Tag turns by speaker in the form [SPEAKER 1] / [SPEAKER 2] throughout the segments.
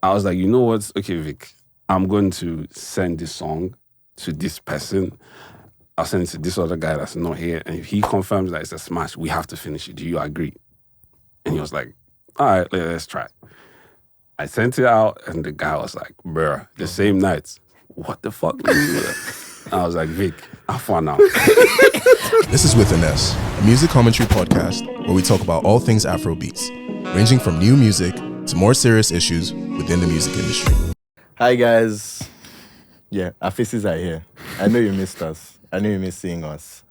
[SPEAKER 1] I was like, you know what? Okay, Vic, I'm going to send this song to this person. I'll send it to this other guy that's not here. And if he confirms that it's a smash, we have to finish it. Do you agree? And he was like, all right, let's try. I sent it out, and the guy was like, bruh, the same night. What the fuck? I was like, Vic, have fun now.
[SPEAKER 2] This is With an S, a music commentary podcast where we talk about all things Afrobeats, ranging from new music to more serious issues within the music industry.
[SPEAKER 3] Hi guys. Yeah, our faces are here. I know you missed us. I know you missed seeing us.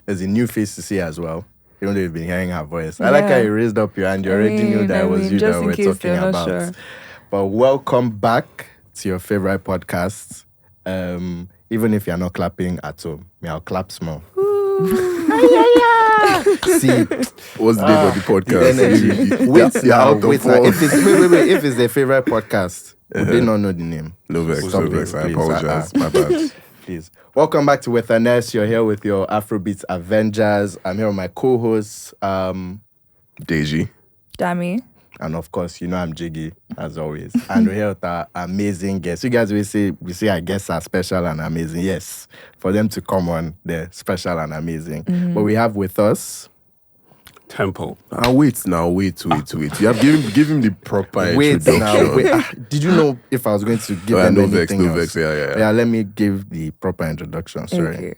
[SPEAKER 3] There's a new face to see as well, even though you've been hearing her voice. I like how you raised up your hand. You already knew that it was you that we're talking about. Sure. But welcome back to your favorite podcast. Even if you're not clapping at home, I'll clap small. See,
[SPEAKER 4] what's the name of the podcast?
[SPEAKER 3] The energy. Wait. If it's their favorite podcast, would they not know the name?
[SPEAKER 4] No vex. I apologize. My bad.
[SPEAKER 3] Please. Welcome back to With an S. You're here with your Afrobeats Avengers. I'm here with my co-hosts,
[SPEAKER 4] Deji.
[SPEAKER 5] Dami.
[SPEAKER 3] And of course, you know I'm Jiggy, as always. And we're here with our amazing guests. You guys will say our guests are special and amazing. Yes, for them to come on, they're special and amazing. Mm-hmm. But we have with us
[SPEAKER 1] Tempoe.
[SPEAKER 4] Wait. You have give him the proper introduction.
[SPEAKER 3] Did you know if I was going to give them anything else?
[SPEAKER 4] No vex.
[SPEAKER 3] Yeah, let me give the proper introduction. Sorry.
[SPEAKER 5] Okay.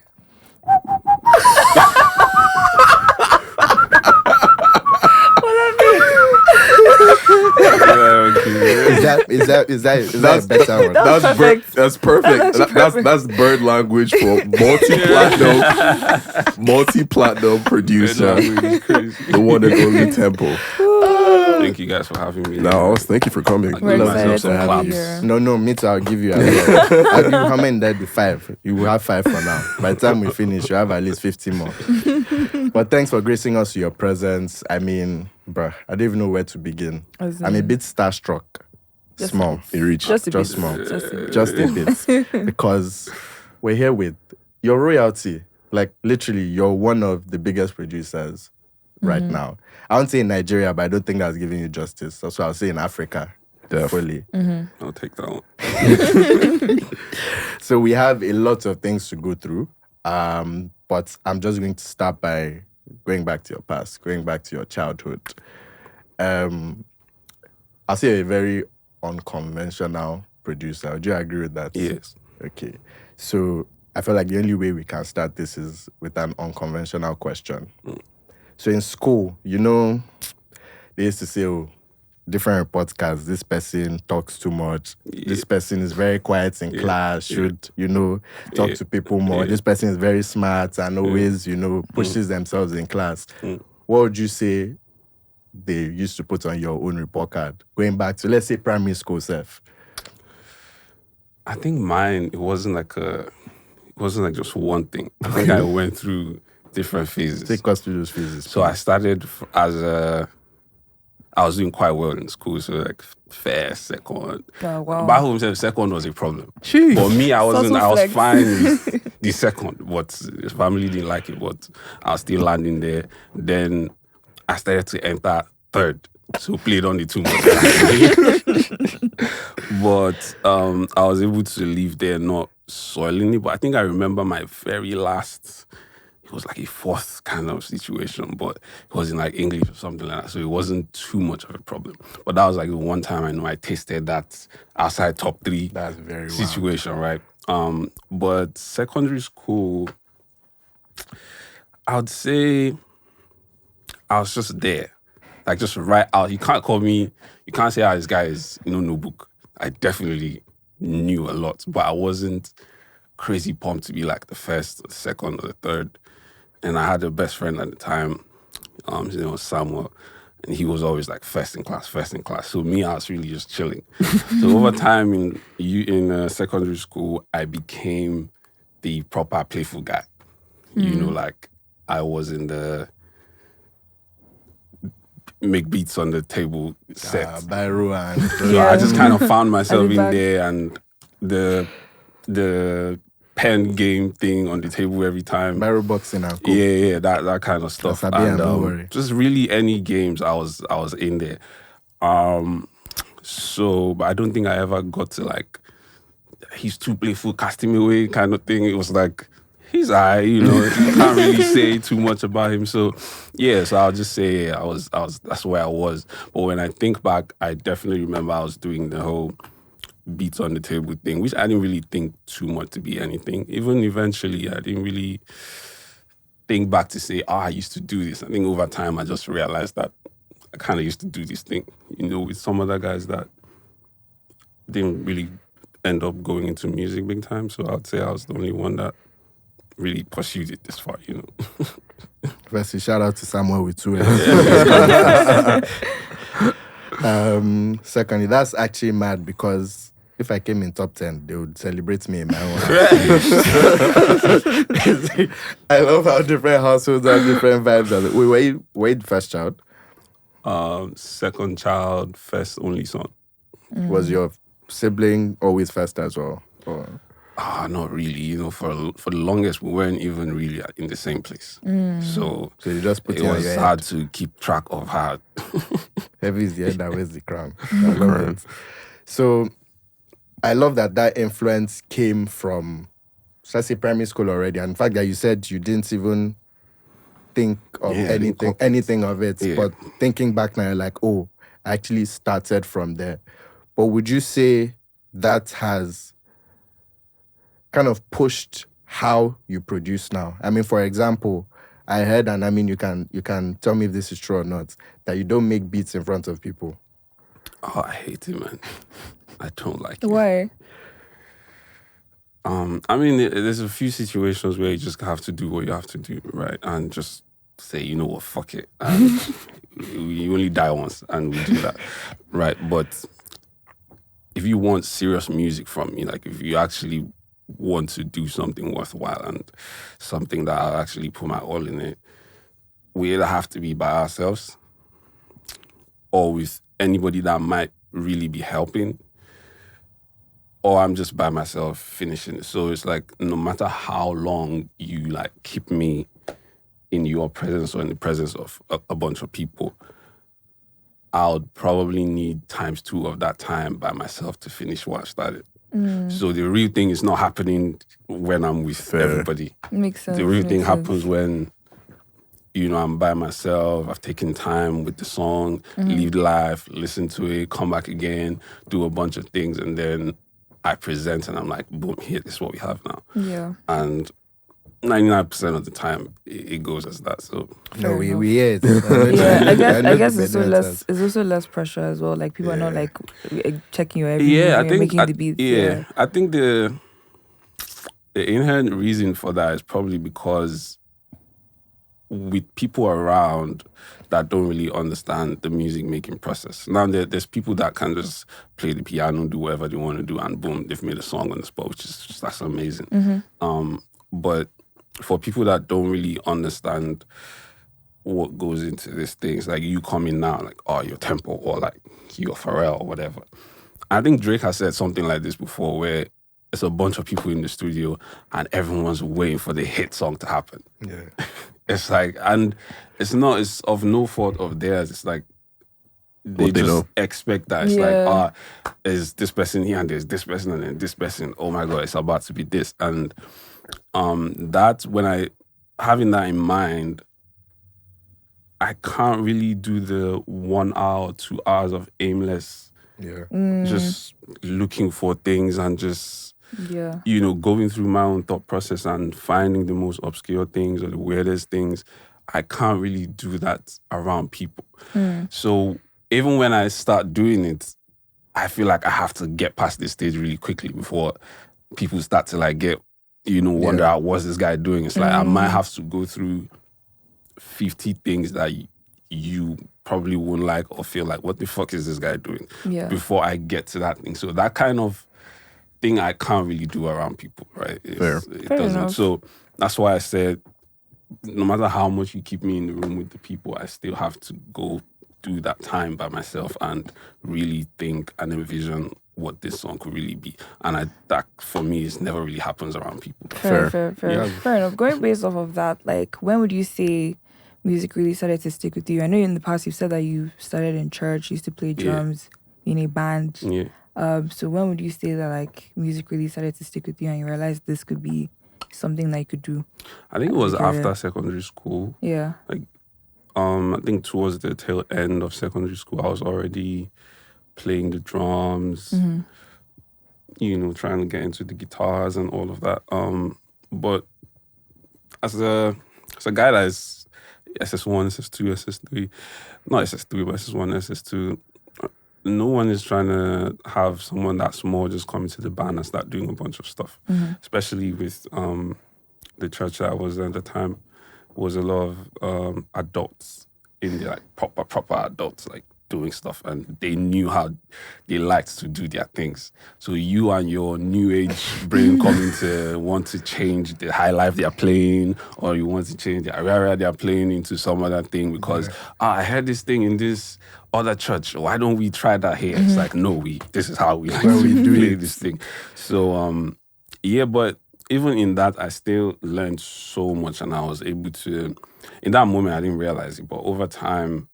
[SPEAKER 3] Is that a better one?
[SPEAKER 4] That's perfect. That's bird language for multi-platinum producer, the one and only Tempoe.
[SPEAKER 1] Thank you guys for having me.
[SPEAKER 4] No, thank you for coming.
[SPEAKER 5] We're excited to have you here.
[SPEAKER 3] No, me too. I'll give you. I'll give you how many that be 5? You will have 5 for now. By the time we finish, you have at least 50 more. But thanks for gracing us with your presence. I mean, bruh, I don't even know where to begin. I'm a bit starstruck.
[SPEAKER 5] Just
[SPEAKER 3] small.
[SPEAKER 5] Just a
[SPEAKER 3] small.
[SPEAKER 5] bit.
[SPEAKER 3] Just a bit. Because we're here with your royalty. Like, literally, you're one of the biggest producers right now. I won't say in Nigeria, but I don't think that's giving you justice. That's what I'll say in Africa. Fully.
[SPEAKER 1] Mm-hmm. I'll take that one.
[SPEAKER 3] So we have a lot of things to go through. But I'm just going to start by going back to your past, going back to your childhood. I'll say a very unconventional producer. Would you agree with that?
[SPEAKER 1] Yes.
[SPEAKER 3] Okay. So I feel like the only way we can start this is with an unconventional question. So in school, you know, they used to say, different report cards, this person talks too much. Yeah. This person is very quiet in class, should, talk to people more. This person is very smart and always, pushes themselves in class. What would you say they used to put on your own report card? Going back to, let's say, primary school self.
[SPEAKER 1] I think mine, it wasn't like just one thing. I think I went through different phases.
[SPEAKER 3] Take us through those phases.
[SPEAKER 1] So I started I was doing quite well in school, so like first, second.
[SPEAKER 5] Oh, wow.
[SPEAKER 1] Back home, second was a problem.
[SPEAKER 4] Jeez.
[SPEAKER 1] But me, I was
[SPEAKER 5] flex.
[SPEAKER 1] fine with the second, but the family didn't like it, but I was still landing there. Then I started to enter third, so played on the 2 months. But I was able to leave there not soiling it, but I think I remember my very last... It was like a 4th kind of situation, but it was in like English or something like that, so it wasn't too much of a problem. But that was like the one time I know I tasted that outside top 3
[SPEAKER 3] That's very
[SPEAKER 1] situation, right? But secondary school, I would say I was just there, like just right out. You can't say, this guy is no book. I definitely knew a lot, but I wasn't crazy pumped to be like the first, or the second, or the third. And I had a best friend at the time, his name was Samuel, and he was always like first in class. So me, I was really just chilling. So over time in secondary school, I became the proper playful guy. Like I was in the make beats on the table set.
[SPEAKER 3] Byro and
[SPEAKER 1] so I just kind of found myself in there, and the pen game thing on the table every time.
[SPEAKER 3] Barrel boxing and
[SPEAKER 1] cool. Yeah, that kind of stuff.
[SPEAKER 3] And
[SPEAKER 1] just really any games I was in there. So, but I don't think I ever got to like, he's too playful, cast him away kind of thing. It was like, he's alright, you know, you can't really say too much about him. So, yeah, so I'll just say I was, that's where I was. But when I think back, I definitely remember I was doing the whole beats on the table thing, which I didn't really think too much to be anything. Even eventually, I didn't really think back to say, I used to do this. I think over time, I just realized that I kind of used to do this thing, you know, with some other guys that didn't really end up going into music big time. So I'd say I was the only one that really pursued it this far, you know.
[SPEAKER 3] Firstly, shout out to Samuel with 2 secondly, that's actually mad because if I came in top 10, they would celebrate me in my own house. I love how different households have different vibes. Wait, were you the first child?
[SPEAKER 1] Second child, first only son.
[SPEAKER 3] Was your sibling always first as well? Or?
[SPEAKER 1] Not really. You know, for the longest, we weren't even really in the same place. So
[SPEAKER 3] you just put
[SPEAKER 1] it was hard to keep track of how.
[SPEAKER 3] Heavy is the head that wears the crown. I love it. So I love that influence came from, let's say, primary school already. And the fact that you said you didn't even think of anything of it. Yeah. But thinking back now, you're like, oh, I actually started from there. But would you say that has kind of pushed how you produce now? I mean, for example, I heard, and I mean, you can tell me if this is true or not, that you don't make beats in front of people.
[SPEAKER 1] Oh, I hate it, man. I don't like it.
[SPEAKER 5] Why?
[SPEAKER 1] I mean, there's a few situations where you just have to do what you have to do, right? And just say, you know what, fuck it. And you only die once, and we do that, right? But if you want serious music from me, like if you actually want to do something worthwhile and something that I'll actually put my all in it, we either have to be by ourselves or with anybody that might really be helping, or I'm just by myself finishing it. So it's like, no matter how long you like keep me in your presence or in the presence of a bunch of people, I'll probably need ×2 of that time by myself to finish what I started. So the real thing is not happening when I'm with everybody.
[SPEAKER 5] Makes sense.
[SPEAKER 1] The real thing happens when, you know, I'm by myself, I've taken time with the song, live life, listen to it, come back again, do a bunch of things, and then I present and I'm like, boom, here, this is what we have now.
[SPEAKER 5] Yeah.
[SPEAKER 1] And 99% of the time, it goes as that. So
[SPEAKER 3] no, we hear it.
[SPEAKER 5] I guess it's also less pressure as well. Like people are not like checking you every making the beats.
[SPEAKER 1] Yeah, I think the inherent reason for that is probably because with people around that don't really understand the music making process. Now there's people that can just play the piano, do whatever they want to do, and boom, they've made a song on the spot, which is just, that's amazing. But for people that don't really understand what goes into this thing, it's like you come in now, like, oh, you're Tempoe, or like you're Pharrell, or whatever. I think Drake has said something like this before, where it's a bunch of people in the studio and everyone's waiting for the hit song to happen.
[SPEAKER 3] Yeah.
[SPEAKER 1] It's like, and it's of no fault of theirs. It's like, they just expect that. It's like, there's this person here and there's this person and then this person. Oh my God, it's about to be this. And that's when having that in mind, I can't really do the 1 hour, 2 hours of aimless, just looking for things and just, you know, going through my own thought process and finding the most obscure things or the weirdest things. I can't really do that around people. So even when I start doing it, I feel like I have to get past this stage really quickly before people start to like get, you know, wonder out what's this guy doing. It's like I might have to go through 50 things that you probably wouldn't like or feel like, what the fuck is this guy doing? Before I get to that thing. So that kind of thing I can't really do around people, right? It doesn't. Enough. So that's why I said, no matter how much you keep me in the room with the people, I still have to go do that time by myself and really think and envision what this song could really be. And that for me, it never really happens around people.
[SPEAKER 5] Fair. Fair enough. Going based off of that, like, when would you say music really started to stick with you? I know in the past you've said that you started in church, you used to play drums. in a band.
[SPEAKER 1] Yeah.
[SPEAKER 5] So when would you say that like music really started to stick with you and you realized this could be something that you could do?
[SPEAKER 1] I think it was after secondary school.
[SPEAKER 5] Yeah.
[SPEAKER 1] Like, I think towards the tail end of secondary school, I was already playing the drums, you know, trying to get into the guitars and all of that. But as a guy that is SS1, SS2, SS3, not SS3, but SS1, SS2, no one is trying to have someone that's small just come into the band and start doing a bunch of stuff. Especially with the church that I was at the time, was a lot of adults in there, like proper adults, like doing stuff, and they knew how they liked to do their things. So you and your new age brain coming to want to change the high life they're playing, or you want to change the area they're playing into some other thing because I heard this thing in this other church. Why don't we try that here? It's like, no, this is how we like to play this thing. So but even in that, I still learned so much, and I was able to. In that moment, I didn't realize it, but over time,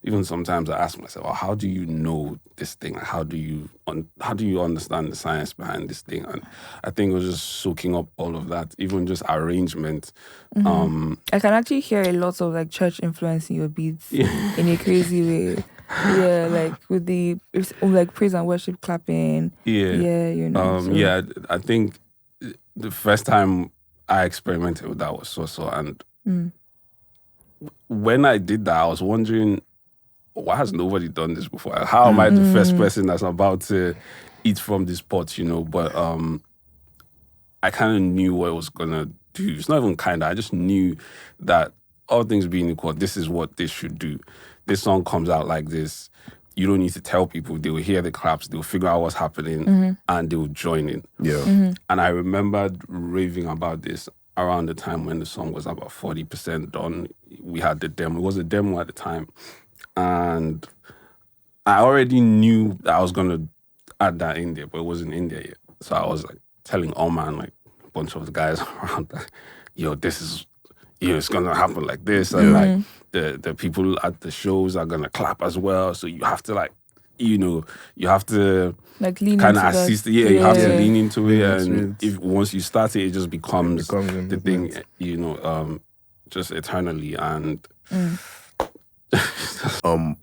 [SPEAKER 1] even sometimes I ask myself, how do you know this thing? How do you understand the science behind this thing? And I think it was just soaking up all of that, even just arrangement.
[SPEAKER 5] I can actually hear a lot of like church influence in your beats in a crazy way. Yeah, like with the like praise and worship clapping. Yeah, you know.
[SPEAKER 1] I think the first time I experimented with that was Soso, and when I did that, I was wondering, why has nobody done this before? How am I the first person that's about to eat from this pot, you know? But I kind of knew what it was going to do. It's not even kind of, I just knew that all things being equal, this is what this should do. This song comes out like this. You don't need to tell people. They will hear the claps. They will figure out what's happening, and they will join in.
[SPEAKER 2] Yeah.
[SPEAKER 1] And I remembered raving about this around the time when the song was about 40% done. We had the demo. It was a demo at the time. And I already knew that I was going to add that in there, but it wasn't in there yet. So I was like telling Omah and like a bunch of the guys around that, yo, this is, it's going to happen like this. And like the people at the shows are going to clap as well. So you have to like, you have to
[SPEAKER 5] like lean
[SPEAKER 1] kind of
[SPEAKER 5] into
[SPEAKER 1] assist. You have to lean into it. And if once you start it, it just becomes the thing, just eternally. And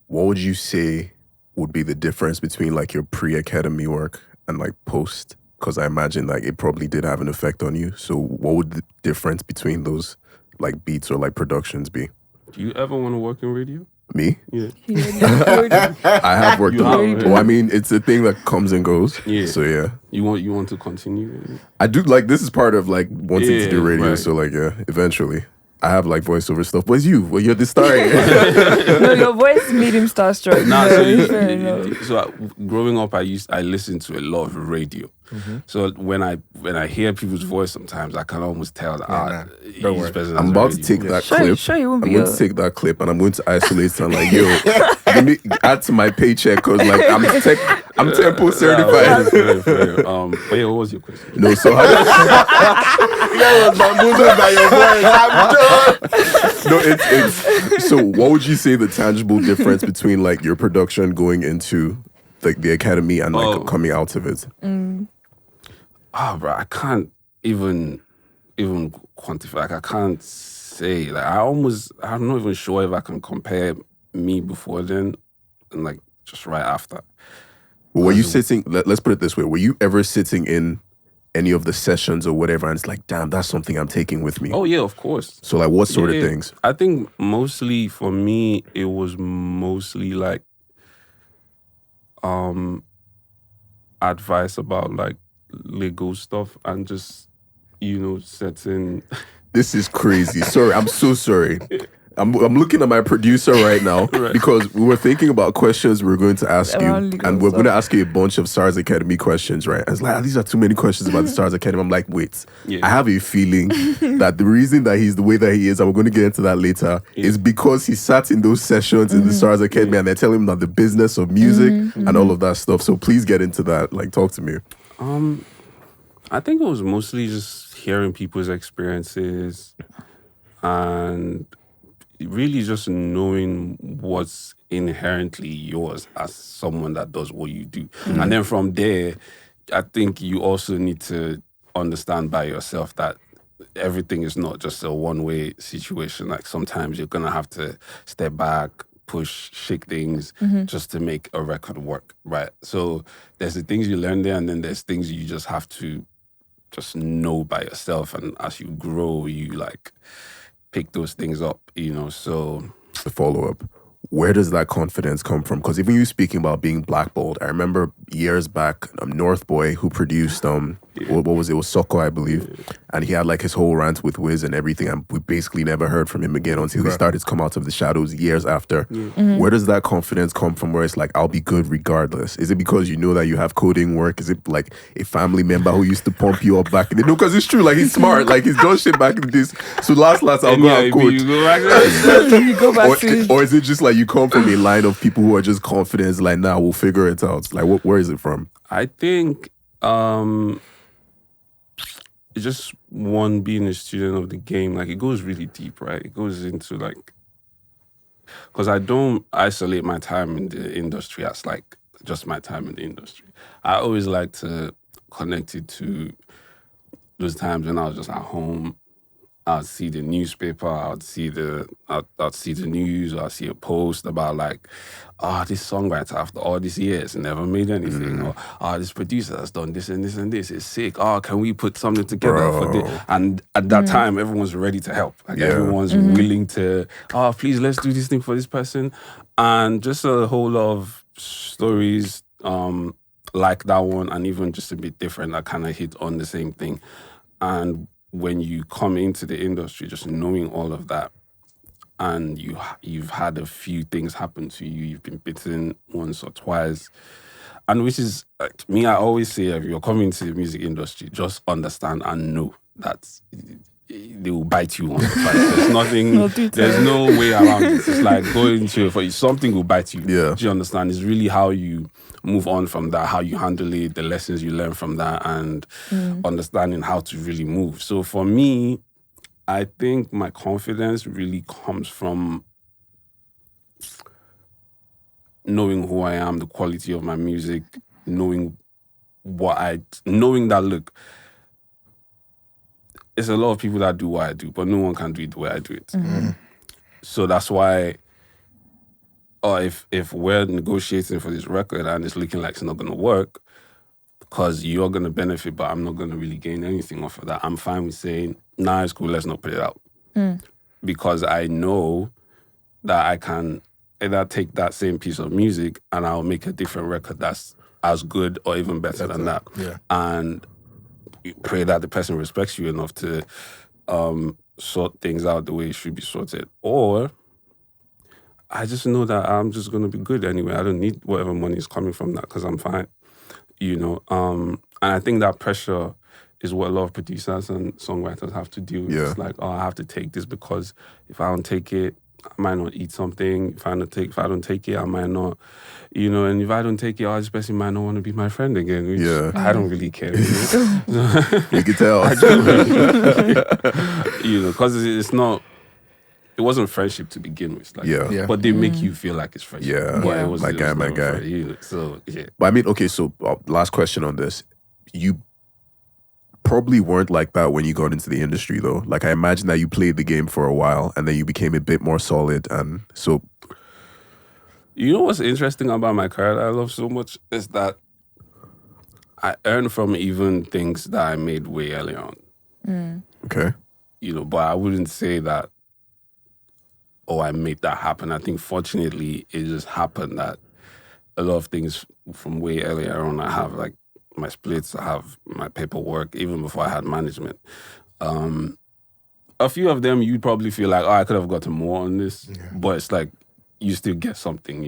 [SPEAKER 2] what would you say would be the difference between like your pre-academy work and like post? Because I imagine like it probably did have an effect on you. So what would the difference between those like beats or like productions be?
[SPEAKER 1] Do you ever want to work in radio?
[SPEAKER 2] Me?
[SPEAKER 1] Yeah.
[SPEAKER 2] I have worked on it. Well, I mean, it's a thing that comes and goes.
[SPEAKER 1] Yeah.
[SPEAKER 2] So yeah.
[SPEAKER 1] You want to continue?
[SPEAKER 2] I do, like, this is part of like wanting to do radio.
[SPEAKER 1] Right.
[SPEAKER 2] So like, yeah, eventually. I have like voiceover stuff. But it's you. Well, you're the star.
[SPEAKER 5] No, your voice made him starstruck.
[SPEAKER 1] So growing up, I listened to a lot of radio. So when I hear people's voice, sometimes I can almost tell that
[SPEAKER 3] don't worry.
[SPEAKER 2] I'm about to take that clip. I'm going to take that clip and I'm going to isolate it and like, yo, let me add to my paycheck because like I'm Tempoe certified.
[SPEAKER 1] But yeah, what was your question?
[SPEAKER 2] No, so how
[SPEAKER 3] was bamboozled by your voice. I'm done.
[SPEAKER 2] No, it's so what would you say the tangible difference between like your production going into like the academy and like coming out of it?
[SPEAKER 1] Bro, I can't even quantify. Like, I can't say. Like, I'm not even sure if I can compare me before then and like just right after.
[SPEAKER 2] Well, were you sitting? Let's put it this way: were you ever sitting in any of the sessions or whatever, and it's like, damn, that's something I'm taking with me?
[SPEAKER 1] Oh yeah, of course.
[SPEAKER 2] So like, what sort of things?
[SPEAKER 1] I think mostly for me, it was mostly like advice about like Lego stuff and just setting.
[SPEAKER 2] This is crazy. Sorry, I'm so sorry. I'm looking at my producer right now because we were thinking about questions we were going to ask you, and we're going to ask you a bunch of Stars Academy questions, right? I was like, these are too many questions about the Stars Academy. I'm like, wait, I have a feeling that the reason that he's the way that he is, and we're going to get into that later, is because he sat in those sessions in the Stars Academy and they're telling him that the business of music and all of that stuff. So please get into that. Like, talk to me.
[SPEAKER 1] I think it was mostly just hearing people's experiences and really just knowing what's inherently yours as someone that does what you do. And then from there, I think you also need to understand by yourself that everything is not just a one-way situation. Like sometimes you're going to have to step back, push, shake things just to make a record work, right? So there's the things you learn there, and then there's things you just have to just know by yourself. And as you grow, you like pick those things up, so...
[SPEAKER 2] The follow-up. Where does that confidence come from? Because even you speaking about being blackballed, I remember years back, North Boy, who produced, what was it? It was Soko, I believe. And he had like his whole rant with Wiz and everything. And we basically never heard from him again until he started to come out of the shadows years after. Where does that confidence come from where it's like, I'll be good regardless? Is it because you know that you have coding work? Is it like a family member who used to pump you up back in the day? No, because it's true. Like, he's smart. Like, he's done shit back in this. So last, I'll go and code.
[SPEAKER 5] You go back to...
[SPEAKER 2] Or is it just like you come from a line of people who are just confident, like, nah, we'll figure it out? Like, where is it from?
[SPEAKER 1] I think it's just one, being a student of the game. Like, it goes really deep, right? It goes into like, because I don't isolate my time in the industry as like just my time in the industry. I always like to connect it to those times when I was just at home. I'd see the newspaper, I'd see the news, or I'd see a post about like, this songwriter after all these years never made anything, or this producer has done this and this and this, it's sick. Can we put something together for this? And at that time, everyone's ready to help. Like everyone's willing to, please, let's do this thing for this person. And just a whole lot of stories like that one, and even just a bit different, that kind of hit on the same thing. And when you come into the industry, just knowing all of that, and you've had a few things happen to you, you've been bitten once or twice, and which is, like, me, I always say, if you're coming into the music industry, just understand and know that they will bite you once or twice. There's nothing, there's no way around it. It's like going to, something will bite you.
[SPEAKER 2] Yeah.
[SPEAKER 1] Do you understand? It's really how you move on from that, how you handle it, the lessons you learn from that, and understanding how to really move. So for me, I think my confidence really comes from knowing who I am, the quality of my music, knowing that, look, there's a lot of people that do what I do, but no one can do it the way I do it. So that's why, if we're negotiating for this record and it's looking like it's not going to work, because you're going to benefit, but I'm not going to really gain anything off of that, I'm fine with saying, nah, it's cool, let's not put it out. Because I know that I can either take that same piece of music and I'll make a different record that's as good or even better than that.
[SPEAKER 3] Yeah.
[SPEAKER 1] And pray that the person respects you enough to sort things out the way it should be sorted. Or I just know that I'm just going to be good anyway. I don't need whatever money is coming from that because I'm fine. And I think that pressure is what a lot of producers and songwriters have to deal with.
[SPEAKER 2] Yeah.
[SPEAKER 1] It's like, I have to take this because if I don't take it, I might not eat something. If I don't take it, I might not, and if I don't take it, this person might not want to be my friend again. Which I don't really care.
[SPEAKER 2] You can tell.
[SPEAKER 1] Because it wasn't friendship to begin with. Like, but they make you feel like it's friendship.
[SPEAKER 2] Yeah. My guy.
[SPEAKER 1] So, yeah.
[SPEAKER 2] But I mean, okay, so last question on this. You probably weren't like that when you got into the industry, though. Like, I imagine that you played the game for a while and then you became a bit more solid. And so...
[SPEAKER 1] You know what's interesting about my career that I love so much is that I earned from even things that I made way early on.
[SPEAKER 2] Okay.
[SPEAKER 1] But I wouldn't say that, I made that happen. I think, fortunately, it just happened that a lot of things from way earlier on, I have, like, my splits, I have my paperwork, even before I had management. A few of them, you'd probably feel like, I could have gotten more on this. Yeah. But it's like, you still get something,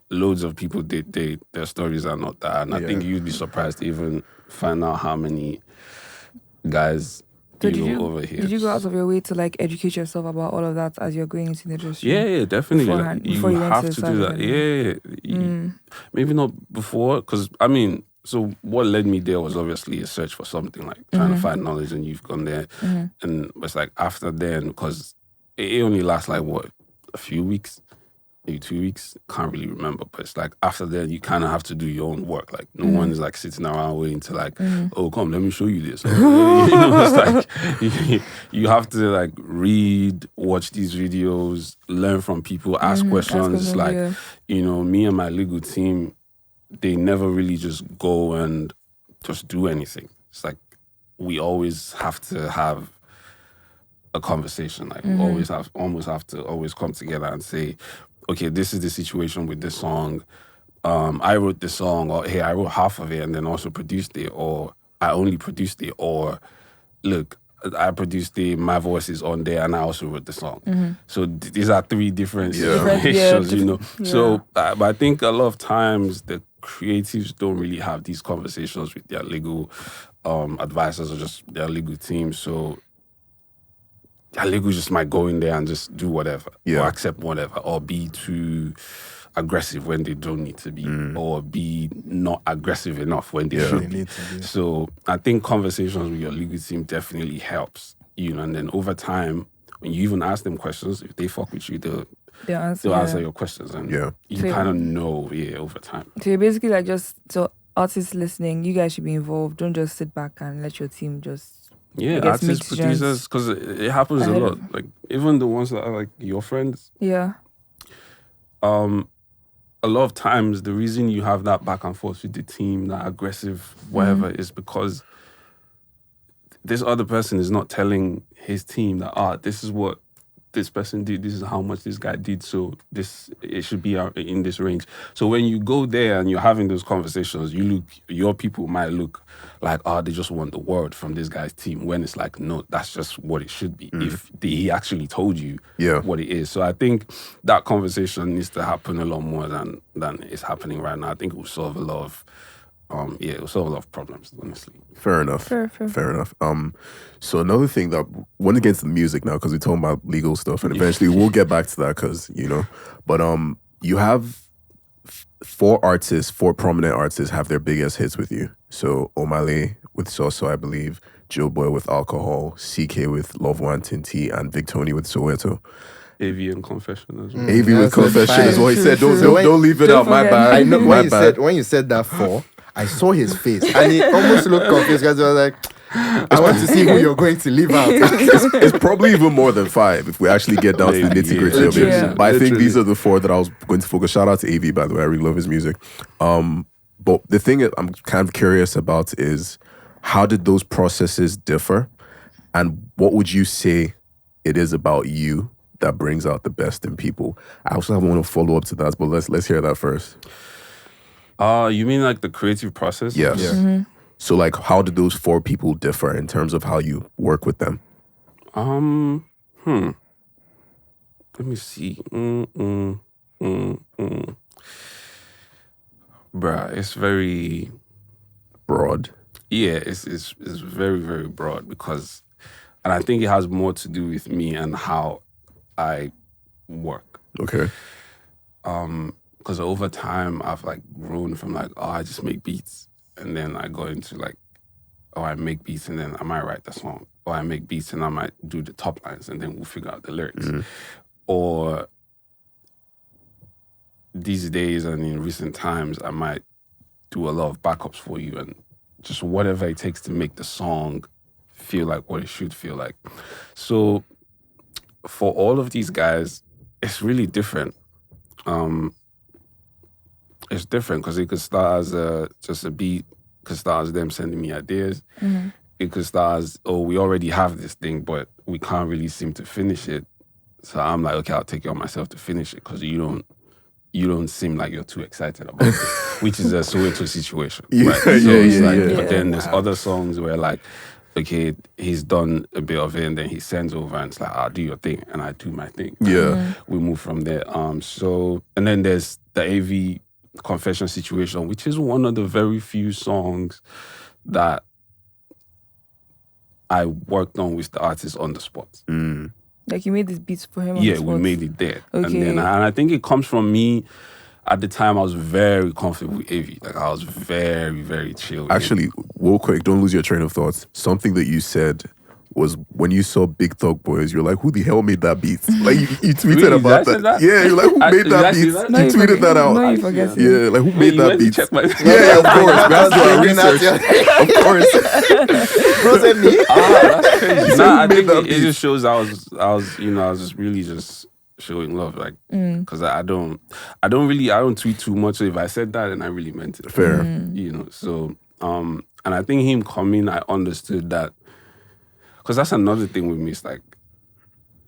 [SPEAKER 1] Loads of people, their stories are not that. And I think you'd be surprised to even find out how many guys, over here.
[SPEAKER 5] Did you go out of your way to, like, educate yourself about all of that as you're going into the industry?
[SPEAKER 1] Yeah, definitely.
[SPEAKER 5] Before you
[SPEAKER 1] have
[SPEAKER 5] went
[SPEAKER 1] to do that. Yeah. Maybe not before, because, so what led me there was obviously a search for something, like trying to find knowledge, and you've gone there. And it's like after then, because it only lasts like what, a few weeks, maybe 2 weeks. Can't really remember, but it's like after that you kind of have to do your own work. Like no one is like sitting around waiting to like, oh come, let me show you this. Or, it's like you have to like read, watch these videos, learn from people, ask questions. Like me and my legal team, they never really just go and just do anything. It's like we always have to have a conversation. Like we almost have to always come together and say, okay, this is the situation with this song. I wrote this song, or hey, I wrote half of it and then also produced it, or I only produced it, or look, I produced it, my voice is on there, and I also wrote the song. So these are three different situations, So, but I think a lot of times the creatives don't really have these conversations with their legal advisors or just their legal team. So their legal just might go in there and just do whatever, or accept whatever, or be too aggressive when they don't need to be, or be not aggressive enough when they should be. So I think conversations with your legal team definitely helps, and then over time, when you even ask them questions, if they fuck with you, they'll answer your questions, and you kind of know, over time.
[SPEAKER 5] So you're basically like so artists listening, you guys should be involved. Don't just sit back and let your team just...
[SPEAKER 1] Yeah, artists, producers, because it happens a lot. Like even the ones that are like your friends.
[SPEAKER 5] Yeah.
[SPEAKER 1] A lot of times the reason you have that back and forth with the team, that aggressive whatever, is because this other person is not telling his team that this is what this person did, this is how much this guy did, so it should be in this range. So when you go there and you're having those conversations, your people might look like, they just want the word from this guy's team, when it's like, no, that's just what it should be, if he actually told you what it is. So I think that conversation needs to happen a lot more than is happening right now. I think it will solve a lot of it will solve a lot of problems, honestly.
[SPEAKER 2] Fair enough. Fair enough. So another thing that went against the music now, because we're talking about legal stuff, and eventually we'll get back to that, because but you have four prominent artists have their biggest hits with you. So Omah Lay with Soso, I believe, Joeboy with Alcohol, Ckay with Love Nwantiti, and Victony with Soweto.
[SPEAKER 1] AV and Confession as well.
[SPEAKER 2] AV with Confession is what he said. Don't leave it out. My bad.
[SPEAKER 3] I know when you said that four, I saw his face and he almost looked confused, because I was like, I want to see who you're going to leave out.
[SPEAKER 2] It's probably even more than 5 if we actually get down to the nitty-gritty of it. But I think these are the 4 that I was going to focus. Shout out to AV, by the way. I really love his music. But the thing that I'm kind of curious about is, how did those processes differ? And what would you say it is about you that brings out the best in people? I also want to follow up to that, but let's hear that first.
[SPEAKER 1] You mean like the creative process?
[SPEAKER 2] Yes. Yeah. So like, how do those 4 people differ in terms of how you work with them?
[SPEAKER 1] Let me see. Bruh, it's very
[SPEAKER 2] broad.
[SPEAKER 1] Yeah, it's very, very broad, because, and I think it has more to do with me and how I work.
[SPEAKER 2] Okay.
[SPEAKER 1] Because over time I've like grown from like, I just make beats, and then I go into like, I make beats and then I might write the song, or I make beats and I might do the top lines and then we'll figure out the lyrics. Or these days and in recent times, I might do a lot of backups for you and just whatever it takes to make the song feel like what it should feel like. So for all of these guys, it's really different. It's different because it could start as just a beat, could start as them sending me ideas. It could start as, we already have this thing, but we can't really seem to finish it. So I'm like, okay, I'll take it on myself to finish it, because you don't seem like you're too excited about it, which is a Soweto situation. Right? But then there's other songs where like, okay, he's done a bit of it and then he sends over and it's like, I'll do your thing and I do my thing.
[SPEAKER 2] Yeah.
[SPEAKER 1] We move from there. So, and then there's the AV Confession situation, which is one of the very few songs that I worked on with the artist on the spot.
[SPEAKER 5] Like you made these beats for him on
[SPEAKER 1] the
[SPEAKER 5] the spot?
[SPEAKER 1] We made it there.
[SPEAKER 5] Okay.
[SPEAKER 1] And I think it comes from me. At the time, I was very comfortable with AV. Like, I was very, very chill.
[SPEAKER 2] Actually, real quick, don't lose your train of thoughts. Something that you said was when you saw Big Thug Boys, you're like, who the hell made that beat? Like you tweeted
[SPEAKER 1] Really?
[SPEAKER 2] about
[SPEAKER 1] Did I say
[SPEAKER 2] that.
[SPEAKER 1] that?
[SPEAKER 2] Yeah, you're like, who made that beat?
[SPEAKER 1] that?
[SPEAKER 5] No,
[SPEAKER 2] You tweeted that out.
[SPEAKER 5] No, you forget it.
[SPEAKER 2] Yeah, like who made
[SPEAKER 1] You
[SPEAKER 2] that
[SPEAKER 1] went to
[SPEAKER 2] beat?
[SPEAKER 1] check my
[SPEAKER 2] Yeah, of course. We have to do our research. Of course.
[SPEAKER 3] Bro said me.
[SPEAKER 1] That's crazy.
[SPEAKER 2] So
[SPEAKER 1] Nah,
[SPEAKER 2] who
[SPEAKER 1] I
[SPEAKER 2] made
[SPEAKER 1] think
[SPEAKER 2] that
[SPEAKER 1] it
[SPEAKER 2] beat?
[SPEAKER 1] just shows I was just really just showing love, like, because I don't tweet too much. So if I said that, then I really meant it.
[SPEAKER 2] Fair.
[SPEAKER 1] So and I think him coming, I understood that, because that's another thing with me. It's like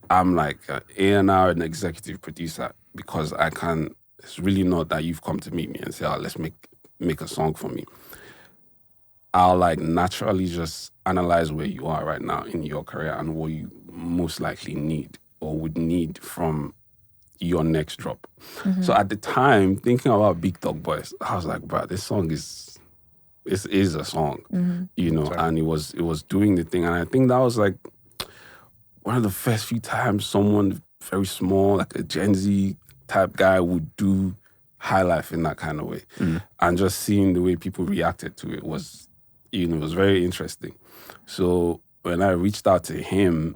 [SPEAKER 1] I'm like an A&R and executive producer, because I can. It's really not that you've come to meet me and say, "Oh, let's make a song for me." I'll like naturally just analyze where you are right now in your career and what you most likely need or would need from your next drop. So at the time, thinking about Big Thug Boys, I was like, bro, this song is a song, and it was doing the thing. And I think that was like one of the first few times someone very small, like a Gen Z type guy, would do high life in that kind of way. And just seeing the way people reacted to it was, was very interesting. So when I reached out to him,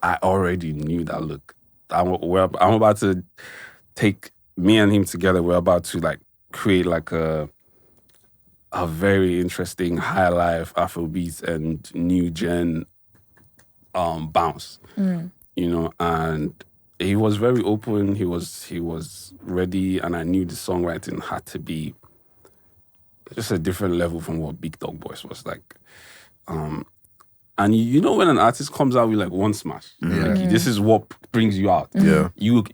[SPEAKER 1] I already knew that, look, I'm about to take me and him together. We're about to like create like a very interesting high life Afrobeats and new gen bounce. And he was very open. He was ready, and I knew the songwriting had to be just a different level from what Big Thug Boys was like. And when an artist comes out with like one smash, like, this is what brings you out.
[SPEAKER 2] Yeah.
[SPEAKER 1] You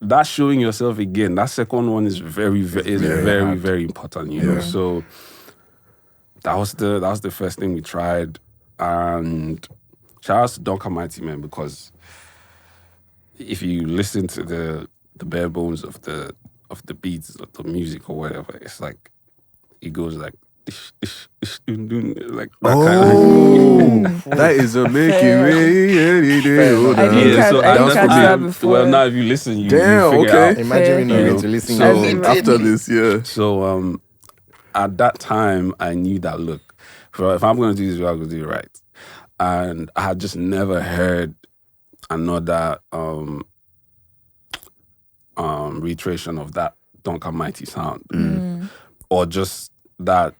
[SPEAKER 1] that's showing yourself again. That second one is very important. So that was the first thing we tried. And shout out to Dunk Mighty, man, because if you listen to the bare bones of the beats, of the music or whatever, it's like it goes like like that kind of
[SPEAKER 2] that is a Mickey Way any day.
[SPEAKER 5] I didn't catch that before.
[SPEAKER 1] Well, now if you listen, you
[SPEAKER 2] Damn,
[SPEAKER 1] figure
[SPEAKER 2] okay.
[SPEAKER 1] out.
[SPEAKER 3] Imagine me not going to listen.
[SPEAKER 2] So after this, yeah.
[SPEAKER 1] So at that time, I knew that, look, if I'm going to do this, I'm going to do it right. And I had just never heard another reiteration of that Donka Mighty sound. Or just that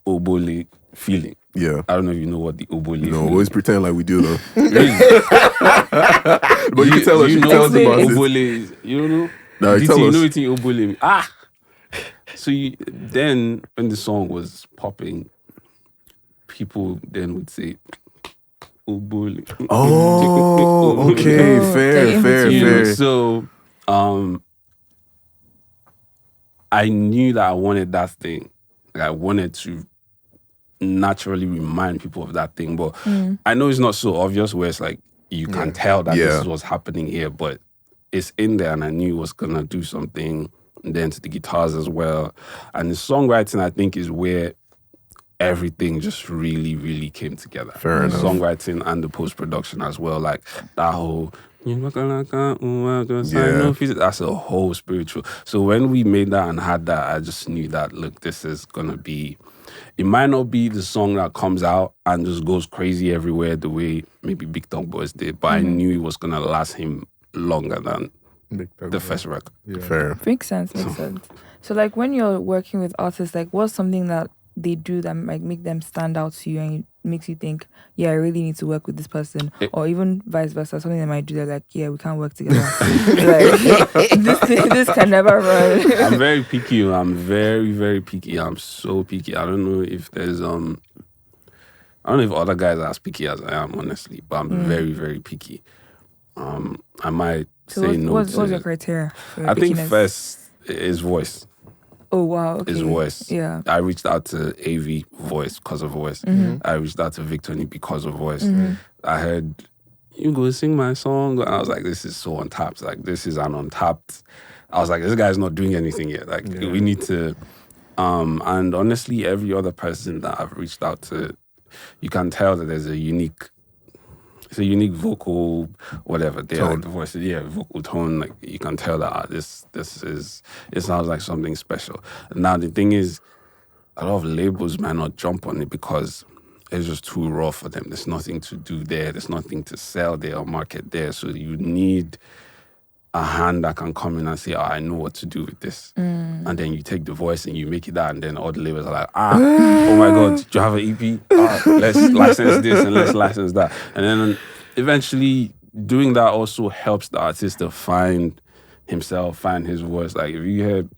[SPEAKER 1] Obole feeling.
[SPEAKER 2] Yeah.
[SPEAKER 1] I don't know if you know what the Obole feeling is.
[SPEAKER 2] No, always pretend like we do though.
[SPEAKER 1] Really?
[SPEAKER 2] But you can tell us, you tell us about this.
[SPEAKER 1] Obole, you don't know?
[SPEAKER 2] No,
[SPEAKER 1] Did
[SPEAKER 2] tell
[SPEAKER 1] you
[SPEAKER 2] us.
[SPEAKER 1] know it in Obole? So then when the song was popping, people then would say, Obole.
[SPEAKER 2] Oh, okay. Fair.
[SPEAKER 1] So I knew that I wanted that thing. Like, I wanted to naturally remind people of that thing. But I know it's not so obvious where it's like you can tell that this is what's happening here, but it's in there, and I knew it was going to do something. And then to the guitars as well. And the songwriting, I think, is where everything just really, really came together.
[SPEAKER 2] Fair enough.
[SPEAKER 1] Songwriting and the post-production as well. Like that whole... That's a whole spiritual. So when we made that and had that, I just knew that, look, this is going to be... It might not be the song that comes out and just goes crazy everywhere the way maybe Big Thug Boys did, but I knew it was going to last him longer than the first record.
[SPEAKER 2] Yeah. Fair.
[SPEAKER 5] Makes sense. So like when you're working with artists, like what's something that they do that might make them stand out to you and it makes you think, yeah, I really need to work with this person, or even vice versa, something they might do, they're like, yeah, we can't work together. Like, this can never run.
[SPEAKER 1] I'm very picky. I'm very, very picky. I'm so picky. I don't know if there's I don't know if other guys are as picky as I am, honestly, but I'm very, very picky. I might say no.
[SPEAKER 5] What's your criteria for your
[SPEAKER 1] I think
[SPEAKER 5] pickiness?
[SPEAKER 1] first is voice.
[SPEAKER 5] Oh wow, okay.
[SPEAKER 1] His voice.
[SPEAKER 5] Yeah.
[SPEAKER 1] I reached out to AV voice because of voice. I reached out to Victony because of voice. I heard you go sing my song, and I was like, this is so untapped. Like, this is an untapped. I was like, this guy's not doing anything yet. Like, we need to. And honestly, every other person that I've reached out to, you can tell that there's a unique. It's a unique vocal, whatever. They like the voice, vocal tone. Like, you can tell that it sounds like something special. Now the thing is, a lot of labels might not jump on it because it's just too raw for them. There's nothing to do there. There's nothing to sell there or market there. So you need a hand that can come in and say, I know what to do with this. And then you take the voice and you make it that, and then all the labels are like, oh my God, do you have an EP? Let's license this and let's license that. And then eventually doing that also helps the artist to find himself, find his voice. Like if you've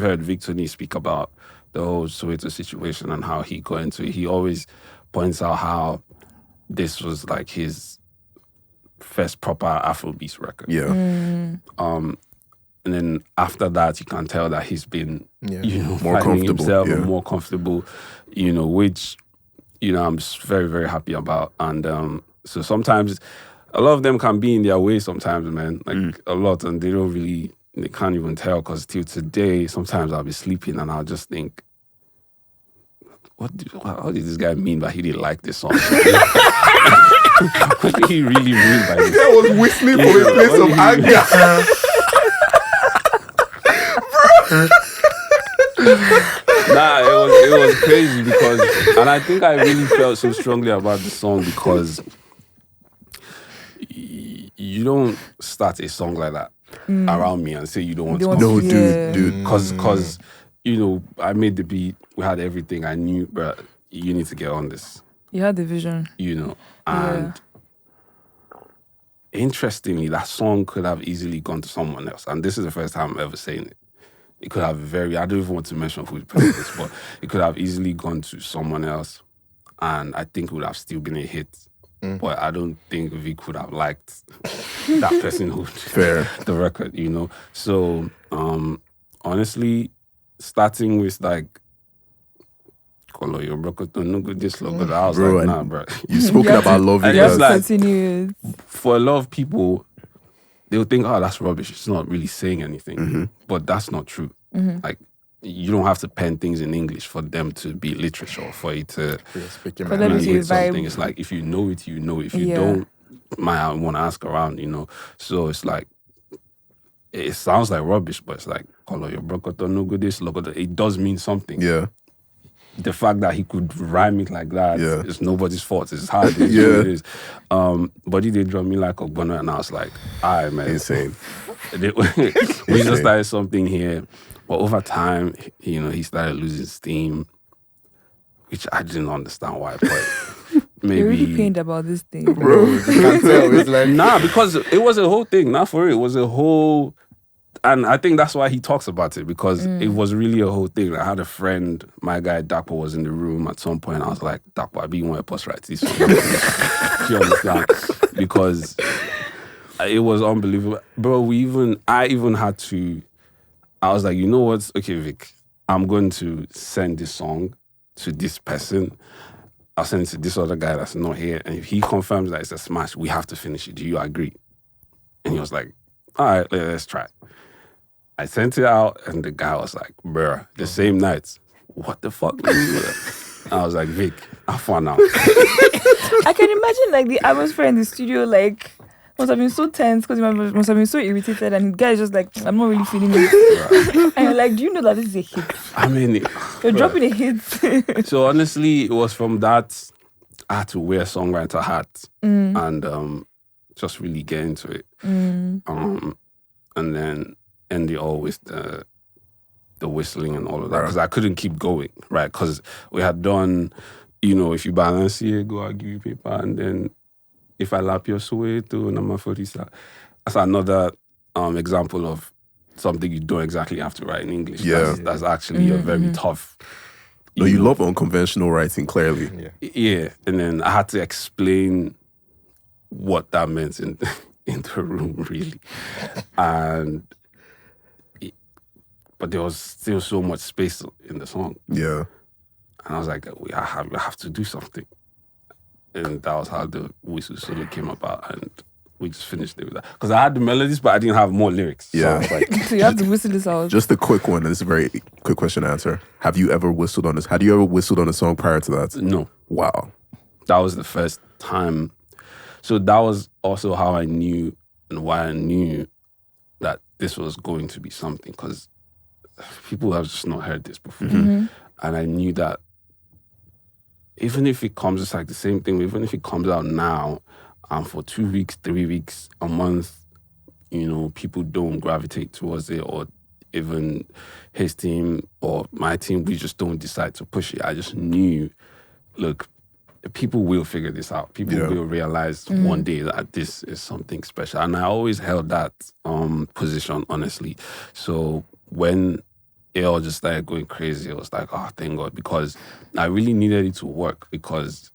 [SPEAKER 1] heard Victony speak about the whole Soweto situation and how he got into it, he always points out how this was like his first proper Afrobeats record.
[SPEAKER 2] Yeah.
[SPEAKER 1] And then after that, you can tell that he's been,
[SPEAKER 2] more comfortable
[SPEAKER 1] himself and more comfortable, which, I'm just very, very happy about. And so sometimes a lot of them can be in their way sometimes, man, like a lot, and they can't even tell, because till today, sometimes I'll be sleeping and I'll just think, what did this guy mean by he didn't like this song? What did he really mean by this?
[SPEAKER 2] I was whistling from a place of anger.
[SPEAKER 1] Nah, it was crazy because, and I think I really felt so strongly about the song because you don't start a song like that around me and say you don't want to.
[SPEAKER 2] No, dude.
[SPEAKER 1] Because I made the beat, we had everything. I knew, bro, you need to get on this.
[SPEAKER 5] You had the vision.
[SPEAKER 1] And interestingly, that song could have easily gone to someone else. And this is the first time I'm ever saying it. It could have I don't even want to mention who the person is, but it could have easily gone to someone else. And I think it would have still been a hit. But I don't think Vic would have liked that person who the record, So honestly, starting with like color your brokoto no good this logo, I was like, nah, bro.
[SPEAKER 2] You've spoken about loving
[SPEAKER 1] us. Like, for a lot of people, they'll think, oh, that's rubbish. It's not really saying anything. But that's not true. Like, you don't have to pen things in English for them to be literature, for it to really something. It's like, if you know it, you know. If you don't, might want to ask around, So it's like, it sounds like rubbish, but it's like, color your brokoto no good this logo. It does mean something.
[SPEAKER 2] Yeah.
[SPEAKER 1] The fact that he could rhyme it like that is nobody's fault. It's hard. It is. But he did drum me like Ogbono, and I was like, all right, man.
[SPEAKER 2] Insane.
[SPEAKER 1] We just started something here. But over time, he started losing steam, which I didn't understand why. But maybe
[SPEAKER 5] you're really pained about this thing,
[SPEAKER 2] bro. You can't tell. It's like
[SPEAKER 1] because it was a whole thing. Not for it. It was a whole. And I think that's why he talks about it, because it was really a whole thing. I had a friend, my guy Dapo was in the room at some point. I was like, Dapo, I be one post right this. Do you understand? Because it was unbelievable. Bro, I even had to, I was like, you know what? Okay, Vic, I'm going to send this song to this person. I'll send it to this other guy that's not here. And if he confirms that it's a smash, we have to finish it. Do you agree? And he was like, all right, let's try it. I sent it out, and the guy was like, bruh, the same night, what the fuck? I was like, Vic, have fun now.
[SPEAKER 5] I can imagine like the atmosphere in the studio, like, must have been so tense because he must have been so irritated, and the guy is just like, I'm not really feeling it. And you're like, do you know that this is a hit?
[SPEAKER 1] I mean,
[SPEAKER 5] you're dropping a hit.
[SPEAKER 1] So honestly, it was from that I had to wear a songwriter hat and just really get into it. And then end it all with the whistling and all of that, because I couldn't keep going, right? Because we had done, if you balance here, go, I'll give you paper, and then if I lap your Soweto, Nwantiti. That's another example of something you don't exactly have to write in English.
[SPEAKER 2] Yeah.
[SPEAKER 1] That's actually a very tough.
[SPEAKER 2] No, you love unconventional writing, clearly.
[SPEAKER 1] Yeah. And then I had to explain what that meant in the room, really. But there was still so much space in the song.
[SPEAKER 2] Yeah.
[SPEAKER 1] And I was like, we have to do something. And that was how the whistle solo came about. And we just finished it with that. Because I had the melodies, but I didn't have more lyrics.
[SPEAKER 2] Yeah.
[SPEAKER 1] So I was like,
[SPEAKER 5] so you have to whistle this out.
[SPEAKER 2] Just a quick one. This is a very quick question to answer. Have you ever whistled on this? Had you ever whistled on a song prior to that?
[SPEAKER 1] No.
[SPEAKER 2] Wow.
[SPEAKER 1] That was the first time. So that was also how I knew and why I knew that this was going to be something. Because people have just not heard this before. And I knew that even if it comes, it's like the same thing. Even if it comes out now, for 2 weeks, 3 weeks, a month, people don't gravitate towards it, or even his team or my team, we just don't decide to push it. I just knew, look, people will figure this out. People will realize one day that this is something special. And I always held that position, honestly. So when it all just started going crazy, it was like, oh, thank God, because I really needed it to work, because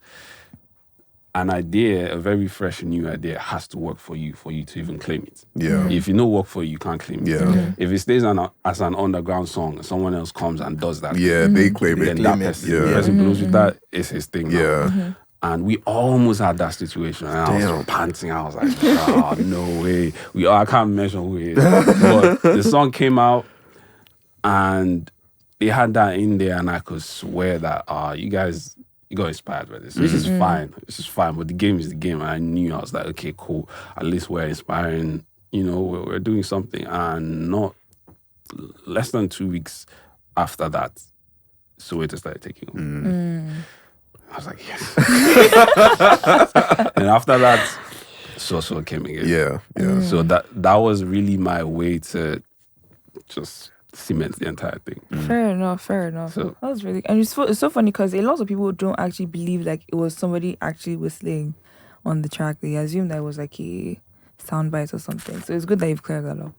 [SPEAKER 1] an idea, a very fresh new idea, has to work for you to even claim it.
[SPEAKER 2] Yeah.
[SPEAKER 1] If it no work for you, you can't claim it.
[SPEAKER 2] Yeah.
[SPEAKER 1] If it stays as an underground song, someone else comes and does that.
[SPEAKER 2] Yeah, they claim it.
[SPEAKER 1] Then that person, the person blows with that, is his thing now.
[SPEAKER 2] Yeah.
[SPEAKER 1] And we almost had that situation. And I was panting. I was like, oh, no way. I can't mention who it is. But the song came out and they had that in there, and I could swear that you guys, you got inspired by this. This is fine. This is fine. But the game is the game. And I knew, I was like, okay, cool. At least we're inspiring, we're doing something. And not less than 2 weeks after that, Soweto started taking over. I was like, yes. And after that, Soso came again.
[SPEAKER 2] Yeah.
[SPEAKER 1] So that was really my way to just cement the entire thing.
[SPEAKER 5] Fair enough. So, that was really, and it's so funny because a lot of people don't actually believe like it was somebody actually whistling on the track. They assume that it was like a soundbite or something. So it's good that you've cleared that up.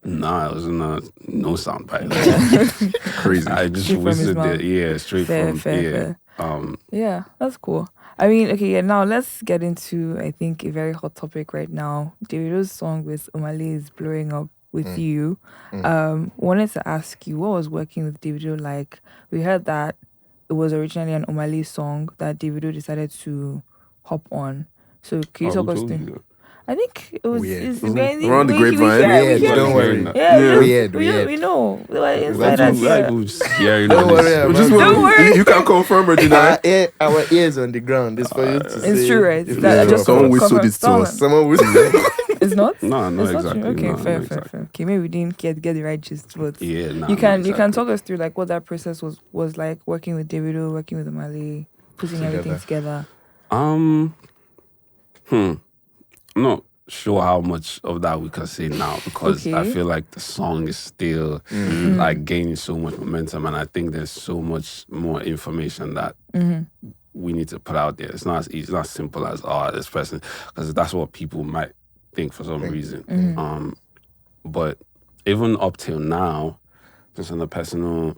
[SPEAKER 1] Nah, it was no soundbite.
[SPEAKER 2] Crazy.
[SPEAKER 1] I just whistled it. Yeah, straight from
[SPEAKER 5] fair. Yeah, that's cool. I mean, okay, yeah, now let's get into, I think, a very hot topic right now. Davido's song with Omah Lay is blowing up with you. Wanted to ask you, what was working with Davido like? We heard that it was originally an Omah Lay song that Davido decided to hop on. So can you talk us through? I think it was
[SPEAKER 2] we're on the grapevine.
[SPEAKER 3] Don't worry.
[SPEAKER 5] Weird. We know.
[SPEAKER 2] Don't worry. You can confirm or deny.
[SPEAKER 3] Our ears on the ground. It's for you to say.
[SPEAKER 5] It's true, right?
[SPEAKER 2] Someone whistled it to us.
[SPEAKER 3] Someone whistled it.
[SPEAKER 5] It's not?
[SPEAKER 1] No,
[SPEAKER 5] it's
[SPEAKER 1] exactly.
[SPEAKER 5] Not okay,
[SPEAKER 1] no,
[SPEAKER 5] fair.
[SPEAKER 1] Exactly.
[SPEAKER 5] Okay, maybe we didn't get the right gist, but
[SPEAKER 1] you
[SPEAKER 5] can talk us through like what that process was like, working with Davido, working with Omah Lay, putting everything together.
[SPEAKER 1] I'm not sure how much of that we can say now, because I feel like the song is still like gaining so much momentum, and I think there's so much more information that we need to put out there. It's not as easy, it's not as simple as this person, because that's what people might think for some reason. But even up till now, just on a personal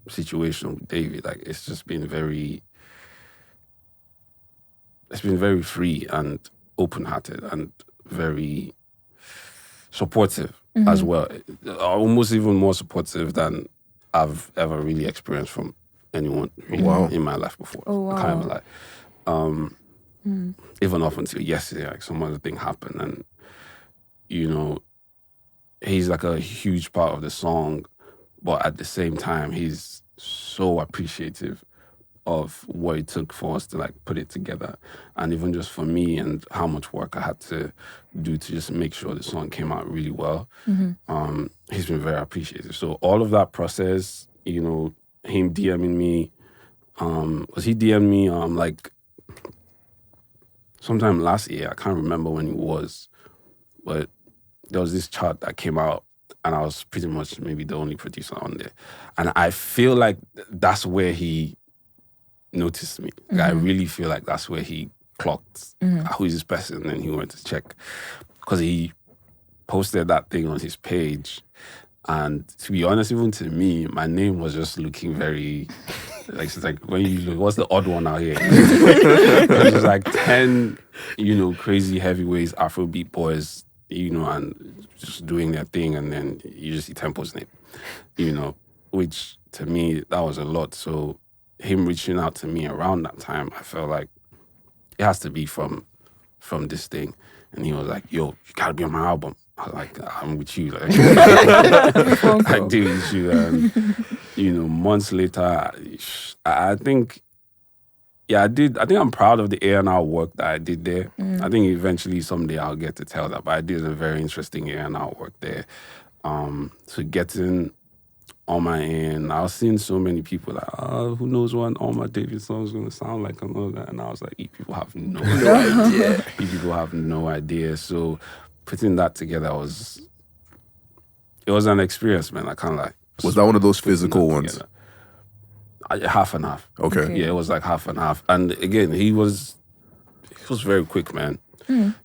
[SPEAKER 1] situation with David, like it's just been very free and open-hearted and very supportive as well. Almost even more supportive than I've ever really experienced from anyone really in my life before.
[SPEAKER 5] Oh, wow.
[SPEAKER 1] Kind of like, even up until yesterday, like some other thing happened, and he's like a huge part of the song, but at the same time, he's so appreciative of what it took for us to like put it together, and even just for me and how much work I had to do to just make sure the song came out really well. He's been very appreciative. So all of that process, him DMing me, because he DM'd me like sometime last year. I can't remember when it was, but there was this chart that came out, and I was pretty much maybe the only producer on there, and I feel like that's where he noticed me. Like, I really feel like that's where he clocked who is this person, and he went to check, because he posted that thing on his page, and to be honest, even to me, my name was just looking very like, it's like when you look, what's the odd one out here? There's like 10 crazy heavyweights, Afrobeat boys, and just doing their thing, and then you just see Tempoe's name, which to me that was a lot. So him reaching out to me around that time, I felt like it has to be from this thing. And he was like, yo, you gotta be on my album. I was like, I'm with you. Like, I do with you. Months later, I think, I did. I think I'm proud of the A&R work that I did there. I think eventually someday I'll get to tell that, but I did a very interesting A&R work there. So getting on my end, I was seeing so many people like, who knows what an Omah David song is going to sound like and all that. And I was like, you people have no idea. You people have no idea. So putting that together it was an experience, man. I kind of like.
[SPEAKER 2] Was that one of those physical ones?
[SPEAKER 1] Half and half.
[SPEAKER 2] Okay.
[SPEAKER 1] Yeah, it was like half and half. And again, he was very quick, man.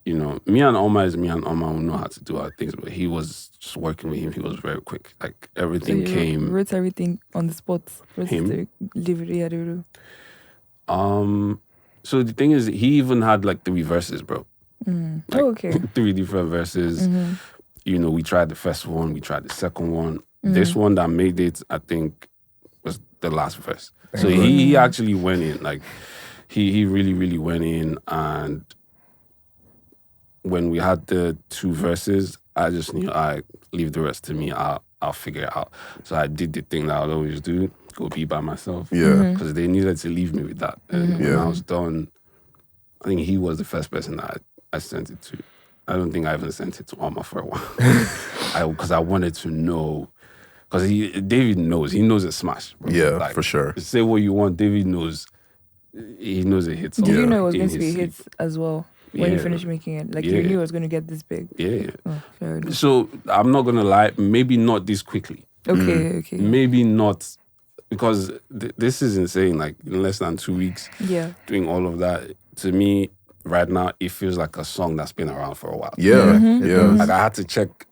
[SPEAKER 1] You know, me and Omah who know how to do our things, but he was just working with him. He was very quick. Like everything came.
[SPEAKER 5] Wrote everything on the spot.
[SPEAKER 1] Him.
[SPEAKER 5] Davido.
[SPEAKER 1] So the thing is, he even had like 3 verses, bro. Like,
[SPEAKER 5] okay.
[SPEAKER 1] 3 different verses. You know, we tried the first one, we tried the second one. This one that made it, I think, was the last verse. So he actually went in, like he really, really went in. And when we had the 2 verses, I just knew, I leave the rest to me. I'll figure it out. So I did the thing that I would always do, go be by myself.
[SPEAKER 2] Yeah.
[SPEAKER 1] Because they needed to leave me with that. And when I was done, I think he was the first person that I sent it to. I don't think I even sent it to Omah for a while. Because I wanted to know. Because David knows. He knows it's smash. Bro.
[SPEAKER 2] Yeah,
[SPEAKER 1] like,
[SPEAKER 2] for sure.
[SPEAKER 1] Say what you want. David knows. He knows it hits.
[SPEAKER 5] Did you know it was going to be hits as well? When you finished making it, like you knew it was going to get this big.
[SPEAKER 1] Yeah.
[SPEAKER 5] Oh, fair enough.
[SPEAKER 1] So I'm not gonna lie. Maybe not this quickly.
[SPEAKER 5] Okay.
[SPEAKER 1] Maybe not, because this is insane. Like in less than 2 weeks.
[SPEAKER 5] Yeah.
[SPEAKER 1] Doing all of that, to me right now, it feels like a song that's been around for a while.
[SPEAKER 2] Yeah. Yeah.
[SPEAKER 1] Like I had to check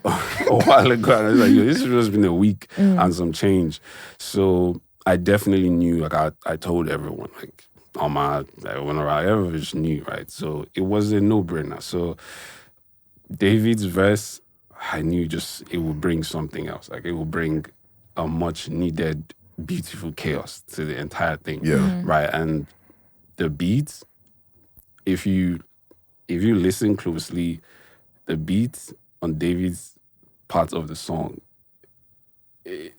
[SPEAKER 1] a while ago, and I was like, yo, this has just been a week and some change. So I definitely knew. Like I told everyone, like. Everyone around, everyone just knew, right? So it was a no-brainer. So David's verse, I knew just it would bring something else. Like it would bring a much-needed, beautiful chaos to the entire thing.
[SPEAKER 2] Yeah.
[SPEAKER 1] Right? And the beats, if you listen closely, the beats on David's part of the song,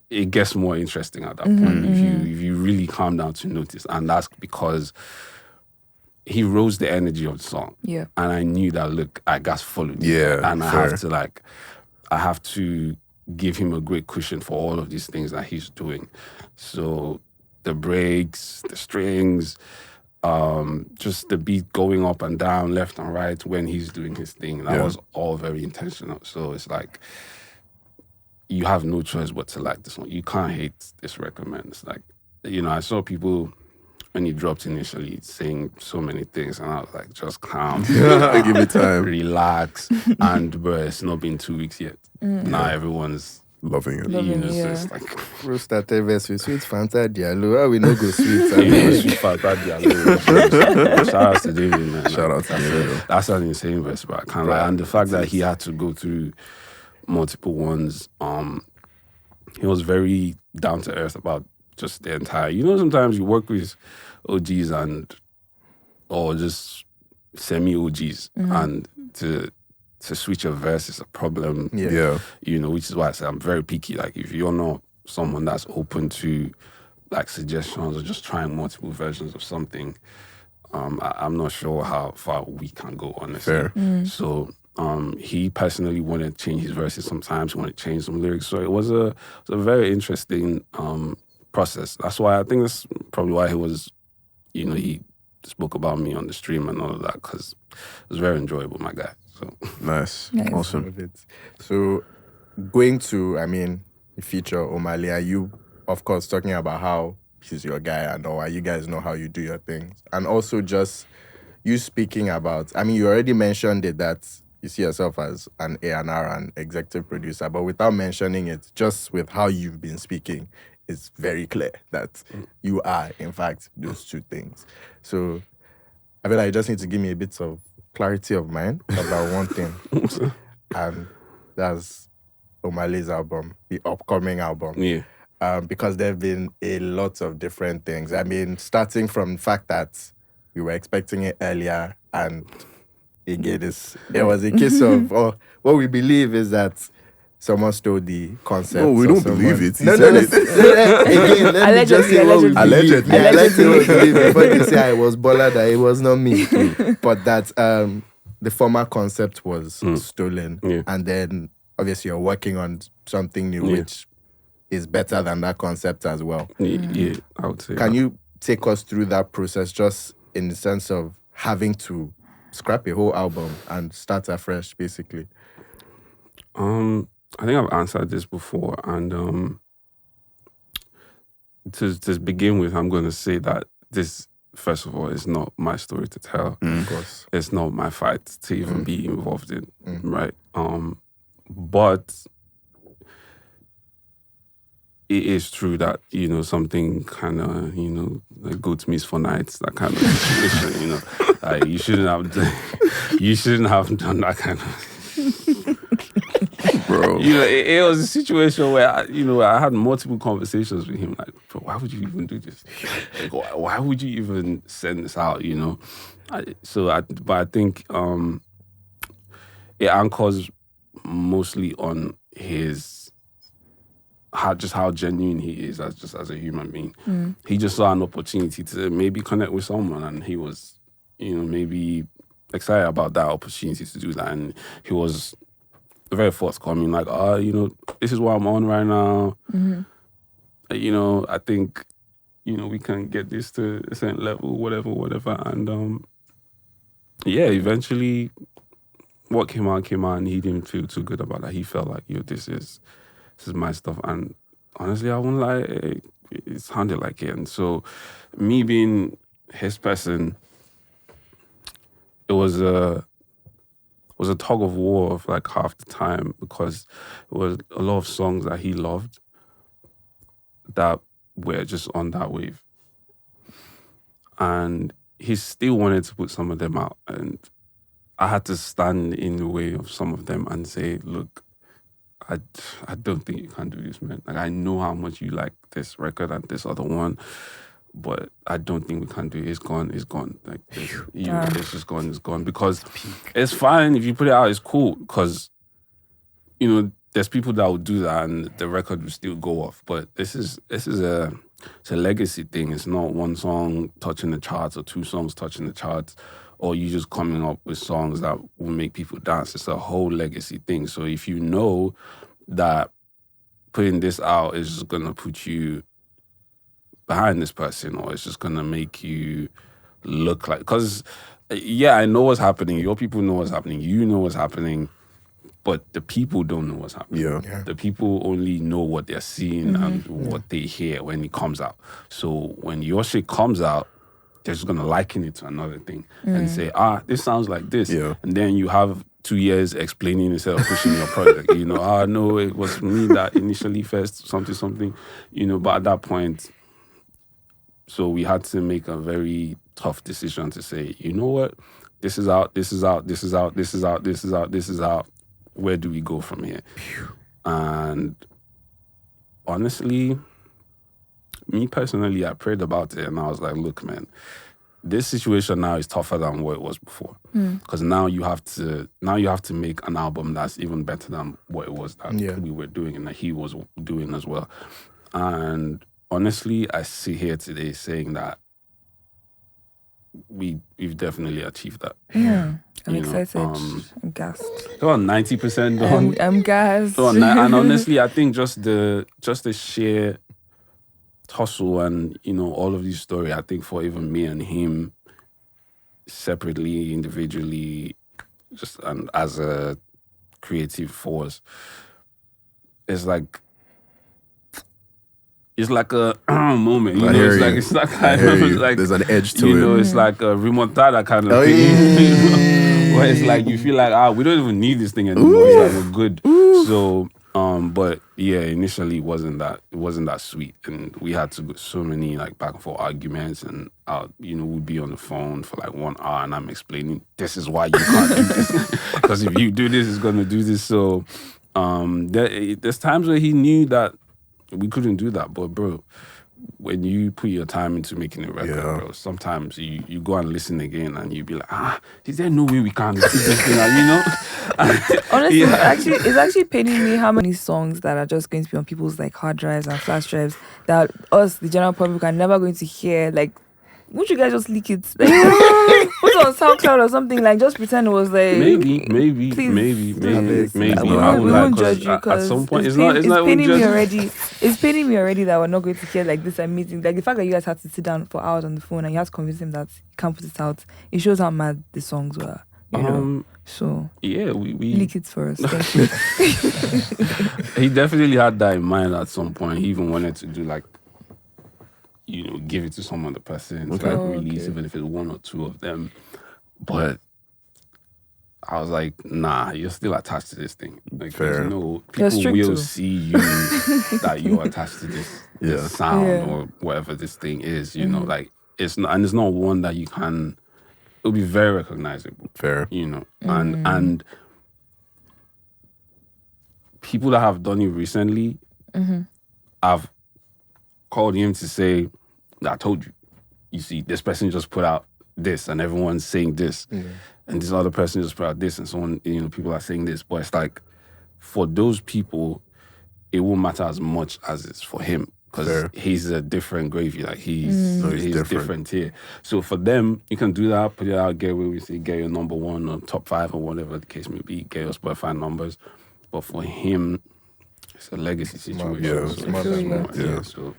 [SPEAKER 1] it gets more interesting at that point if you really calm down to notice. And that's because he rose the energy of the song.
[SPEAKER 5] Yeah.
[SPEAKER 1] And I knew that, look, I got followed.
[SPEAKER 2] Yeah.
[SPEAKER 1] And I have to give him a great cushion for all of these things that he's doing. So the breaks, the strings, just the beat going up and down, left and right when he's doing his thing. That was all very intentional. So it's like, you have no choice but to like this one. You can't hate this record, man. It's like, you know, I saw people when he dropped initially saying so many things, and I was like, just calm.
[SPEAKER 2] Give me time.
[SPEAKER 1] Relax. And bro, it's not been 2 weeks yet. Now everyone's
[SPEAKER 2] loving it.
[SPEAKER 1] you know, so it's like
[SPEAKER 3] Bro started verse with sweet Fanta Diallo. How we no go sweet?
[SPEAKER 1] sweet Fanta Diallo. Shout out to David, man.
[SPEAKER 2] Shout out to David.
[SPEAKER 1] That's an insane verse, but I can't lie. And the fact that he had to go through multiple ones, he was very down to earth about just the entire, you know, sometimes you work with OGs or just semi OGs and to switch a verse is a problem.
[SPEAKER 2] Yeah.
[SPEAKER 1] You know, which is why I say I'm very picky. Like if you're not someone that's open to like suggestions or just trying multiple versions of something, I'm not sure how far we can go, honestly.
[SPEAKER 2] Fair.
[SPEAKER 1] So he personally wanted to change his verses sometimes, he wanted to change some lyrics. So it was a very interesting process. That's why I think that's probably why he was, you know, he spoke about me on the stream and all of that, because it was very enjoyable, my guy. So
[SPEAKER 2] Nice. Awesome.
[SPEAKER 3] So going to, feature Omah Lay, are you, of course, talking about how he's your guy and all, you guys know how you do your things. And also just you speaking about, you already mentioned it, that you see yourself as an A&R and executive producer, but without mentioning it, just with how you've been speaking, it's very clear that you are, in fact, those two things. So I feel like you just need to give me a bit of clarity of mind about one thing. And that's Omah Lay's album, the upcoming album.
[SPEAKER 1] Yeah.
[SPEAKER 3] Because there have been a lot of different things. Starting from the fact that we were expecting it earlier, and again, it was a case of, what we believe is that someone stole the concept.
[SPEAKER 2] No, we don't believe it. He
[SPEAKER 3] No,
[SPEAKER 2] said
[SPEAKER 3] no.
[SPEAKER 2] it.
[SPEAKER 3] Again, let me just say what we believe.
[SPEAKER 2] Allegedly.
[SPEAKER 3] Yeah, I like to believe before they say I was baller, that it was not me. But that the former concept was stolen.
[SPEAKER 1] Yeah.
[SPEAKER 3] And then, obviously, you're working on something new, which is better than that concept as well.
[SPEAKER 1] Yeah, I would say.
[SPEAKER 3] Can you take us through that process, just in the sense of having to scrap a whole album and start afresh, basically?
[SPEAKER 1] I think I've answered this before, and to begin with, I'm going to say that this, first of all, is not my story to tell.
[SPEAKER 3] Of course,
[SPEAKER 1] it's not my fight to even be involved in, right? But it is true that, you know, something kind of, you know, like goat meat for nights, that kind of situation, you know. Like, you shouldn't have done that kind of...
[SPEAKER 2] Bro.
[SPEAKER 1] You know, it was a situation where, I had multiple conversations with him, like, bro, why would you even do this? Like, why would you even send this out, you know? But I think it anchors mostly on how genuine he is as a human being. He just saw an opportunity to maybe connect with someone, and he was, maybe excited about that opportunity to do that. And he was very forthcoming, like, this is what I'm on right now. I think, we can get this to a certain level, whatever. And eventually what came out, and he didn't feel too good about that. He felt like, this is my stuff. And honestly, I won't lie, it sounded like it. And so me being his person, it was a tug of war of like half the time, because it was a lot of songs that he loved that were just on that wave. And he still wanted to put some of them out. And I had to stand in the way of some of them and say, look, I don't think you can do this, man. Like, I know how much you like this record and this other one, but I don't think we can do it. It's gone. Like, it's just gone. It's gone. Because it's fine if you put it out. It's cool, because there's people that will do that and the record will still go off. But it's a legacy thing. It's not one song touching the charts or two songs touching the charts, or you just coming up with songs that will make people dance. It's a whole legacy thing. So if you know that putting this out is just gonna put you behind this person, or it's just gonna make you look like, because I know what's happening. Your people know what's happening. You know what's happening, but the people don't know what's happening.
[SPEAKER 2] Yeah.
[SPEAKER 1] The people only know what they're seeing and what they hear when it comes out. So when your shit comes out, they're just gonna liken it to another thing and say, this sounds like this.
[SPEAKER 2] Yeah.
[SPEAKER 1] And then you have 2 years explaining instead of pushing your project. No, it was me that initially first something. But at that point, so we had to make a very tough decision to say, you know what? This is out. Where do we go from here? And honestly, me personally, I prayed about it and I was like, look, man, this situation now is tougher than what it was before. Because now you have to make an album that's even better than what it was that we were doing and that he was doing as well. And honestly, I sit here today saying that we've definitely achieved that.
[SPEAKER 5] I'm excited. I'm gassed.
[SPEAKER 1] About 90% done.
[SPEAKER 5] I'm gassed.
[SPEAKER 1] And honestly, I think just the sheer tussle and all of these stories, I think for even me and him separately, individually, just and as a creative force, it's like a moment, it's like kind of like
[SPEAKER 2] there's an edge to it.
[SPEAKER 1] It's like a remontada kind of thing. Where it's like you feel like we don't even need this thing anymore. It's like we're good. So but initially it wasn't that sweet, and we had to go so many like back and forth arguments, and we'd be on the phone for like 1 hour and I'm explaining this is why you can't do this, because if you do this, it's gonna do this. So there's times where he knew that we couldn't do that, but bro, when you put your time into making a record, bro, sometimes you go and listen again and you be like, is there no way we can do this thing?
[SPEAKER 5] Honestly, it's actually paining me how many songs that are just going to be on people's like hard drives and flash drives that us, the general public, are never going to hear. Like, won't you guys just leak it? Like, put it on SoundCloud or something, like just pretend it was like
[SPEAKER 1] maybe.
[SPEAKER 5] Please,
[SPEAKER 1] I
[SPEAKER 5] won't judge you,
[SPEAKER 1] at some point
[SPEAKER 5] it's paining me already. It's paining me already that we're not going to hear like this amazing. Like the fact that you guys had to sit down for hours on the phone and you had to convince him that you can't put it out. It shows how mad the songs were. You know? So
[SPEAKER 1] yeah, we
[SPEAKER 5] leak it for us. Thank you.
[SPEAKER 1] He definitely had that in mind at some point. He even wanted to do like, give it to some other person to release, even if it's one or two of them. But I was like, nah, you're still attached to this thing. Like,
[SPEAKER 2] Fair.
[SPEAKER 1] people will see you that you're attached to this sound or whatever this thing is. You know, like it's not one that you can. It'll be very recognizable.
[SPEAKER 2] Fair.
[SPEAKER 1] And people that have done it recently, I've called him to say, I told you. You see, this person just put out this and everyone's saying this. And this other person just put out this and someone, people are saying this. But it's like, for those people, it won't matter as much as it's for him. Because he's a different gravy. Like, he's different here. So for them, you can do that, put it out, get where we say, get your number one or top 5 or whatever the case may be, get your Spotify numbers. But for him, it's a legacy situation. So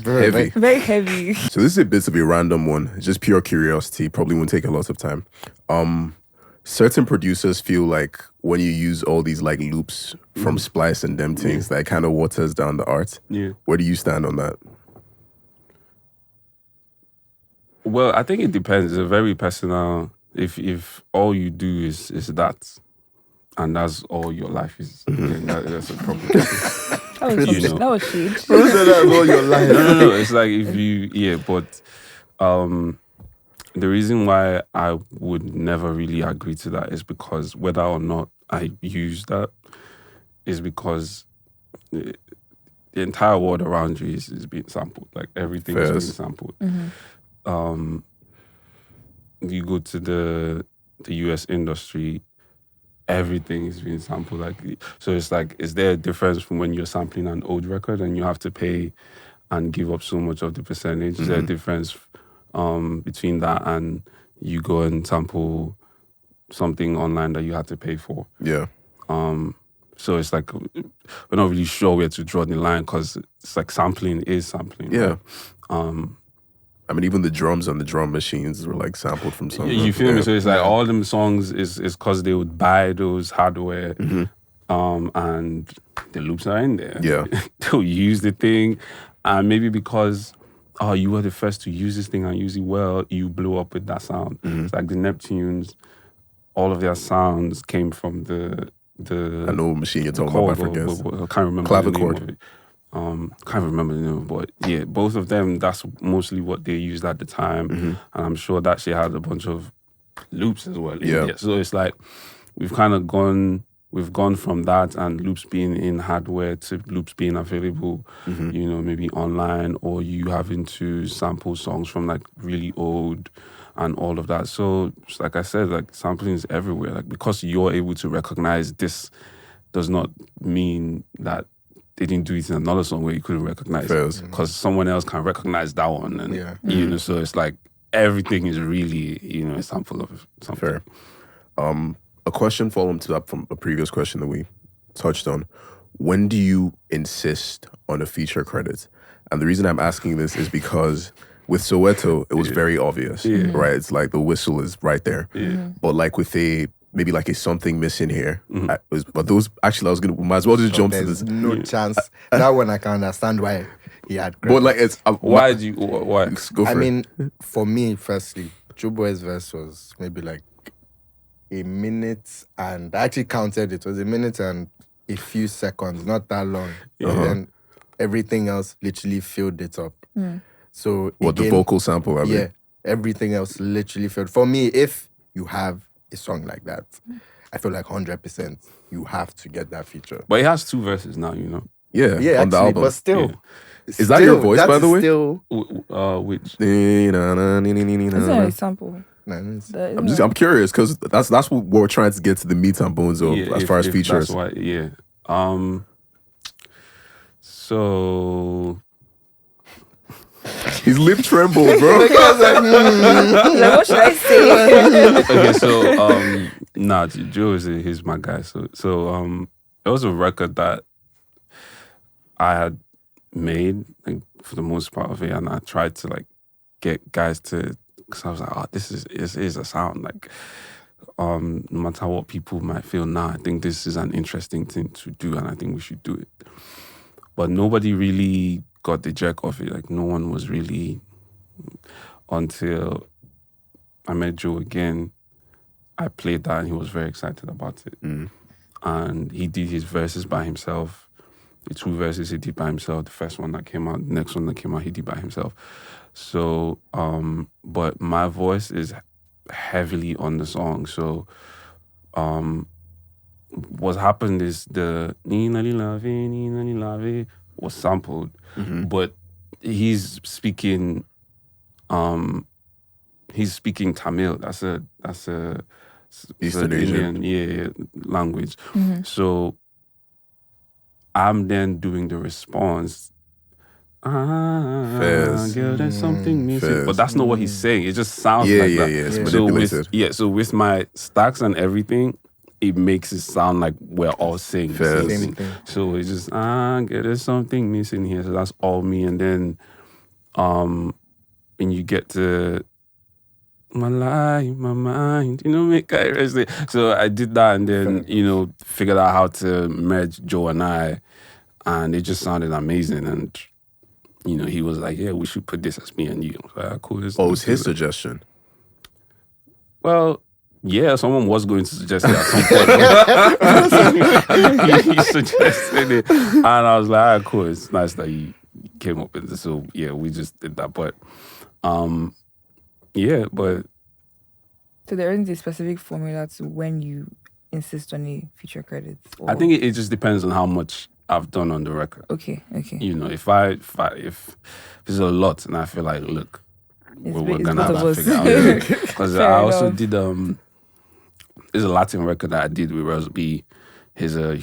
[SPEAKER 2] heavy.
[SPEAKER 5] Very heavy.
[SPEAKER 2] So this is a bit of a random one. It's just pure curiosity. Probably won't take a lot of time. Certain producers feel like when you use all these like loops from Splice and them things, that kind of waters down the art.
[SPEAKER 1] Yeah.
[SPEAKER 2] Where do you stand on that?
[SPEAKER 1] Well, I think it depends. It's a very personal. If all you do is that, and that's all your life is, then that's a problem.
[SPEAKER 5] That was shade.
[SPEAKER 2] That's all your life.
[SPEAKER 1] No. It's like if you, but the reason why I would never really agree to that is because whether or not I use that is because the entire world around you is being sampled. Like everything is being sampled. You go to the US industry, everything is being sampled. Like, so it's like, is there a difference from when you're sampling an old record and you have to pay and give up so much of the percentage? Is there a difference between that and you go and sample something online that you had to pay for?
[SPEAKER 2] Yeah.
[SPEAKER 1] So it's like, we're not really sure where to draw the line because it's like sampling is sampling.
[SPEAKER 2] Yeah.
[SPEAKER 1] Right?
[SPEAKER 2] I mean, even the drums on the drum machines were like sampled from something.
[SPEAKER 1] You feel me? So it's like all them songs is because they would buy those hardware and the loops are in there.
[SPEAKER 2] Yeah.
[SPEAKER 1] They'll use the thing. And maybe because you were the first to use this thing and use it well, you blew up with that sound. It's like the Neptunes, all of their sounds came from the
[SPEAKER 2] I know what machine you're talking about, I forget.
[SPEAKER 1] I can't remember
[SPEAKER 2] Clavichord.
[SPEAKER 1] the name of it. Can't remember the name, but yeah, both of them, that's mostly what they used at the time. And I'm sure that she had a bunch of loops as well.
[SPEAKER 2] Yeah.
[SPEAKER 1] So it's like we've gone from that and loops being in hardware to loops being available, maybe online, or you having to sample songs from like really old and all of that. So like I said, like sampling is everywhere. Like because you're able to recognize this does not mean that they didn't do it in another song where you couldn't recognize it. Because someone else can recognize that one. And, so it's like everything is really, a sample of something.
[SPEAKER 2] Fair. A question following to that from a previous question that we touched on. When do you insist on a feature credit? And the reason I'm asking this is because with Soweto, it was very obvious, right? It's like the whistle is right there. But like with maybe like a something missing here. But those, actually, might as well just jump to this.
[SPEAKER 3] No chance. That one I can understand why he had credit.
[SPEAKER 2] But like, it's...
[SPEAKER 1] why?
[SPEAKER 2] Go for
[SPEAKER 3] I
[SPEAKER 2] it.
[SPEAKER 3] mean, for me, firstly, Joeboy's verse was maybe like a minute, and I actually counted it. It was a minute and a few seconds, not that long. And then everything else literally filled it up. So
[SPEAKER 2] what,
[SPEAKER 3] again,
[SPEAKER 2] the vocal sample, I mean?
[SPEAKER 3] Yeah, everything else literally filled. For me, if you have a song like that, I feel like 100% you have to get that feature.
[SPEAKER 1] But it has 2 verses now,
[SPEAKER 3] Yeah,
[SPEAKER 2] on
[SPEAKER 3] actually,
[SPEAKER 2] the album.
[SPEAKER 3] but still.
[SPEAKER 1] Yeah.
[SPEAKER 2] Is that your voice, by the way?
[SPEAKER 3] Still,
[SPEAKER 1] Which?
[SPEAKER 5] It's not a sample.
[SPEAKER 2] I'm curious because that's what we're trying to get to the meat and bones of as far as features.
[SPEAKER 1] That's why, so
[SPEAKER 2] his lip trembled, bro.
[SPEAKER 5] Like, what should I say?
[SPEAKER 1] Okay, so Joe is my guy. So it was a record that I had made, like, for the most part of it, and I tried to like get guys to, because I was like, oh, this is a sound, like, no matter what people might feel now, I think this is an interesting thing to do, and I think we should do it. But nobody really got the jerk of it. Like, no one was really, until I met Joe again. I played that and he was very excited about it. And he did his verses by himself. The 2 verses he did by himself. The first one that came out, the next one that came out, he did by himself. So, but my voice is heavily on the song. So, what happened is the Nina Lave was sampled, but he's speaking Tamil. That's a
[SPEAKER 2] Eastern
[SPEAKER 1] Indian language. So I'm then doing the response. Girl, there's something missing. But that's not what he's saying. It just sounds like that.
[SPEAKER 2] It's manipulated.
[SPEAKER 1] So with my stacks and everything, it makes it sound like we're all saying the same thing. So it's just, girl, there's something missing here. So that's all me. And then when you get to my life, my mind, make I rest it. So I did that and then, figured out how to merge Joe and I, and it just sounded amazing. And, he was like, yeah, we should put this as me and you. So, cool.
[SPEAKER 2] It was his suggestion.
[SPEAKER 1] Well, yeah, someone was going to suggest it at some point. He suggested it. And I was like, cool, it's nice that you came up with it. So, yeah, we just did that. But, but...
[SPEAKER 5] So there isn't a specific formula to when you insist on a feature credits? Or...
[SPEAKER 1] I think it just depends on how much I've done on the record.
[SPEAKER 5] Okay.
[SPEAKER 1] If there's a lot and I feel like, look, we're going to have to figure out. Because I also did, there's a Latin record that I did with Rose B. He's a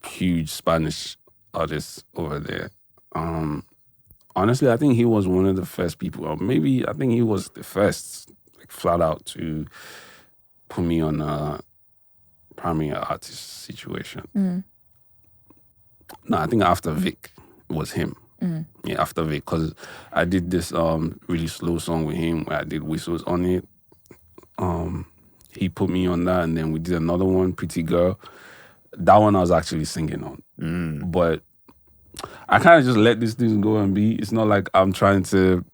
[SPEAKER 1] huge Spanish artist over there. Honestly, I think he was one of the first people, or maybe I think he was the first, like, flat out to put me on a primary artist situation. No, I think after Vic was him. Yeah, after Vic, because I did this really slow song with him where I did whistles on it. He put me on that, and then we did another one, Pretty Girl. That one I was actually singing on. But I kind of just let these things go and be. It's not like I'm trying to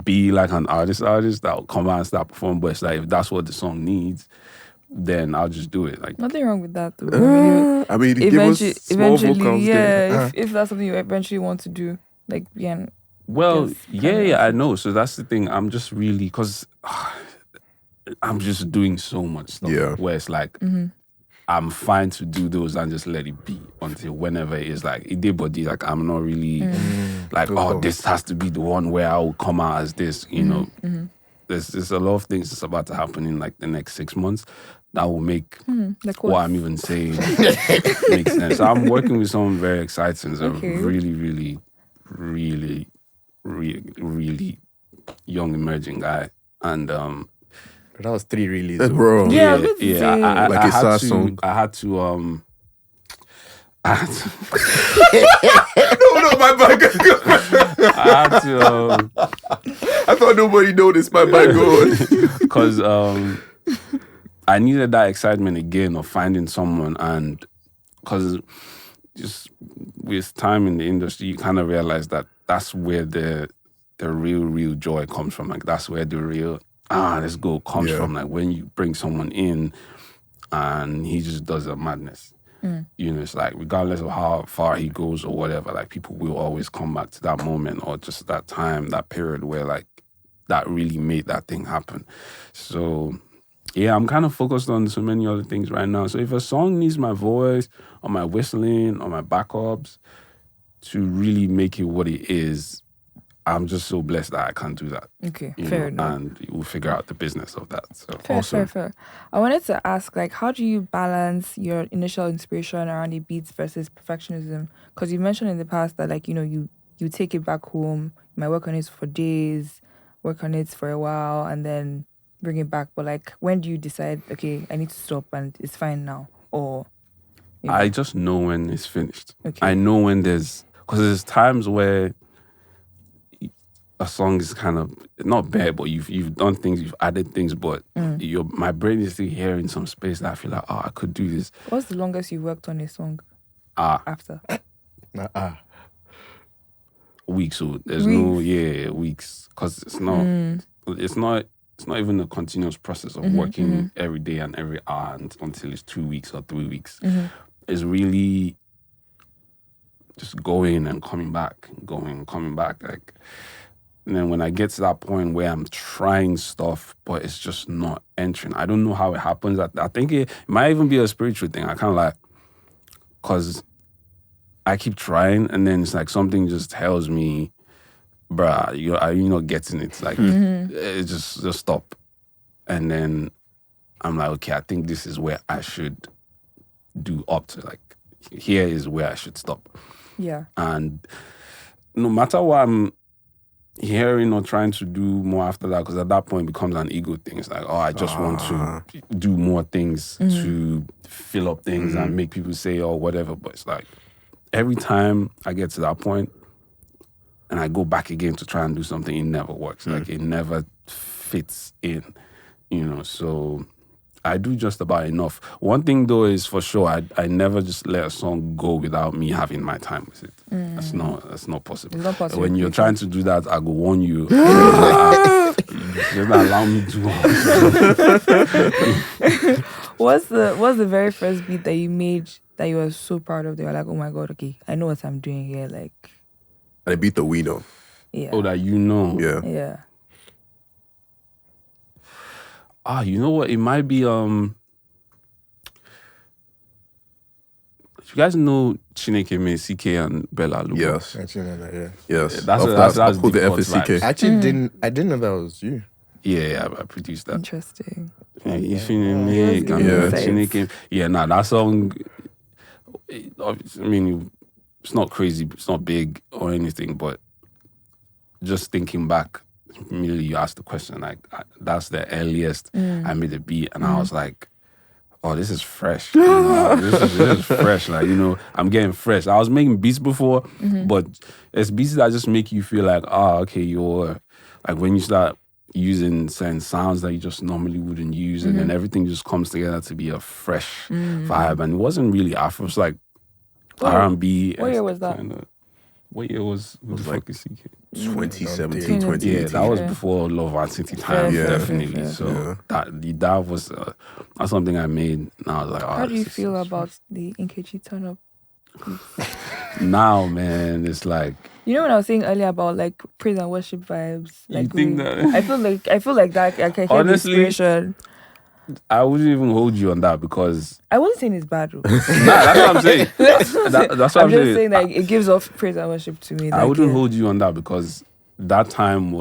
[SPEAKER 1] be like an artist that'll come out and start performing. But it's like, if that's what the song needs, then I'll just do it. Like,
[SPEAKER 5] nothing wrong with that, though.
[SPEAKER 2] I mean, eventually,
[SPEAKER 5] yeah. If that's something you eventually want to do, like, yeah.
[SPEAKER 1] Well, yeah, I know. So that's the thing. I'm just really, because I'm just doing so much stuff.
[SPEAKER 2] Yeah.
[SPEAKER 1] Where it's like, I'm fine to do those and just let it be until whenever it's like, it did body. Like, I'm not really like, this has to be the one where I will come out as this, There's a lot of things that's about to happen in like the next 6 months that will make
[SPEAKER 5] like
[SPEAKER 1] what I'm even saying make sense. So I'm working with someone very exciting. So really, really, really, really, really young emerging guy. And
[SPEAKER 3] that was 3 really,
[SPEAKER 2] bro.
[SPEAKER 5] Yeah.
[SPEAKER 1] I
[SPEAKER 2] like a sad song.
[SPEAKER 1] I had to
[SPEAKER 2] no, my bad.
[SPEAKER 1] I had to
[SPEAKER 2] I thought nobody noticed my bad going.
[SPEAKER 1] because I needed that excitement again of finding someone, and because just with time in the industry, you kind of realize that that's where the real joy comes from. Like, that's where the real let's go comes from. Like, when you bring someone in and he just does a madness. It's like, regardless of how far he goes or whatever, like, people will always come back to that moment or just that time, that period where, like, that really made that thing happen. So, yeah, I'm kind of focused on so many other things right now. So if a song needs my voice or my whistling or my backups to really make it what it is, I'm just so blessed that I can do that.
[SPEAKER 5] Okay, fair enough.
[SPEAKER 1] And we'll figure out the business of that. So
[SPEAKER 5] Fair. I wanted to ask, like, how do you balance your initial inspiration around the beats versus perfectionism? Because you mentioned in the past that, like, you take it back home, you might work on it for days, work on it for a while, and then bring it back. But, like, when do you decide, okay, I need to stop and it's fine now? Or
[SPEAKER 1] I just know when it's finished.
[SPEAKER 5] Okay.
[SPEAKER 1] I know when because there's times where a song is kind of not bad, but you've done things, you've added things, but my brain is still here in some space that I feel like, oh, I could do this.
[SPEAKER 5] What's the longest you worked on a song? After
[SPEAKER 1] weeks. So there's weeks, because it's not even a continuous process of working every day and every hour until it's 2 weeks or 3 weeks. It's really just going and coming back, like. And then when I get to that point where I'm trying stuff, but it's just not entering, I don't know how it happens. I think it might even be a spiritual thing. I kind of like, because I keep trying, and then it's like something just tells me, bruh, are you not getting it? Like, it just stop. And then I'm like, okay, I think this is where I should do up to. Like, here is where I should stop.
[SPEAKER 5] Yeah.
[SPEAKER 1] And no matter what I'm hearing or trying to do more after that, because at that point it becomes an ego thing. It's like, oh, I just want to do more things to fill up things and make people say or whatever. But it's like every time I get to that point and I go back again to try and do something, it never works. Like it never fits in, so I do just about enough. One thing though is for sure, I never just let a song go without me having my time with it. That's not possible.
[SPEAKER 5] It's not possible.
[SPEAKER 1] When you're trying to do that, I go warn you. Just not allow me to.
[SPEAKER 5] What's the very first beat that you made that you were so proud of? They were like, oh my God, okay, I know what I'm doing here. Like,
[SPEAKER 2] I beat the We Know.
[SPEAKER 5] Yeah.
[SPEAKER 1] Oh, that you know.
[SPEAKER 2] Yeah.
[SPEAKER 5] Yeah.
[SPEAKER 1] You know what? It might be you guys know Chineke Me, Ckay and Bella Lugo?
[SPEAKER 2] Yes.
[SPEAKER 3] Actually, no, yeah.
[SPEAKER 2] Yes.
[SPEAKER 1] That's
[SPEAKER 2] cool. The
[SPEAKER 1] deep
[SPEAKER 2] F is
[SPEAKER 1] cuts
[SPEAKER 2] CK.
[SPEAKER 1] vibes.
[SPEAKER 3] Actually, I didn't know that was you.
[SPEAKER 1] Yeah, I produced that.
[SPEAKER 5] Interesting.
[SPEAKER 1] You feeling me? Chineke. Yeah, that song. I mean, it's not crazy. It's not big or anything, but just thinking back. Immediately you asked the question, like, that's the earliest I made a beat, and I was like, oh, this is fresh. This is fresh. Like, I'm getting fresh. I was making beats before, but it's beats that just make you feel like, okay, you're, like when you start using certain sounds that you just normally wouldn't use, and then everything just comes together to be a fresh vibe. And it wasn't really Afro, it was like R&B.
[SPEAKER 5] What year was that?
[SPEAKER 1] What year was like
[SPEAKER 2] 2017, 2018.
[SPEAKER 1] Yeah, that was before Nwantiti time, definitely.
[SPEAKER 5] Yeah.
[SPEAKER 1] So that was that's something I made. And I was like,
[SPEAKER 5] how do you feel about the Nkechi turn up?
[SPEAKER 1] Now, man, it's like,
[SPEAKER 5] when I was saying earlier about like praise and worship vibes, like
[SPEAKER 1] you think that?
[SPEAKER 5] I feel like that. I can hear the inspiration.
[SPEAKER 1] I wouldn't even hold you on that because
[SPEAKER 5] I wasn't saying it's bad, though.
[SPEAKER 1] that's what I'm saying. That's what I'm
[SPEAKER 5] just saying. Like, it gives off praise and worship to me.
[SPEAKER 1] I wouldn't hold you on that because that time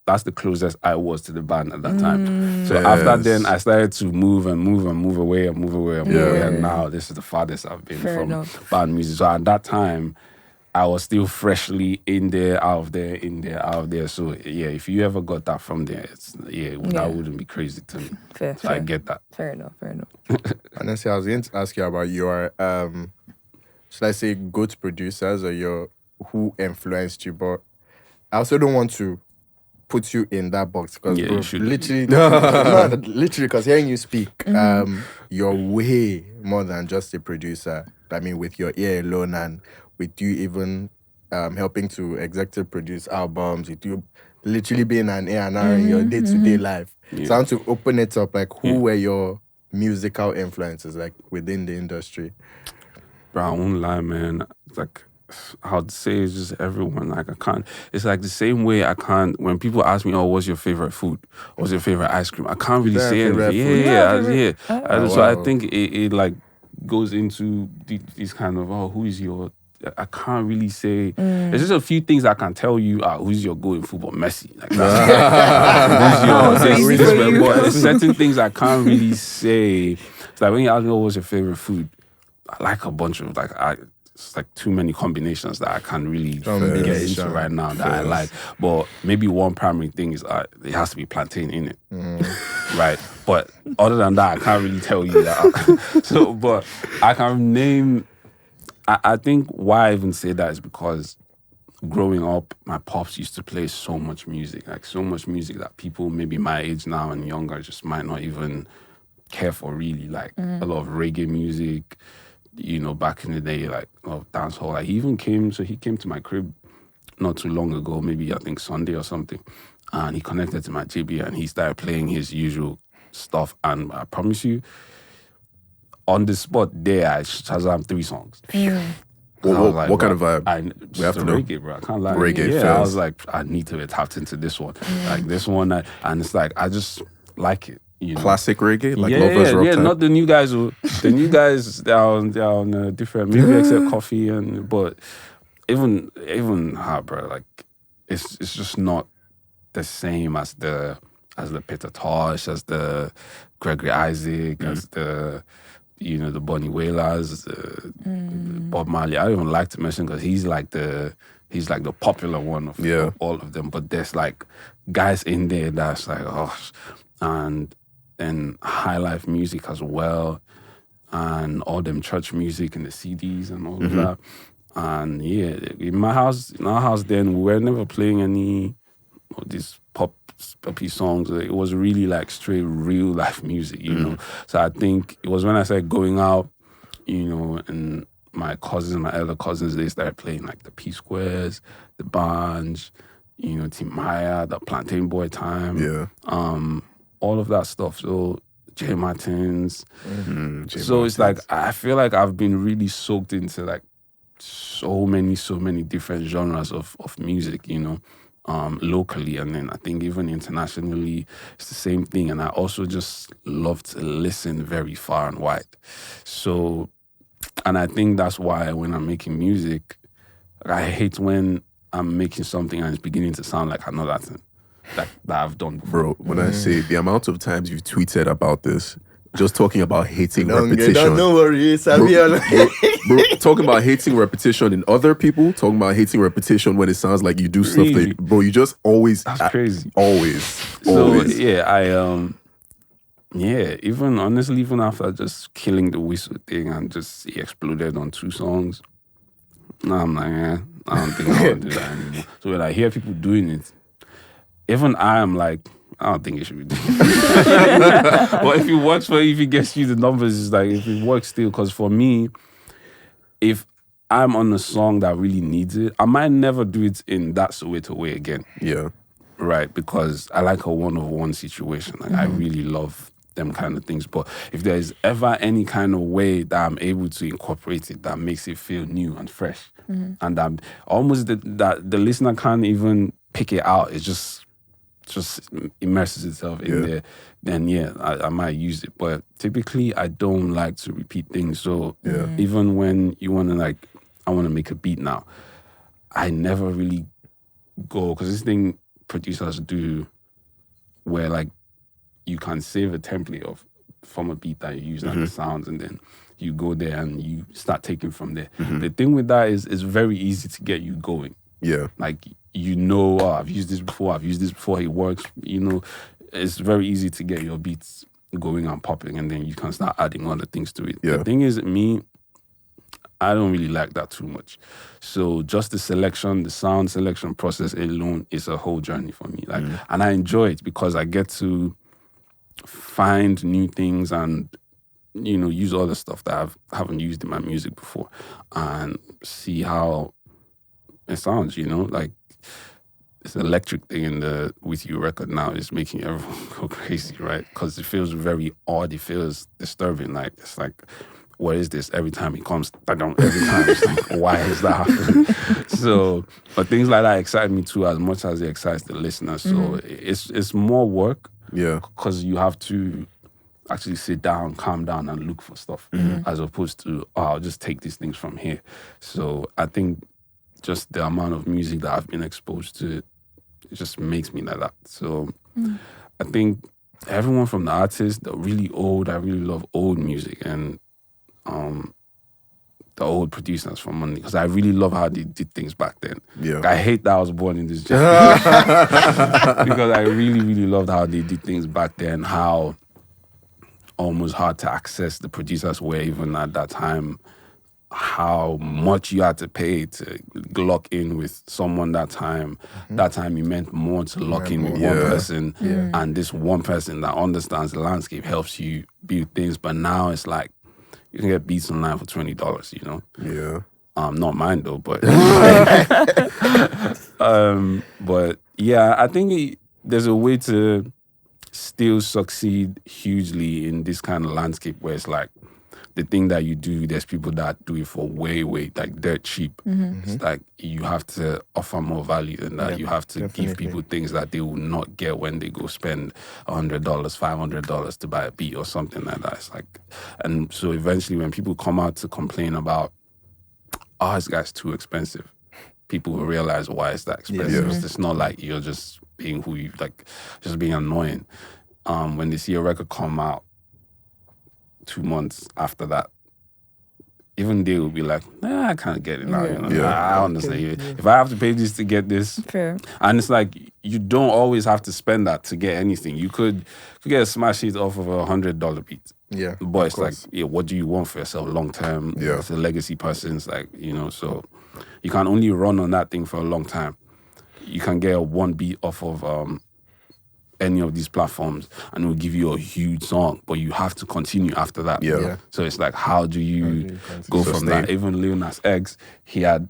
[SPEAKER 1] that's the closest I was to the band at that time. So after then, I started to move away, and now this is the farthest I've been from band music. So at that time, I was still freshly in there, out of there, in there, out of there. So yeah, if you ever got that from there, that wouldn't be crazy to me.
[SPEAKER 5] Fair.
[SPEAKER 1] I get that.
[SPEAKER 5] Fair enough.
[SPEAKER 3] Honestly, I was going to ask you about your, should I say, good producers or who influenced you, but I also don't want to put you in that box because literally, because hearing you speak, you're way more than just a producer. I mean, with your ear alone and with you even helping to executive produce albums, with you literally being an A&R in your day-to-day life. So I want to open it up, like, who were your musical influences, like, within the industry?
[SPEAKER 1] Bro, I won't lie, man. Like, I would say it's just everyone. Like, I can't. It's like the same way I can't. When people ask me, "Oh, what's your favorite food? What's your favorite ice cream?" I can't really say anything. So I think it like goes into these kind of who is your. I can't really say. There's just a few things I can tell you. Who's your goal in football? Messi. Like who's your but there's certain things I can't really say. It's like when you ask me, "What's your favorite food?" I like a bunch of it's like too many combinations that I can't really get into right now that I like. But maybe one primary thing is it has to be plantain in it. Right? But other than that, I can't really tell you that. But I can name I think why I even say that is because growing up, my pops used to play so much music, like so much music that people maybe my age now and younger just might not even care for really. Like a lot of reggae music, you know, back in the day, like a lot of dancehall. Like he came to my crib not too long ago, maybe I think Sunday or something, and he connected to my JB and he started playing his usual stuff. And I promise you, on the spot there, I Shazam 3 songs.
[SPEAKER 2] What kind of vibe?
[SPEAKER 1] We have to know. Reggae, bro. I can't lie.
[SPEAKER 2] Reggae.
[SPEAKER 1] Yeah, I was like, I need to be tapped into this one. Like this one, and it's like I just like it. You know?
[SPEAKER 2] Classic reggae, like Lovers Rock type?
[SPEAKER 1] Not the new guys. The new guys, they're on different, maybe except Coffee but even bro, like it's just not the same as the Peter Tosh, as the Gregory Isaac, as the the Bonnie Wailers, Bob Marley. I don't even like to mention because he's like the popular one of all of them. But there's like guys in there that's like and then high life music as well, and all them church music and the CDs and all of that. And in our house then we were never playing any of these poppy songs. It was really like straight real life music, you know. So I think it was when I started going out, and my elder cousins, they started playing like the P Squares, the Banj, Tim Maya, the Plantain Boy Time, all of that stuff. So J Martins. It's like I feel like I've been really soaked into like so many different genres of music, locally, and then I think even internationally it's the same thing. And I also just love to listen very far and wide. So, and I think that's why when I'm making music, I hate when I'm making something and it's beginning to sound like another thing that I've done before.
[SPEAKER 2] Bro, when I say the amount of times you've tweeted about this, just talking about hating repetition.
[SPEAKER 3] No worries,
[SPEAKER 2] bro, talking about hating repetition in other people, talking about hating repetition when it sounds like you do stuff that, bro, you just always...
[SPEAKER 1] That's crazy.
[SPEAKER 2] Always.
[SPEAKER 1] So, even after just killing the whistle thing and just he exploded on 2 songs, now I'm like, I don't think I want to do that anymore. So when I hear people doing it, even I am like, I don't think it should be doing it. But if it gets you the numbers, it's like, if it works still, because for me, if I'm on a song that really needs it, I might never do it in that Soweto way again.
[SPEAKER 2] Yeah.
[SPEAKER 1] Right, because I like a one-on-one situation. Like, I really love them kind of things. But if there's ever any kind of way that I'm able to incorporate it that makes it feel new and fresh, and that almost that the listener can't even pick it out, it just immerses itself in there, then I might use it. But typically I don't like to repeat things. So even when you want to like, I want to make a beat now, I never really go, because this thing producers do where like you can save a template from a beat that you use and the sounds, and then you go there and you start taking from there. The thing with that is it's very easy to get you going.
[SPEAKER 2] Yeah.
[SPEAKER 1] Like, I've used this before, it works, it's very easy to get your beats going and popping, and then you can start adding other things to it.
[SPEAKER 2] Yeah.
[SPEAKER 1] The thing is, I don't really like that too much. So just the sound selection process alone is a whole journey for me. Like, and I enjoy it because I get to find new things and, use all the stuff that I haven't used in my music before and see how it sounds, like this electric thing in the With You record now is making everyone go crazy, right? Because it feels very odd. It feels disturbing. Like, it's like, what is this? Every time it comes, every time it's like, why is that happening? So, but things like that excite me too, as much as it excites the listener. So it's more work, because you have to actually sit down, calm down, and look for stuff, as opposed to, I'll just take these things from here. So I think just the amount of music that I've been exposed to, it just makes me like that. So I think everyone from the artists, they're really old. I really love old music, and the old producers from Monday, because I really love how they did things back then.
[SPEAKER 2] Yeah.
[SPEAKER 1] I hate that I was born in this generation because I really, really loved how they did things back then, how almost hard to access the producers were even at that time, how much you had to pay to lock in with someone that time. That time it meant more to lock in with one person. And this one person that understands the landscape helps you build things. But now it's like, you can get beats online for $20, you know?
[SPEAKER 2] Yeah.
[SPEAKER 1] Not mine though, but... but yeah, I think there's a way to still succeed hugely in this kind of landscape where it's like, the thing that you do, there's people that do it for way, like dirt cheap. It's like you have to offer more value than that. You have to give people things that they will not get when they go spend $100, $500 to buy a beat or something like that. It's like, and so eventually when people come out to complain about, oh, this guy's too expensive, people will realize why it's that expensive. It's not like you're just being who you, like, just being annoying. When they see a record come out, 2 months after that, even they will be like, nah, I can't get it now. You know? I understand. If I have to pay this to get this,
[SPEAKER 5] fair.
[SPEAKER 1] And it's like you don't always have to spend that to get anything. You could get a smash hit off of $100 beat.
[SPEAKER 3] Yeah,
[SPEAKER 1] but it's like, what do you want for yourself long term?
[SPEAKER 2] Yeah,
[SPEAKER 1] it's a legacy person. It's like, you know, so you can only run on that thing for a long time. You can get a one beat off of any of these platforms and it will give you a huge song, but you have to continue after that. So it's like, how do you go from that? Even Lil Nas X, he had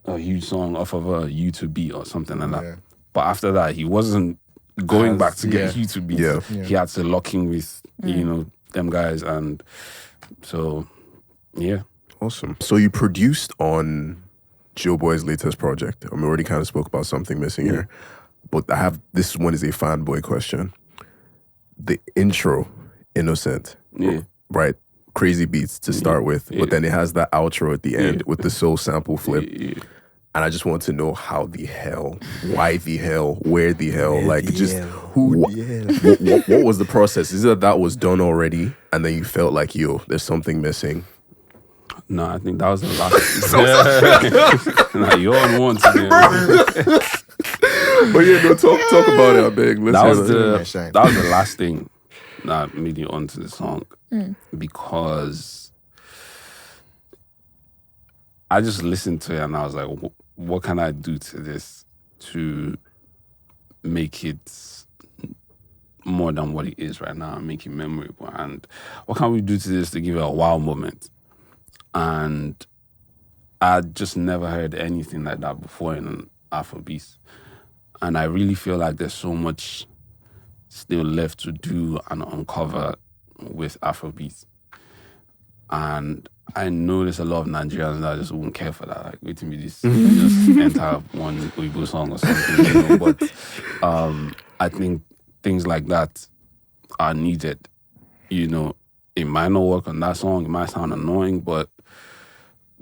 [SPEAKER 1] a huge song off of a YouTube beat or something like that. But after that, he wasn't going back to get YouTube beats. He had to lock in with, you know, them guys. And so, yeah.
[SPEAKER 2] Awesome. So you produced on Joeboy's latest project. I mean, we already kind of spoke about Something Missing here. But this one is a fanboy question. The intro, Innocent, right? Crazy beats to start with, but then it has that outro at the end with the soul sample flip. And I just want to know how the hell, why the hell, where the hell, like just what was the process? Is it that was done already and then you felt like, yo, there's something missing?
[SPEAKER 1] No, I think that was the last. Nah, you're on one today.
[SPEAKER 2] But yeah, no, talk about it, I beg.
[SPEAKER 1] That was the last thing that made me onto the song because I just listened to it and I was like, what can I do to this to make it more than what it is right now and make it memorable? And what can we do to this to give it a wow moment? And I just never heard anything like that before in Afrobeats. And I really feel like there's so much still left to do and uncover with Afrobeats. And I know there's a lot of Nigerians that just won't care for that. Like, wait till me this just enter one Weibo song or something, you know. But I think things like that are needed. You know, it might not work on that song, it might sound annoying, but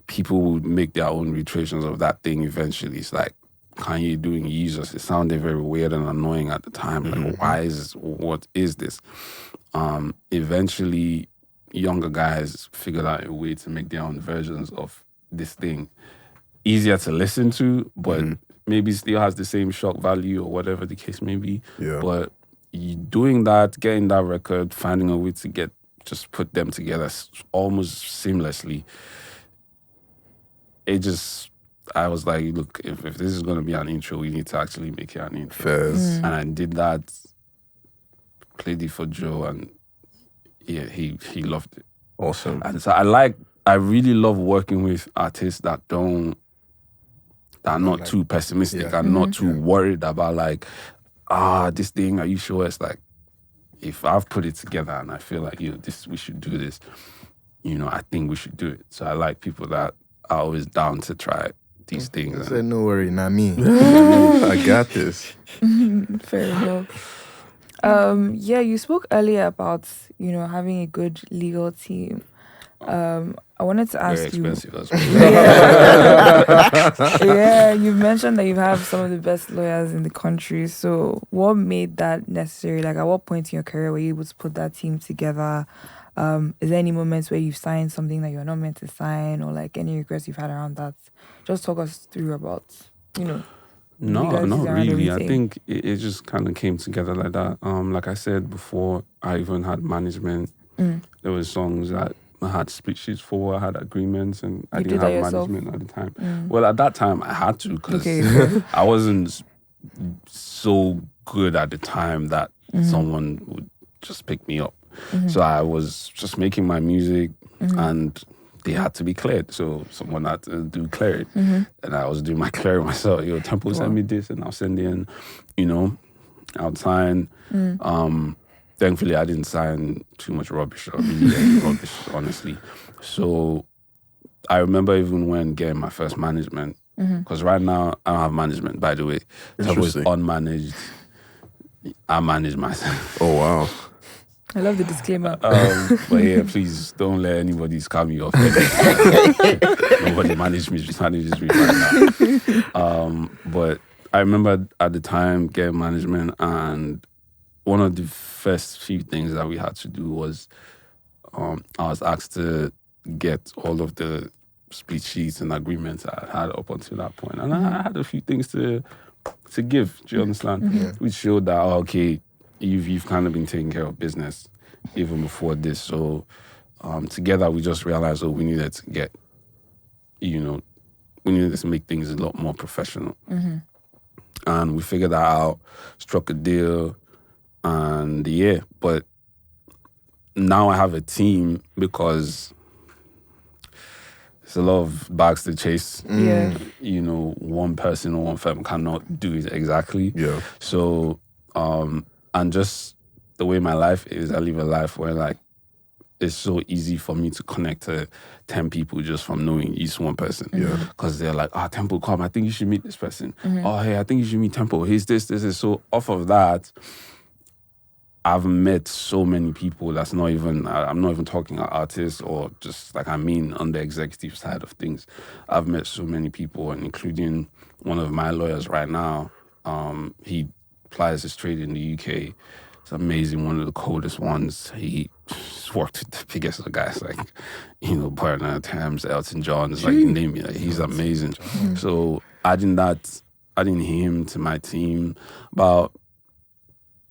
[SPEAKER 1] people will make their own reiterations of that thing eventually. It's like Kanye doing Jesus. It sounded very weird and annoying at the time. Like, what is this? Eventually, younger guys figured out a way to make their own versions of this thing. Easier to listen to, but maybe still has the same shock value or whatever the case may be. But you doing that, getting that record, finding a way to just put them together almost seamlessly. I was like, look, if this is going to be an intro, we need to actually make it an intro. And I did that, played it for Joe, and yeah, he loved it.
[SPEAKER 2] Awesome.
[SPEAKER 1] And so I really love working with artists that are not too pessimistic, and not too worried about like, this thing, are you sure? It's like, if I've put it together and I feel like, we should do this, I think we should do it. So I like people that are always down to try these things.
[SPEAKER 3] I said, no worry, not me.
[SPEAKER 2] I got this.
[SPEAKER 5] Fair enough. You spoke earlier about, having a good legal team. I wanted to ask
[SPEAKER 1] Very expensive
[SPEAKER 5] you.
[SPEAKER 1] as well.
[SPEAKER 5] You've mentioned that you have some of the best lawyers in the country. So what made that necessary? Like, at what point in your career were you able to put that team together? Is there any moments where you've signed something that you're not meant to sign, or like any regrets you've had around that? Just talk us through about,
[SPEAKER 1] No, not really. I think it just kind of came together like that. Like I said before, I even had management. There were songs that I had split sheets for, I had agreements, and I
[SPEAKER 5] You
[SPEAKER 1] didn't
[SPEAKER 5] did
[SPEAKER 1] have
[SPEAKER 5] that yourself?
[SPEAKER 1] management at the time. Well, at that time, I had to because
[SPEAKER 5] Okay.
[SPEAKER 1] I wasn't so good at the time that someone would just pick me up. So I was just making my music and they had to be cleared. So someone had to do clearing. And I was doing my clearing myself. Tempoe send me this and I'll send in, I'll sign. Thankfully, I didn't sign too much rubbish or really any rubbish, honestly. So I remember even when getting my first management, because right now I don't have management, by the way. Tempoe is unmanaged. I manage myself.
[SPEAKER 2] Oh, wow.
[SPEAKER 5] I love the disclaimer.
[SPEAKER 1] But yeah, please don't let anybody scam you off. Nobody manages me right now. But I remember at the time getting management, and one of the first few things that we had to do was I was asked to get all of the split sheets and agreements I had up until that point. And I had a few things to give, do you understand? Which showed that, okay, you've kind of been taking care of business even before this. So together we just realized, we needed to get, we needed to make things a lot more professional. And we figured that out, struck a deal, and yeah, but now I have a team because there's a lot of bags to chase.
[SPEAKER 5] Yeah.
[SPEAKER 1] One person or one firm cannot do it exactly.
[SPEAKER 2] Yeah.
[SPEAKER 1] So, and just the way my life is, I live a life where it's so easy for me to connect to 10 people just from knowing each one person.
[SPEAKER 2] Yeah.
[SPEAKER 1] Because they're like, Tempoe, come, I think you should meet this person. Oh, hey, I think you should meet Tempoe. He's this. So off of that, I've met so many people that's not even, I'm not even talking about artists or just on the executive side of things. I've met so many people, and including one of my lawyers right now. He plies his trade in the UK. It's amazing, one of the coldest ones. He's worked with the biggest of guys Burner, Thames, Elton John, you name it. He's amazing. So adding him to my team about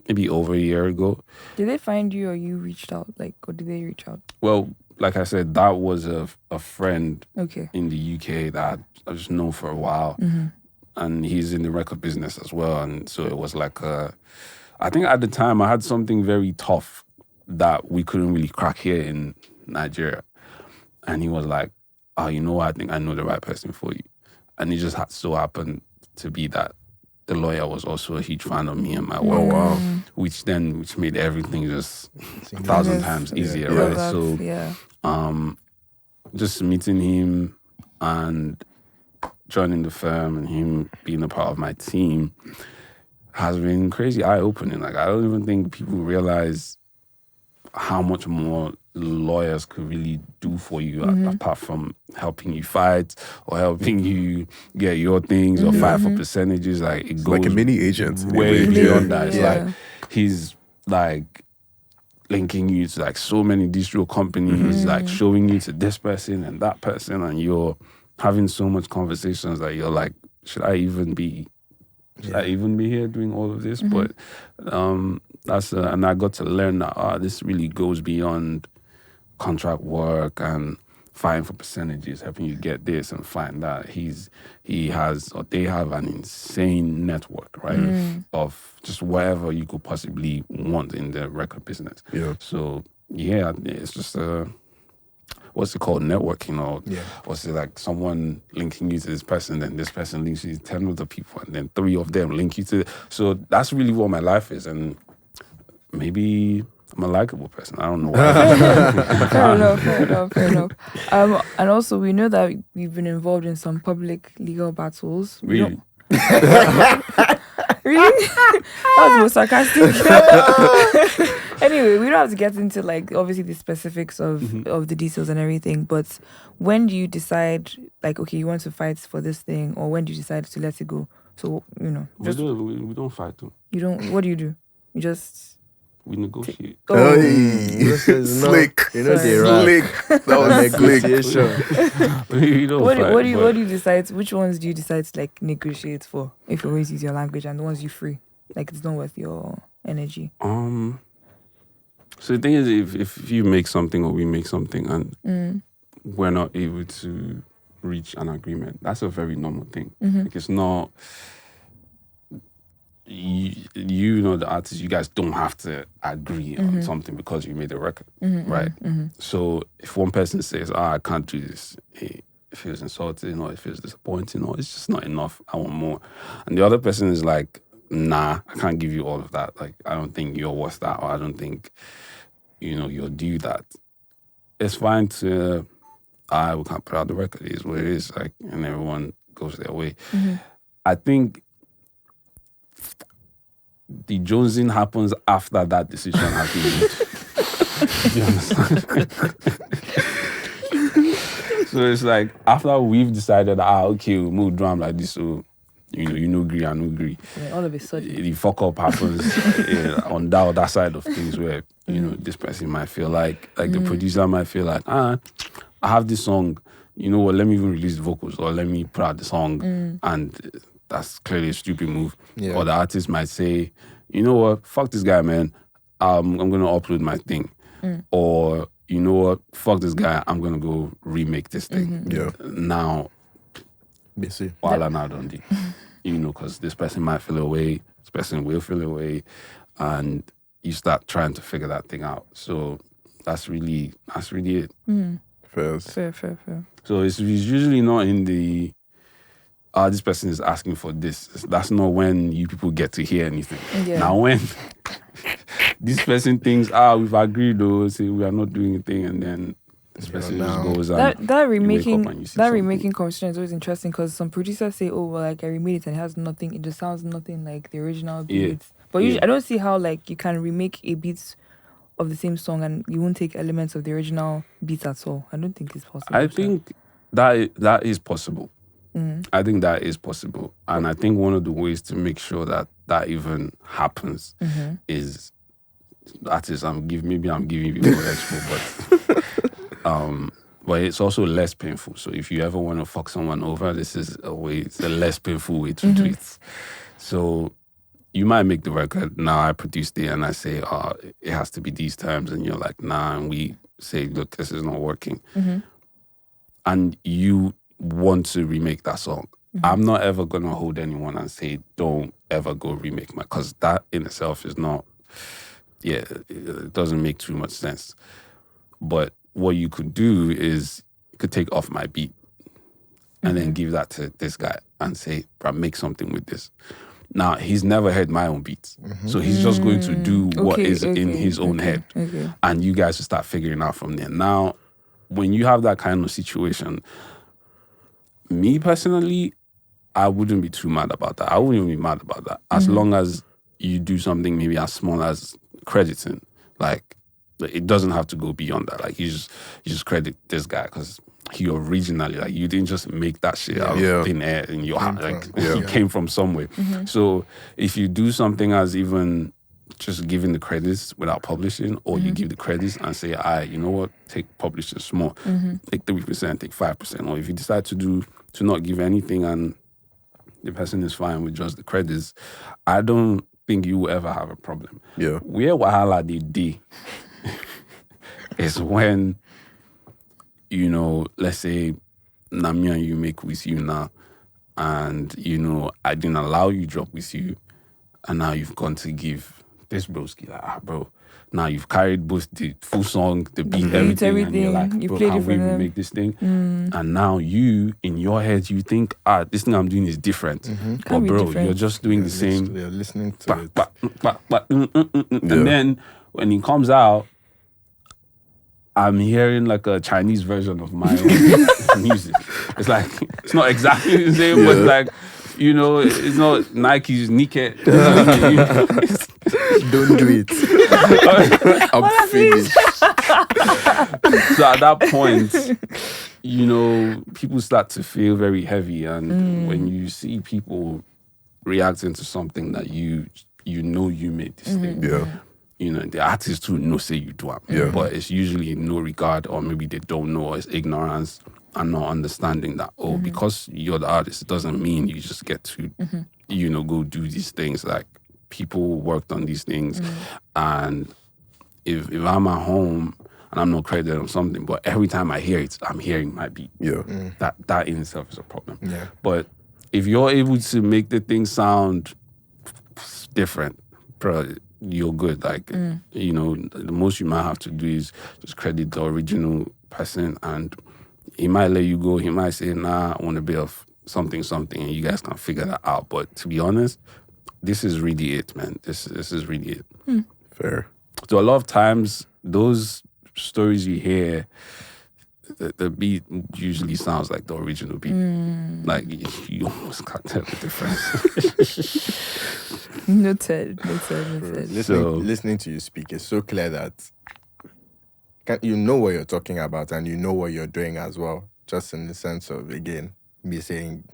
[SPEAKER 1] maybe over a year ago.
[SPEAKER 5] Did they find you or you reached out? Or did they reach out?
[SPEAKER 1] Well, like I said, that was a friend
[SPEAKER 5] Okay.
[SPEAKER 1] in the UK that I just know for a while. And he's in the record business as well. And so it was I think at the time I had something very tough that we couldn't really crack here in Nigeria. And he was like, I think I know the right person for you. And it just so happened to be that the lawyer was also a huge fan of me and my work, which made everything just 1,000 times easier, right? So, just meeting him and joining the firm and him being a part of my team has been crazy eye-opening. I don't even think people realize how much more lawyers could really do for you apart from helping you fight or helping you get your things or fight for percentages. It goes
[SPEAKER 2] a mini agent
[SPEAKER 1] way beyond that. It's he's linking you to so many digital companies, showing you to this person and that person, and you're having so much conversations that you're like, should I even be here doing all of this? But and I got to learn that this really goes beyond contract work and fighting for percentages, helping you get this and find that. They have an insane network, right? Of just whatever you could possibly want in the record business.
[SPEAKER 2] Yeah.
[SPEAKER 1] So yeah, it's just what's it called, networking, or what's it someone linking you to this person, then this person links you to 10 other people, and then 3 of them link you to. So that's really what my life is, and maybe I'm a likable person. I don't know why.
[SPEAKER 5] Fair enough. And also, we know that we've been involved in some public legal battles.
[SPEAKER 1] Really?
[SPEAKER 5] Really? That was most sarcastic. Anyway, we don't have to get into obviously the specifics of the details and everything, but when do you decide okay, you want to fight for this thing, or when do you decide to let it go? So,
[SPEAKER 1] we don't fight though.
[SPEAKER 5] You don't, what do? You just...
[SPEAKER 1] We negotiate.
[SPEAKER 2] Slick.
[SPEAKER 3] Slick.
[SPEAKER 2] That was
[SPEAKER 3] negotiation.
[SPEAKER 5] What do you decide? Which ones do you decide to negotiate for? If you always use your language, and the ones you free, it's not worth your energy.
[SPEAKER 1] So the thing is, if you make something or we make something and we're not able to reach an agreement, that's a very normal thing. Like it's not, you know, the artist, you guys don't have to agree on something because you made a record, right? So if one person says, I can't do this, it feels insulting or it feels disappointing or it's just not enough, I want more. And the other person is like, nah, I can't give you all of that. Like, I don't think you're worth that, or I don't think, you know, you'll do that. It's fine to, we can't put out the record, it is what it is, like, and everyone goes their way. I think the jonesing happens after that decision has been made. Do you understand? So it's like, after we've decided, okay, we'll move drum like this, so you know, agree and agree.
[SPEAKER 5] Yeah, all of a sudden,
[SPEAKER 1] the fuck up happens on that other side of things where you know this person might feel like the producer might feel like I have this song, you know what? Let me even release the vocals or let me put out the song, and that's clearly a stupid move.
[SPEAKER 3] Yeah.
[SPEAKER 1] Or the artist might say, you know what? Fuck this guy, man. I'm gonna upload my thing, or you know what? Fuck this guy. I'm gonna go remake this thing.
[SPEAKER 2] Yeah.
[SPEAKER 1] Now.
[SPEAKER 3] Busy.
[SPEAKER 1] While now don't do, you know, because this person might feel away, this person will feel away, and you start trying to figure that thing out. So that's really it.
[SPEAKER 2] Fair.
[SPEAKER 1] So it's usually not in the this person is asking for this. That's not when you people get to hear anything.
[SPEAKER 5] Yeah.
[SPEAKER 1] Now when this person thinks, we've agreed though, say we are not doing anything, and then this person just goes and
[SPEAKER 5] that remaking
[SPEAKER 1] something.
[SPEAKER 5] conversation is always interesting because some producers say, oh well, like I remade it and it has nothing, it just sounds nothing like the original beats. But usually I don't see how like you can remake a beat of the same song and you won't take elements of the original beat at all. I don't think it's possible.
[SPEAKER 1] I think that is possible. I think that is possible. And I think one of the ways to make sure that even happens is maybe I'm giving people expo, but it's also less painful. So if you ever want to fuck someone over, this is it's a less painful way to do it. So you might make the record, now I produced it and I say, it has to be these terms, and you're like, nah, and we say, look, this is not working. And you want to remake that song. I'm not ever going to hold anyone and say, don't ever go remake my, because that in itself is not, it doesn't make too much sense. But what you could do is you could take off my beat and then give that to this guy and say, bro, make something with this. Now, he's never heard my own beats. So he's just going to do what is in his own head. And you guys will start figuring out from there. Now, when you have that kind of situation, me personally, I wouldn't be too mad about that. I wouldn't even be mad about that. As long as you do something maybe as small as crediting. Like, it doesn't have to go beyond that. Like, you just credit this guy because he originally, like, you didn't just make that shit out of thin air in your hand. Like, he came from somewhere. So if you do something as even just giving the credits without publishing, or you give the credits and say, you know what, take publishing small, take 3%, take 5%. Or if you decide to not give anything and the person is fine with just the credits, I don't think you will ever have a problem.
[SPEAKER 2] Yeah.
[SPEAKER 1] Where wahala dey is when, you know, let's say me and you make with you now, and, you know, I didn't allow you drop with you, and now you've gone to give this broski, like, bro, now you've carried both the full song, the beat, everything, and you're like,
[SPEAKER 5] you
[SPEAKER 1] bro,
[SPEAKER 5] played
[SPEAKER 1] can
[SPEAKER 5] it for
[SPEAKER 1] we
[SPEAKER 5] them.
[SPEAKER 1] remake this thing? And now you, in your head, you think, this thing I'm doing is different. But
[SPEAKER 5] be
[SPEAKER 1] bro,
[SPEAKER 5] different.
[SPEAKER 1] you're just doing the same.
[SPEAKER 3] You're listening to it.
[SPEAKER 1] And then when it comes out, I'm hearing like a Chinese version of my own music. It's like, it's not exactly the same, but like, you know, it's not Nike's Nike.
[SPEAKER 3] Don't do it.
[SPEAKER 2] I'm finished.
[SPEAKER 1] So at that point, you know, people start to feel very heavy. And when you see people reacting to something that you know you made this thing. You know, the artists too know say you do it. But it's usually no regard, or maybe they don't know, or it's ignorance and not understanding that, because you're the artist, it doesn't mean you just get to, you know, go do these things. Like, people worked on these things and if I'm at home and I'm not credited on something, but every time I hear it, I'm hearing my beat.
[SPEAKER 2] Yeah.
[SPEAKER 1] That in itself is a problem.
[SPEAKER 3] Yeah.
[SPEAKER 1] But if you're able to make the thing sound different, bro, you're good. Like, the most you might have to do is just credit the original person, and he might let you go. He might say, nah, I want a bit of something, and you guys can figure that out. But to be honest, this is really it, man. This is really it.
[SPEAKER 2] Fair.
[SPEAKER 1] So a lot of times, those stories you hear, the beat usually sounds like the original beat. Like, you almost can't tell the difference.
[SPEAKER 5] Noted.
[SPEAKER 3] Listening to you speak, it's so clear that you know what you're talking about and you know what you're doing as well. Just in the sense of, again, me saying,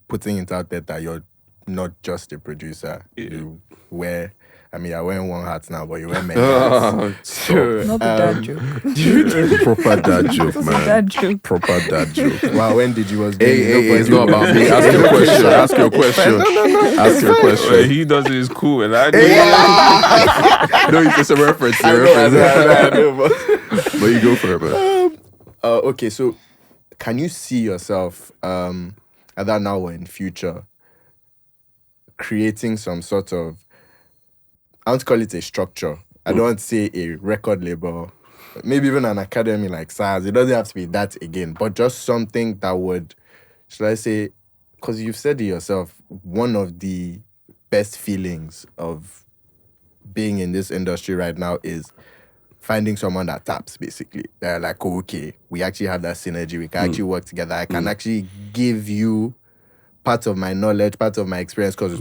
[SPEAKER 3] putting it out there that you're not just a producer. You wear, I wear one hat now, but you wear many hats. So,
[SPEAKER 5] not the dad joke.
[SPEAKER 2] Proper dad joke, man.
[SPEAKER 5] Dad joke.
[SPEAKER 2] Proper dad joke.
[SPEAKER 3] Wow, when did you was
[SPEAKER 2] Hey, it's not about me. Ask your question. Ask your question.
[SPEAKER 3] No.
[SPEAKER 2] Ask your question.
[SPEAKER 1] When he does it, it's cool, and I do.
[SPEAKER 2] No, it's just a reference.
[SPEAKER 3] I know,
[SPEAKER 2] but you go for it, man.
[SPEAKER 3] Okay, so can you see yourself, either now or in future, creating some sort of, I want to call it a structure. I don't want to say a record label, maybe even an academy like SARS. It doesn't have to be that again, but just something that would, should I say, because you've said it yourself, one of the best feelings of being in this industry right now is finding someone that taps, basically. They're like, oh, okay, we actually have that synergy. We can actually work together. I can actually give you part of my knowledge, part of my experience, because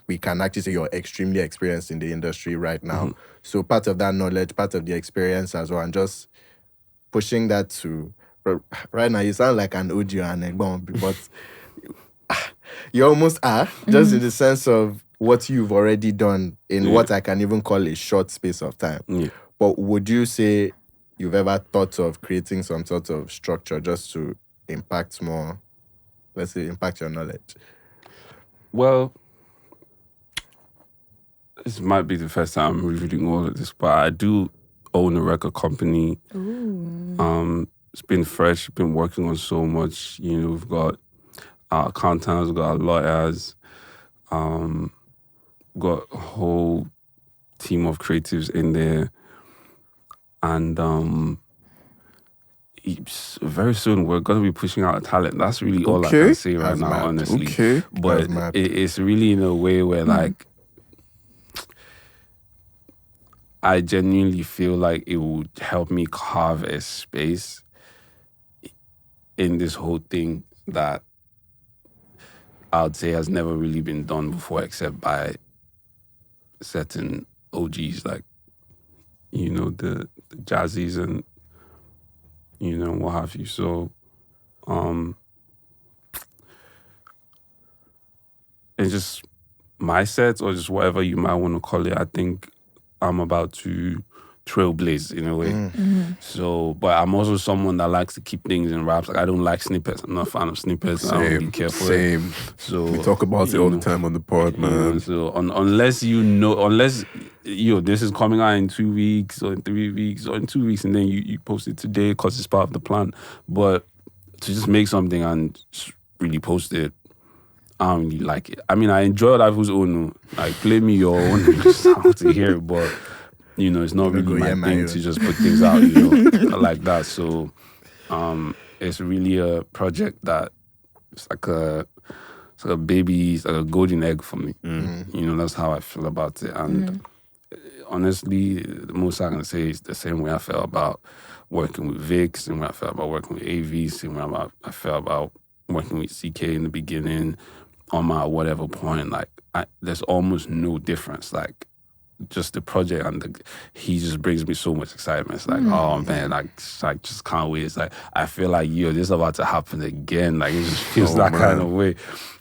[SPEAKER 3] we can actually say you're extremely experienced in the industry right now. So part of that knowledge, part of the experience as well, and just pushing that to... Right now, you sound like an audio and a bomb, but you almost are, just in the sense of what you've already done in what I can even call a short space of time. But would you say you've ever thought of creating some sort of structure just to impact more, let's say, impact your knowledge?
[SPEAKER 1] Well, this might be the first time I'm revealing all of this, but I do own a record company. It's been fresh, been working on so much. We've got our accountants, we've got our lawyers, got a whole team of creatives in there. And very soon we're going to be pushing out a talent. That's really all I can say right now, honestly.
[SPEAKER 2] Okay.
[SPEAKER 1] But it's really in a way where, like, I genuinely feel like it would help me carve a space in this whole thing that I would say has never really been done before, except by certain OGs, like, the jazzies and, what have you. So, it's just my set, or just whatever you might want to call it. I think I'm about to trailblaze in a way. So, but I'm also someone that likes to keep things in wraps. Like, I don't like snippets. I'm not a fan of snippets. I don't really care for it.
[SPEAKER 2] So we talk about it all the time on the pod, man.
[SPEAKER 1] So unless this is coming out in 2 weeks or in 3 weeks or in 2 weeks, and then you post it today because it's part of the plan. But to just make something and just really post it, I don't really like it. I enjoy other people's own. Like, play me your own. Just have to hear it, but it's not really my thing to just put things out, like that. So, it's really a project that it's like a baby, it's like a golden egg for me. That's how I feel about it. And honestly, the most I can say is the same way I felt about working with Vic, same way I felt about working with AV, same way I felt about working with Ckay in the beginning, Omah at whatever point. Like, there's almost no difference. Like, just the project and he just brings me so much excitement. It's like, oh man, I just can't wait. It's like, I feel like, this is about to happen again. Like, it just feels kind of way.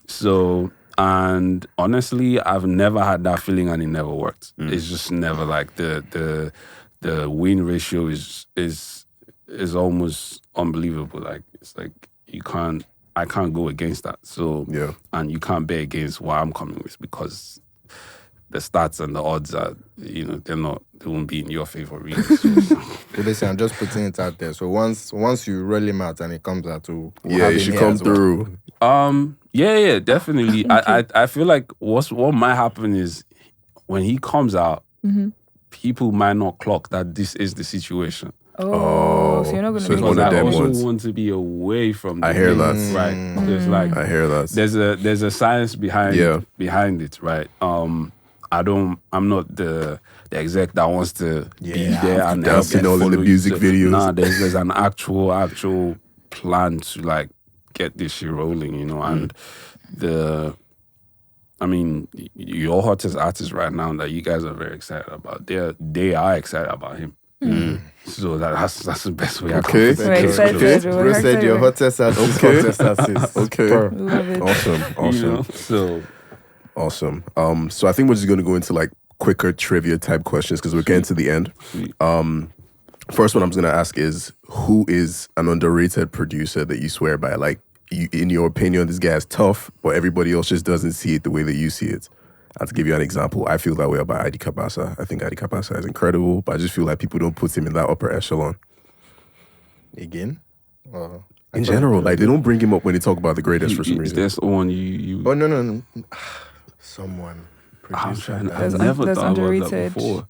[SPEAKER 1] So, and honestly, I've never had that feeling and it never worked. It's just never, like, the win ratio is almost unbelievable. Like, it's like I can't go against that. So, and you can't bet against what I'm coming with, because the stats and the odds are, they won't be in your favor, really. So
[SPEAKER 3] basically, I'm just putting it out there. So once you roll him out and it comes out, we'll
[SPEAKER 2] you should come through.
[SPEAKER 1] Yeah, definitely. Okay. I feel like what might happen is when he comes out, people might not clock that this is the situation.
[SPEAKER 5] So you're not going to be
[SPEAKER 1] one of them ones. I also want to be away from
[SPEAKER 2] I hear that.
[SPEAKER 1] Right. There's like
[SPEAKER 2] I hear that.
[SPEAKER 1] There's a science behind it, right? I'm not the exec that wants to be there and
[SPEAKER 2] dancing all in the music videos.
[SPEAKER 1] Nah, there's an actual plan to like get this shit rolling, and your hottest artist right now that you guys are very excited about, they are excited about him. So that's the best way I can
[SPEAKER 5] We're excited.
[SPEAKER 3] Bro said your hottest artist.
[SPEAKER 2] Okay.
[SPEAKER 5] Love it.
[SPEAKER 2] Awesome. Awesome. So I think we're just going to go into like quicker trivia type questions because we're getting to the end. First one I'm just going to ask is, who is an underrated producer that you swear by? Like, in your opinion, this guy is tough, but everybody else just doesn't see it the way that you see it. And to give you an example, I feel that way about Adi Kabasa. I think Adi Kabasa is incredible, but I just feel like people don't put him in that upper echelon.
[SPEAKER 3] Again?
[SPEAKER 2] In general, like they don't bring him up when they talk about the greatest for some reason.
[SPEAKER 1] There's someone you...
[SPEAKER 3] Oh, no. Someone.
[SPEAKER 1] I've never thought about that before.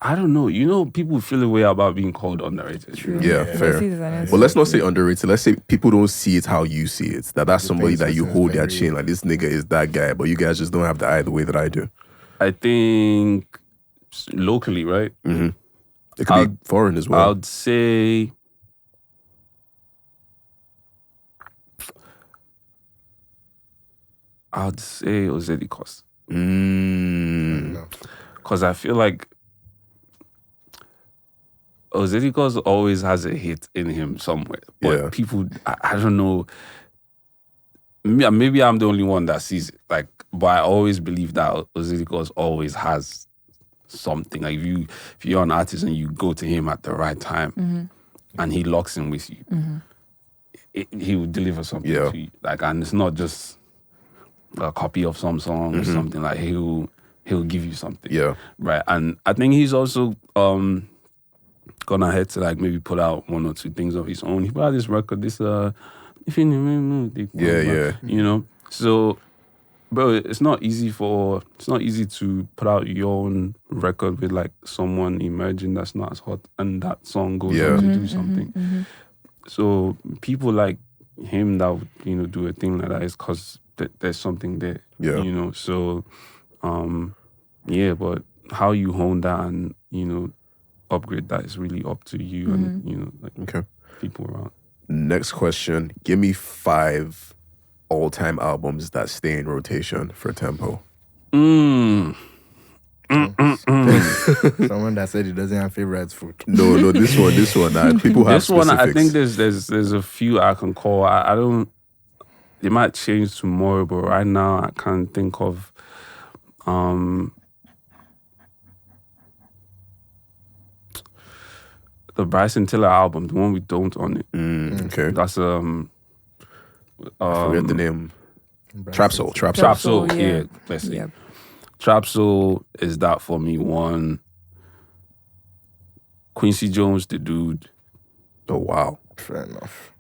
[SPEAKER 1] I don't know. People feel a way about being called underrated.
[SPEAKER 5] True.
[SPEAKER 2] Yeah, fair. Well, let's not say underrated. Let's say people don't see it how you see it. That's somebody that you hold their chin. Like, this nigga is that guy, but you guys just don't have the eye the way that I do.
[SPEAKER 1] I think locally, right?
[SPEAKER 2] Mm-hmm. It could be foreign as well.
[SPEAKER 1] I'd say... Ozedi Kos. Because I feel like Ozedi Kos always has a hit in him somewhere. But people, I don't know. Maybe I'm the only one that sees it. Like, but I always believe that Ozedi Kos always has something. Like if you're an artist and you go to him at the right time and he locks in with you, he will deliver something to you. Like, and it's not just a copy of some song or something. Like, he'll give you something. Yeah. Right. And I think he's also gone ahead to like maybe put out one or two things of his own. He put out this record, if you know. So, bro, it's not easy to put out your own record with like someone emerging that's not as hot and that song goes on to do something. So people like him that would, do a thing like that is because there's something there. Yeah. So but how you hone that and, upgrade that is really up to you and, people around.
[SPEAKER 2] Next question. Give me 5 all-time albums that stay in rotation for Tempoe.
[SPEAKER 3] Someone that said he doesn't have favorite food.
[SPEAKER 2] No, this one. People have
[SPEAKER 1] this one.
[SPEAKER 2] specifics.
[SPEAKER 1] I think there's a few I can call. I don't. They might change tomorrow, but right now I can't think of. The Bryson Tiller album, the one with Don't on it.
[SPEAKER 2] Okay.
[SPEAKER 1] That's
[SPEAKER 2] I forget the name. Trap Soul.
[SPEAKER 1] Yeah. Let's see. Yep. Trap Soul is that for me. One. Quincy Jones, the dude.
[SPEAKER 2] Oh wow.
[SPEAKER 3] Fair enough.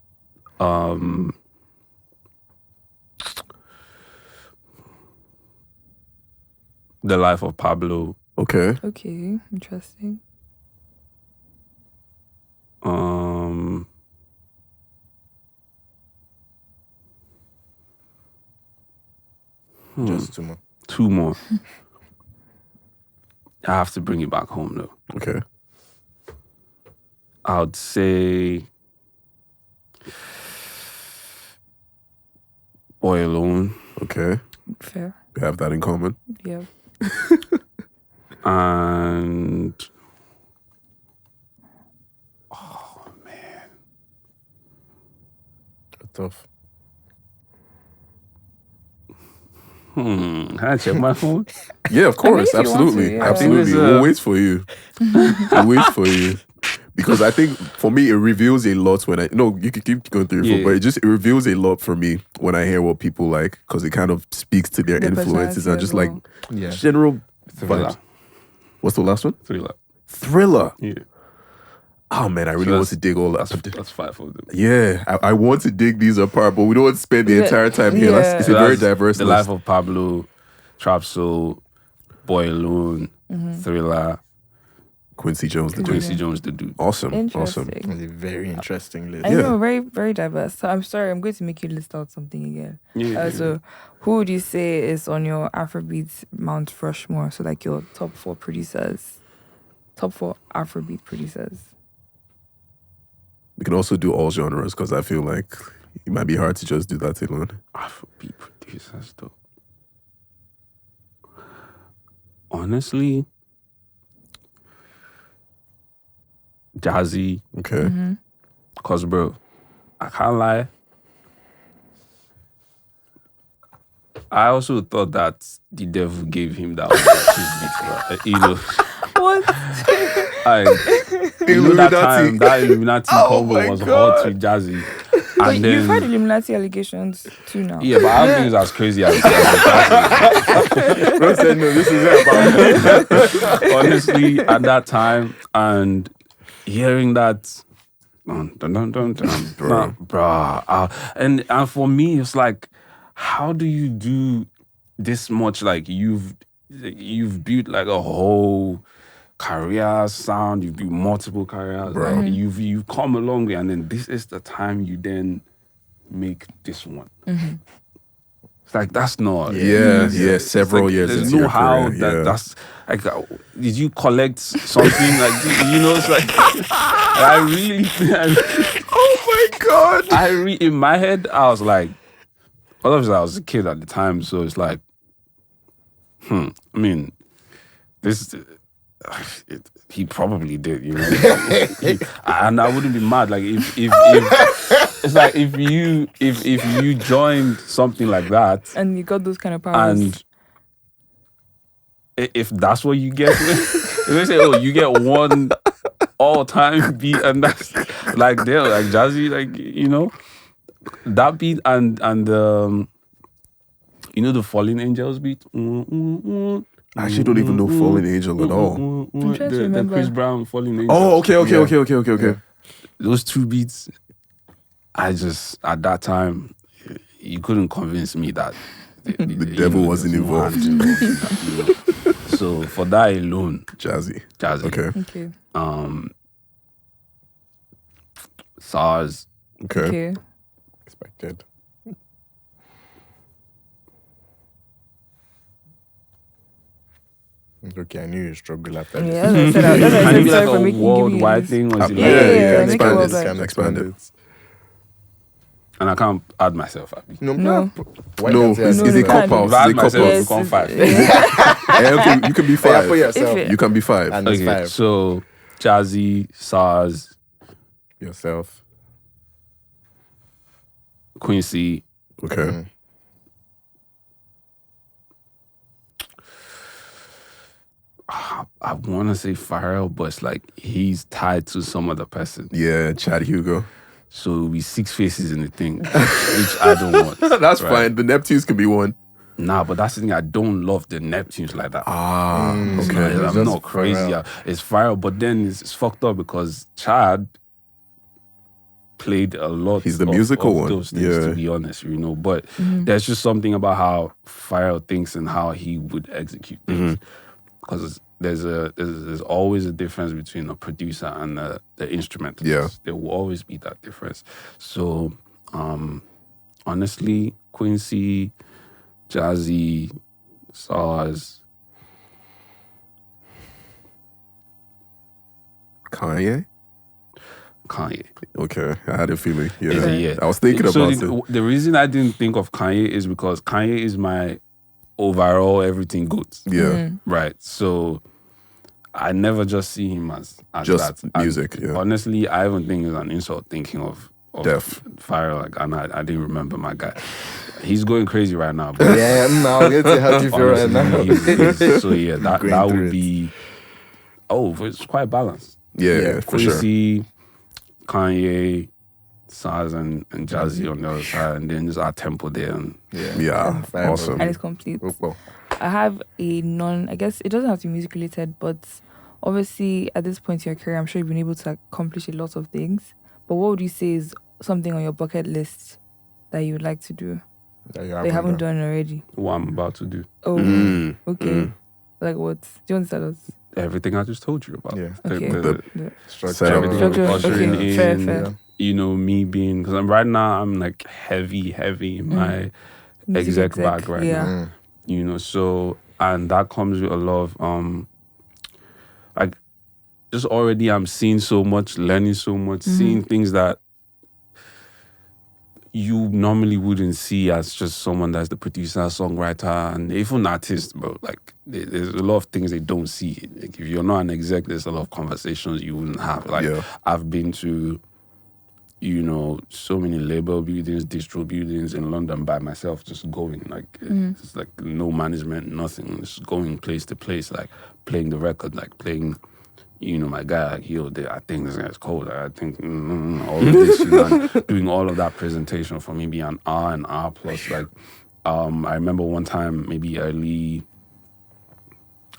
[SPEAKER 1] The Life of Pablo.
[SPEAKER 2] Okay.
[SPEAKER 5] Interesting.
[SPEAKER 3] Just 2 more.
[SPEAKER 1] 2 more. I have to bring it back home though.
[SPEAKER 2] Okay.
[SPEAKER 1] I would say Boy Alone.
[SPEAKER 2] Okay.
[SPEAKER 5] Fair.
[SPEAKER 2] We have that in common.
[SPEAKER 5] Yeah.
[SPEAKER 1] And oh man.
[SPEAKER 3] Tough.
[SPEAKER 1] Can I check my phone?
[SPEAKER 2] Yeah, of course. Absolutely.
[SPEAKER 5] To, yeah.
[SPEAKER 2] Absolutely. We'll wait for you. Because I think for me it reveals a lot when you can keep going through it, but it reveals a lot for me when I hear what people like, because it kind of speaks to their influences and just like general vibes. What's the last one? Thriller.
[SPEAKER 1] Yeah.
[SPEAKER 2] Oh man, I really want to dig all that.
[SPEAKER 1] That's 5 of them.
[SPEAKER 2] Yeah, I want to dig these apart, but we don't want to spend the entire time here. It's a very diverse
[SPEAKER 1] The
[SPEAKER 2] list.
[SPEAKER 1] Life of Pablo, Trap Soul, Boy Alone, Thriller,
[SPEAKER 2] Quincy Jones, the
[SPEAKER 1] dude.
[SPEAKER 2] Awesome.
[SPEAKER 3] It's a very interesting list.
[SPEAKER 5] I know, very, very diverse. So I'm sorry, I'm going to make you list out something again. So who would you say is on your Afrobeats Mount Rushmore? So like your top 4 producers, top 4 Afrobeat producers.
[SPEAKER 2] We can also do all genres, because I feel like it might be hard to just do that alone.
[SPEAKER 1] Afrobeat producers, though. Honestly, Jazzy.
[SPEAKER 2] Okay.
[SPEAKER 1] Cause bro, I can't lie. I also thought that the devil gave him that cheese beat, bro.
[SPEAKER 5] What?
[SPEAKER 1] That Illuminati combo was hot with Jazzy. And then,
[SPEAKER 5] you've had Illuminati allegations too now.
[SPEAKER 1] Yeah, but I don't think it's as crazy as
[SPEAKER 3] Bro said no, this is it about
[SPEAKER 1] honestly, at that time, and hearing that, bro. And for me, it's like, how do you do this much? Like you've built like a whole career sound, you've built multiple careers, bro. Like, you've come a long way, and then this is the time you then make this one. It's like that's not
[SPEAKER 2] several years.
[SPEAKER 1] There's no how that's like. Did you collect something like it's like I really.
[SPEAKER 2] Oh my god!
[SPEAKER 1] In my head, I was like, obviously I was a kid at the time, so it's like, I mean, this. He probably did, and I wouldn't be mad. Like if it's like if you joined something like that
[SPEAKER 5] and you got those kind of powers,
[SPEAKER 1] and if that's what you get, if they say, oh, you get one all-time beat, and that's like they're like Jazzy, like that beat and the Fallen Angels beat.
[SPEAKER 2] I actually don't even know Fallen Angel at all.
[SPEAKER 5] I'm trying to remember.
[SPEAKER 1] The Chris Brown Fallen Angel.
[SPEAKER 2] Oh, okay.
[SPEAKER 1] Those 2 beats, I just, at that time, you couldn't convince me that
[SPEAKER 2] the devil wasn't involved.
[SPEAKER 1] So for that alone,
[SPEAKER 2] Jazzy.
[SPEAKER 1] Okay. SARS.
[SPEAKER 2] Okay.
[SPEAKER 3] Expected. Okay, I knew you struggle after this.
[SPEAKER 5] Yeah, that's what I said.
[SPEAKER 1] Can it be like a worldwide thing? Or is it
[SPEAKER 2] expand it.
[SPEAKER 1] And I can't add myself, Abby.
[SPEAKER 5] No.
[SPEAKER 2] It's a cop-out.
[SPEAKER 1] If I add myself, it become 5.
[SPEAKER 2] Okay, you can be 5.
[SPEAKER 3] For yourself.
[SPEAKER 2] You can be 5.
[SPEAKER 3] And it's 5.
[SPEAKER 1] So Jazzy, SARS,
[SPEAKER 3] Yourself.
[SPEAKER 1] Quincy.
[SPEAKER 2] Okay.
[SPEAKER 1] I want to say Pharrell, but it's like he's tied to some other person.
[SPEAKER 2] Yeah, Chad Hugo.
[SPEAKER 1] So it'll be 6 faces in the thing, which I don't want.
[SPEAKER 2] That's fine. The Neptunes can be one.
[SPEAKER 1] Nah, but that's the thing. I don't love the Neptunes like that.
[SPEAKER 2] Okay.
[SPEAKER 1] I'm not crazy. It's Pharrell, but then it's fucked up because Chad played a lot.
[SPEAKER 2] He's the musical one.
[SPEAKER 1] Those things, to be honest, But there's just something about how Pharrell thinks and how he would execute things. Because there's always a difference between a producer and the instrument.
[SPEAKER 2] Yeah.
[SPEAKER 1] There will always be that difference. So, honestly, Quincy, Jazzy, SARS.
[SPEAKER 2] Kanye? Okay, I had a feeling. Yeah. I was thinking about it.
[SPEAKER 1] The reason I didn't think of Kanye is because Kanye is my overall everything good.
[SPEAKER 2] Yeah.
[SPEAKER 1] Right. So I never just see him as
[SPEAKER 2] just
[SPEAKER 1] that.
[SPEAKER 2] Music.
[SPEAKER 1] And honestly, I even think it's an insult thinking of
[SPEAKER 2] Def.
[SPEAKER 1] Pharrell. Like, and I didn't remember my guy. He's going crazy right now. But
[SPEAKER 3] I'll get to how you feel right now.
[SPEAKER 1] So yeah, that would be. Oh, it's quite balanced.
[SPEAKER 2] Yeah, for sure.
[SPEAKER 1] Quincy, Kanye, Saz and Jazzy on the other side, and then just our Tempoe there. And
[SPEAKER 2] Awesome.
[SPEAKER 5] And it's complete. I have I guess it doesn't have to be music related, but obviously at this point in your career, I'm sure you've been able to accomplish a lot of things. But what would you say is something on your bucket list that you would like to do that you haven't done already?
[SPEAKER 1] What I'm about to do.
[SPEAKER 5] Oh, okay. Like what? Do you want to tell us?
[SPEAKER 1] Everything I just told you about.
[SPEAKER 3] Yeah.
[SPEAKER 5] Okay.
[SPEAKER 1] The
[SPEAKER 2] structure.
[SPEAKER 5] Fair.
[SPEAKER 1] Me being, because right now I'm like heavy in my exec bag right now. So, and that comes with a lot of like just already I'm seeing so much, learning so much, seeing things that you normally wouldn't see as just someone that's the producer, songwriter, and even artist, but like there's a lot of things they don't see. Like if you're not an exec, there's a lot of conversations you wouldn't have. Like I've been to, so many label buildings, distro buildings in London by myself, just going it's like no management, nothing, just going place to place, like playing the record, like playing. My guy, I think this guy's cold. I think all of this, doing all of that presentation for maybe an hour, an hour plus. Like, I remember one time, maybe early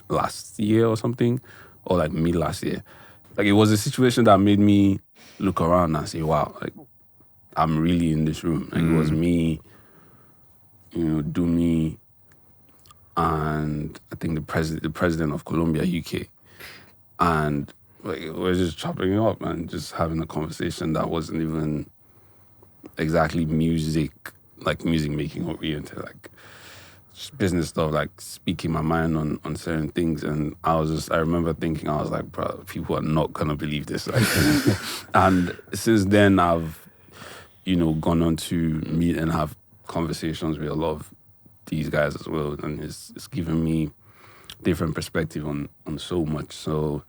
[SPEAKER 1] last year or something, or like mid last year. Like, it was a situation that made me look around and say, wow, like, I'm really in this room. Like, it was me, do me, and I think the president of Colombia, UK. And we're just chopping it up and just having a conversation that wasn't even exactly music making oriented, like just business stuff, like speaking my mind on certain things. And I remember thinking, I was like, bro, people are not gonna believe this. Like, and since then I've, gone on to meet and have conversations with a lot of these guys as well. And it's given me different perspective on so much. So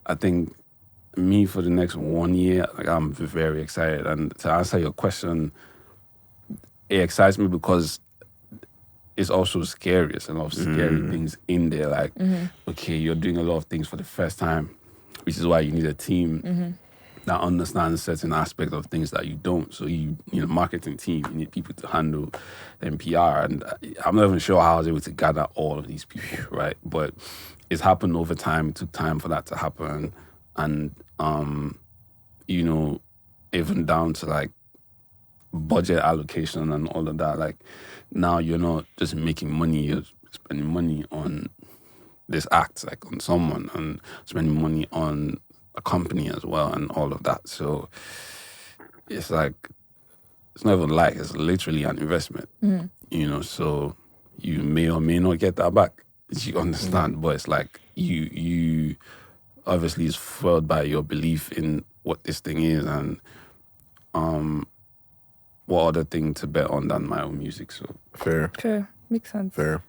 [SPEAKER 1] I think me for the next 1 year, like I'm very excited. And to answer your question, it excites me because it's also scary. There's a lot of scary things in there. Like, okay, you're doing a lot of things for the first time, which is why you need a team that understands certain aspects of things that you don't. So you need a marketing team, you need people to handle NPR. And I'm not even sure how I was able to gather all of these people, right? But it's happened over time. It took time for that to happen. And, even down to like budget allocation and all of that. Like now you're not just making money, you're spending money on this act, like on someone, and spending money on a company as well and all of that. So it's like, it's not even like, it's literally an investment, so you may or may not get that back. You understand? But it's like, you obviously is fueled by your belief in what this thing is and what other thing to bet on than my own music. So
[SPEAKER 2] Fair.
[SPEAKER 5] Makes sense.
[SPEAKER 2] Fair.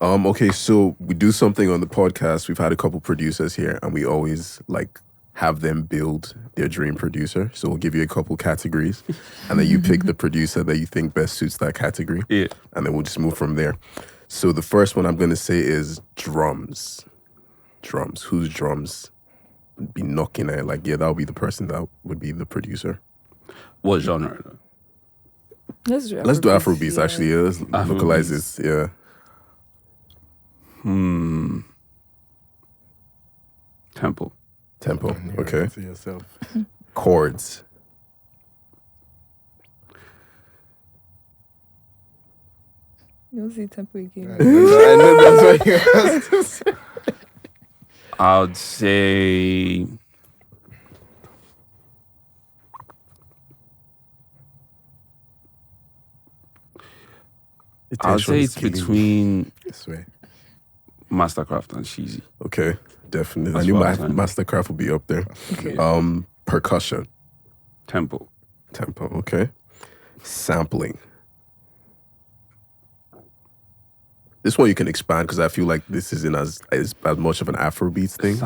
[SPEAKER 2] Okay, so we do something on the podcast. We've had a couple producers here, and we always have them build their dream producer. So we'll give you a couple categories, and then you pick the producer that you think best suits that category.
[SPEAKER 1] Yeah.
[SPEAKER 2] And then we'll just move from there. So the first one I'm going to say is drums. Drums. Whose drums would be knocking it? That would be the person that would be the producer.
[SPEAKER 1] What genre?
[SPEAKER 5] Let's do
[SPEAKER 2] Afrobeats, actually. Yeah, let's localize this. Yeah.
[SPEAKER 1] Tempoe.
[SPEAKER 2] Okay.
[SPEAKER 3] To yourself.
[SPEAKER 2] Chords.
[SPEAKER 5] You'll see Tempoe again.
[SPEAKER 3] I know that's what you asked to say.
[SPEAKER 1] I would say it's between Mastercraft and Sheezy.
[SPEAKER 2] Okay, definitely. I knew Mastercraft would be up there.
[SPEAKER 5] Okay.
[SPEAKER 2] Percussion.
[SPEAKER 1] Tempoe.
[SPEAKER 2] Okay. Sampling. This one you can expand because I feel like this isn't as much of an Afrobeats thing.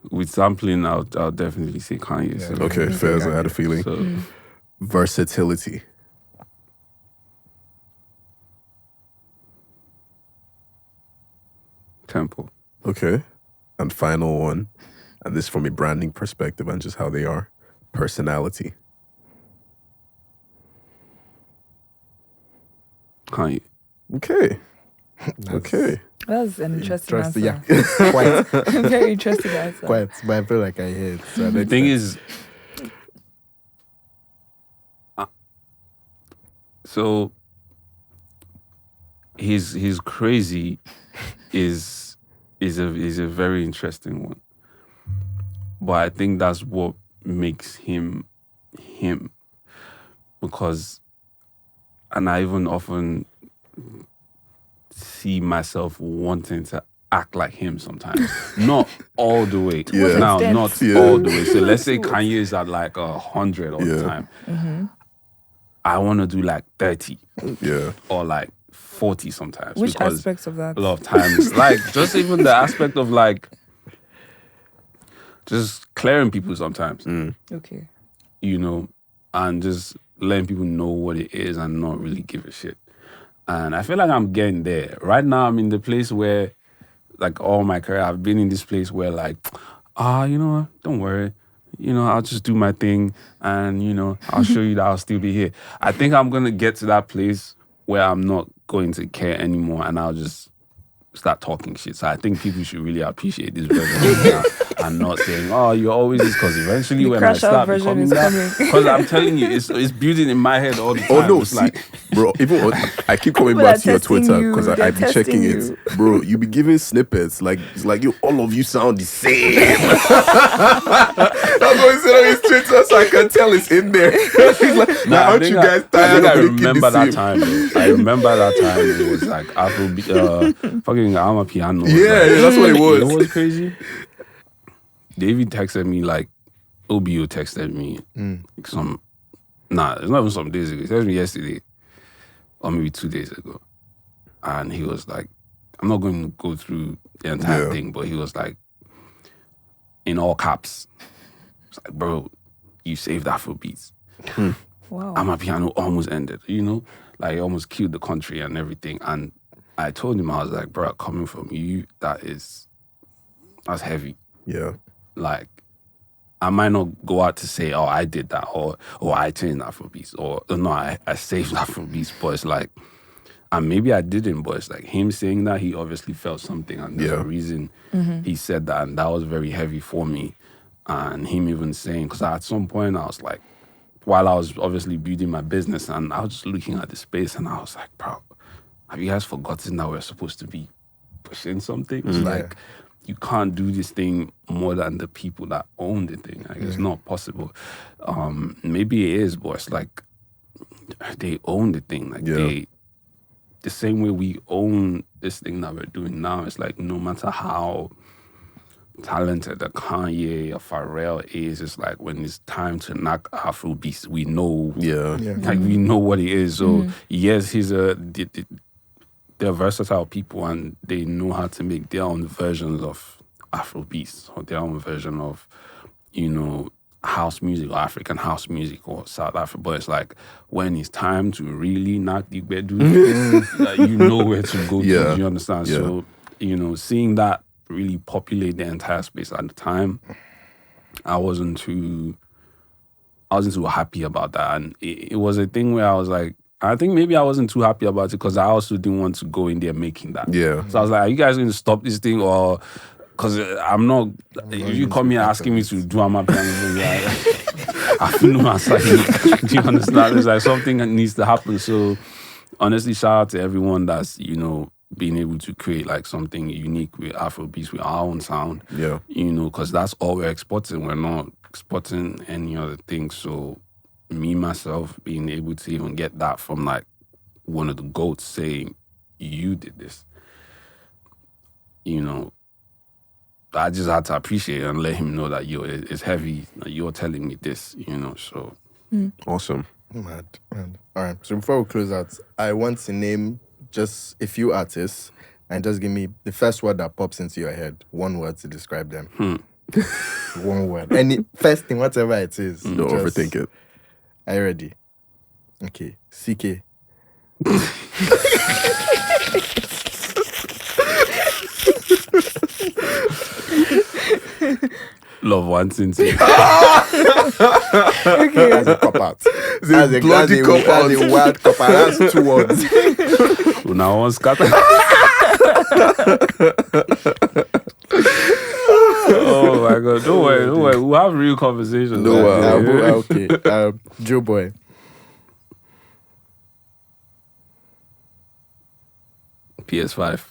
[SPEAKER 1] With sampling, I'll definitely say Kanye.
[SPEAKER 2] Yeah. Okay, fair. I had a feeling.
[SPEAKER 1] So.
[SPEAKER 2] Versatility.
[SPEAKER 1] Tempoe.
[SPEAKER 2] Okay. and final one, and this from a branding perspective and just how they are. Personality.
[SPEAKER 1] Kanye.
[SPEAKER 2] Okay. Okay.
[SPEAKER 5] That's an interesting answer.
[SPEAKER 3] Yeah. Quite.
[SPEAKER 5] Very interesting answer.
[SPEAKER 3] Quite. But I feel like I hear it. So
[SPEAKER 1] The thing is, so his crazy is a very interesting one. But I think that's what makes him him. Because, and I even often see myself wanting to act like him sometimes. Not all the way.
[SPEAKER 2] Yeah.
[SPEAKER 1] Now,
[SPEAKER 5] extent?
[SPEAKER 1] not all the way. So let's say Kanye is at like 100 all the time.
[SPEAKER 5] Mm-hmm.
[SPEAKER 1] I want to do like 30.
[SPEAKER 2] Yeah.
[SPEAKER 1] Or like 40 sometimes.
[SPEAKER 5] Which
[SPEAKER 1] because
[SPEAKER 5] aspects of that?
[SPEAKER 1] a lot of times, like just even the aspect of like just clearing people sometimes.
[SPEAKER 5] Okay.
[SPEAKER 1] You know, and just letting people know what it is and not really give a shit. And I feel like I'm getting there. Right now, I'm in the place where, like, all my career, I've been in this place where, like, you know, don't worry. You know, I'll just do my thing and, you know, I'll show you that I'll still be here. I think I'm going to get to that place where I'm not going to care anymore and I'll just start talking shit. So I think people should really appreciate this version of me now and not saying, oh, you're always this, because eventually
[SPEAKER 5] The
[SPEAKER 1] when I
[SPEAKER 5] crash out
[SPEAKER 1] start
[SPEAKER 5] version
[SPEAKER 1] becoming
[SPEAKER 5] is
[SPEAKER 1] that,
[SPEAKER 5] coming.
[SPEAKER 1] because I'm telling you, it's building in my head all the time.
[SPEAKER 2] Oh no,
[SPEAKER 1] It's
[SPEAKER 2] see,
[SPEAKER 1] like,
[SPEAKER 2] bro, even I keep coming
[SPEAKER 5] People
[SPEAKER 2] back
[SPEAKER 5] are
[SPEAKER 2] to your
[SPEAKER 5] testing
[SPEAKER 2] Twitter
[SPEAKER 5] you,
[SPEAKER 2] because
[SPEAKER 5] they're
[SPEAKER 2] I be checking
[SPEAKER 5] testing
[SPEAKER 2] it.
[SPEAKER 5] you.
[SPEAKER 2] Bro, you be giving snippets like it's like you all of you sound the same. That's what he said on his Twitter, so I can tell it's in there. He's like, now aren't you guys tired
[SPEAKER 1] I
[SPEAKER 2] of making
[SPEAKER 1] remember
[SPEAKER 2] the
[SPEAKER 1] that
[SPEAKER 2] same?
[SPEAKER 1] time, bro. I remember that time. It was like Afrobeat, fucking Omah Piano.
[SPEAKER 2] Yeah, that's what it was.
[SPEAKER 1] You know what's crazy? David texted me, like, OBO texted me like it's not even some days ago. He texted me yesterday or maybe 2 days ago. And he was like, I'm not going to go through the entire thing, but he was like, in all caps, it's like, bro, you saved Afrobeats.
[SPEAKER 5] Wow.
[SPEAKER 1] Omah Piano almost ended, you know? Like, it almost killed the country and everything. And I told him, I was like, bro, coming from you, that's heavy.
[SPEAKER 2] Yeah.
[SPEAKER 1] Like, I might not go out to say, oh, I did that, or I changed Afrobeats, or no, I saved Afrobeats, but it's like, and maybe I didn't, but it's like him saying that, he obviously felt something, and there's a reason he said that, and that was very heavy for me. And him even saying, because at some point I was like, while I was obviously building my business, and I was just looking at the space, and I was like, bro, have you guys forgotten that we're supposed to be pushing something? It's like, you can't do this thing more than the people that own the thing. Like, it's not possible. Maybe it is, but it's like they own the thing. Like the same way we own this thing that we're doing now. It's like no matter how talented a Kanye or Pharrell is, it's like when it's time to knock Afrobeats, we know. Like we know what it is. So yes, they're versatile people and they know how to make their own versions of Afrobeats or their own version of, you know, house music or African house music or South Africa. But it's like when it's time to really knock the bedu, like, you know where to go to. Do you understand?
[SPEAKER 2] Yeah.
[SPEAKER 1] So, you know, seeing that really populate the entire space at the time, I wasn't too happy about that. And it was a thing where I was like, I think maybe I wasn't too happy about it because I also didn't want to go in there making that.
[SPEAKER 2] Yeah.
[SPEAKER 1] So I was like, are you guys going to stop this thing? Or, because I'm not, if you come here asking me to do Omah Piano, I feel no answer. Do you understand? It's like something that needs to happen. So honestly, shout out to everyone that's, you know, being able to create like something unique with Afrobeats, with our own sound.
[SPEAKER 2] Yeah.
[SPEAKER 1] You know, because that's all we're exporting. We're not exporting any other thing. So me, myself, being able to even get that from like one of the GOATs saying, you did this, you know, I just had to appreciate it and let him know that, yo, it's heavy. You're telling me this, you know, so.
[SPEAKER 2] Awesome.
[SPEAKER 3] Mad. All right, so before we close out, I want to name just a few artists and just give me the first word that pops into your head. One word to describe them. One word. Any first thing, whatever it is.
[SPEAKER 2] Don't overthink it.
[SPEAKER 3] Are you ready? Okay. Ckay.
[SPEAKER 1] Love Nwantiti.
[SPEAKER 5] Okay.
[SPEAKER 3] That's a cop out.
[SPEAKER 2] That's a bloody cop out.
[SPEAKER 3] That's a wild cop out. That's 2 words.
[SPEAKER 1] Now one scatter. Oh my god! Don't worry. We'll have real conversations.
[SPEAKER 2] No,
[SPEAKER 3] Okay. Joeboy.
[SPEAKER 1] PS5.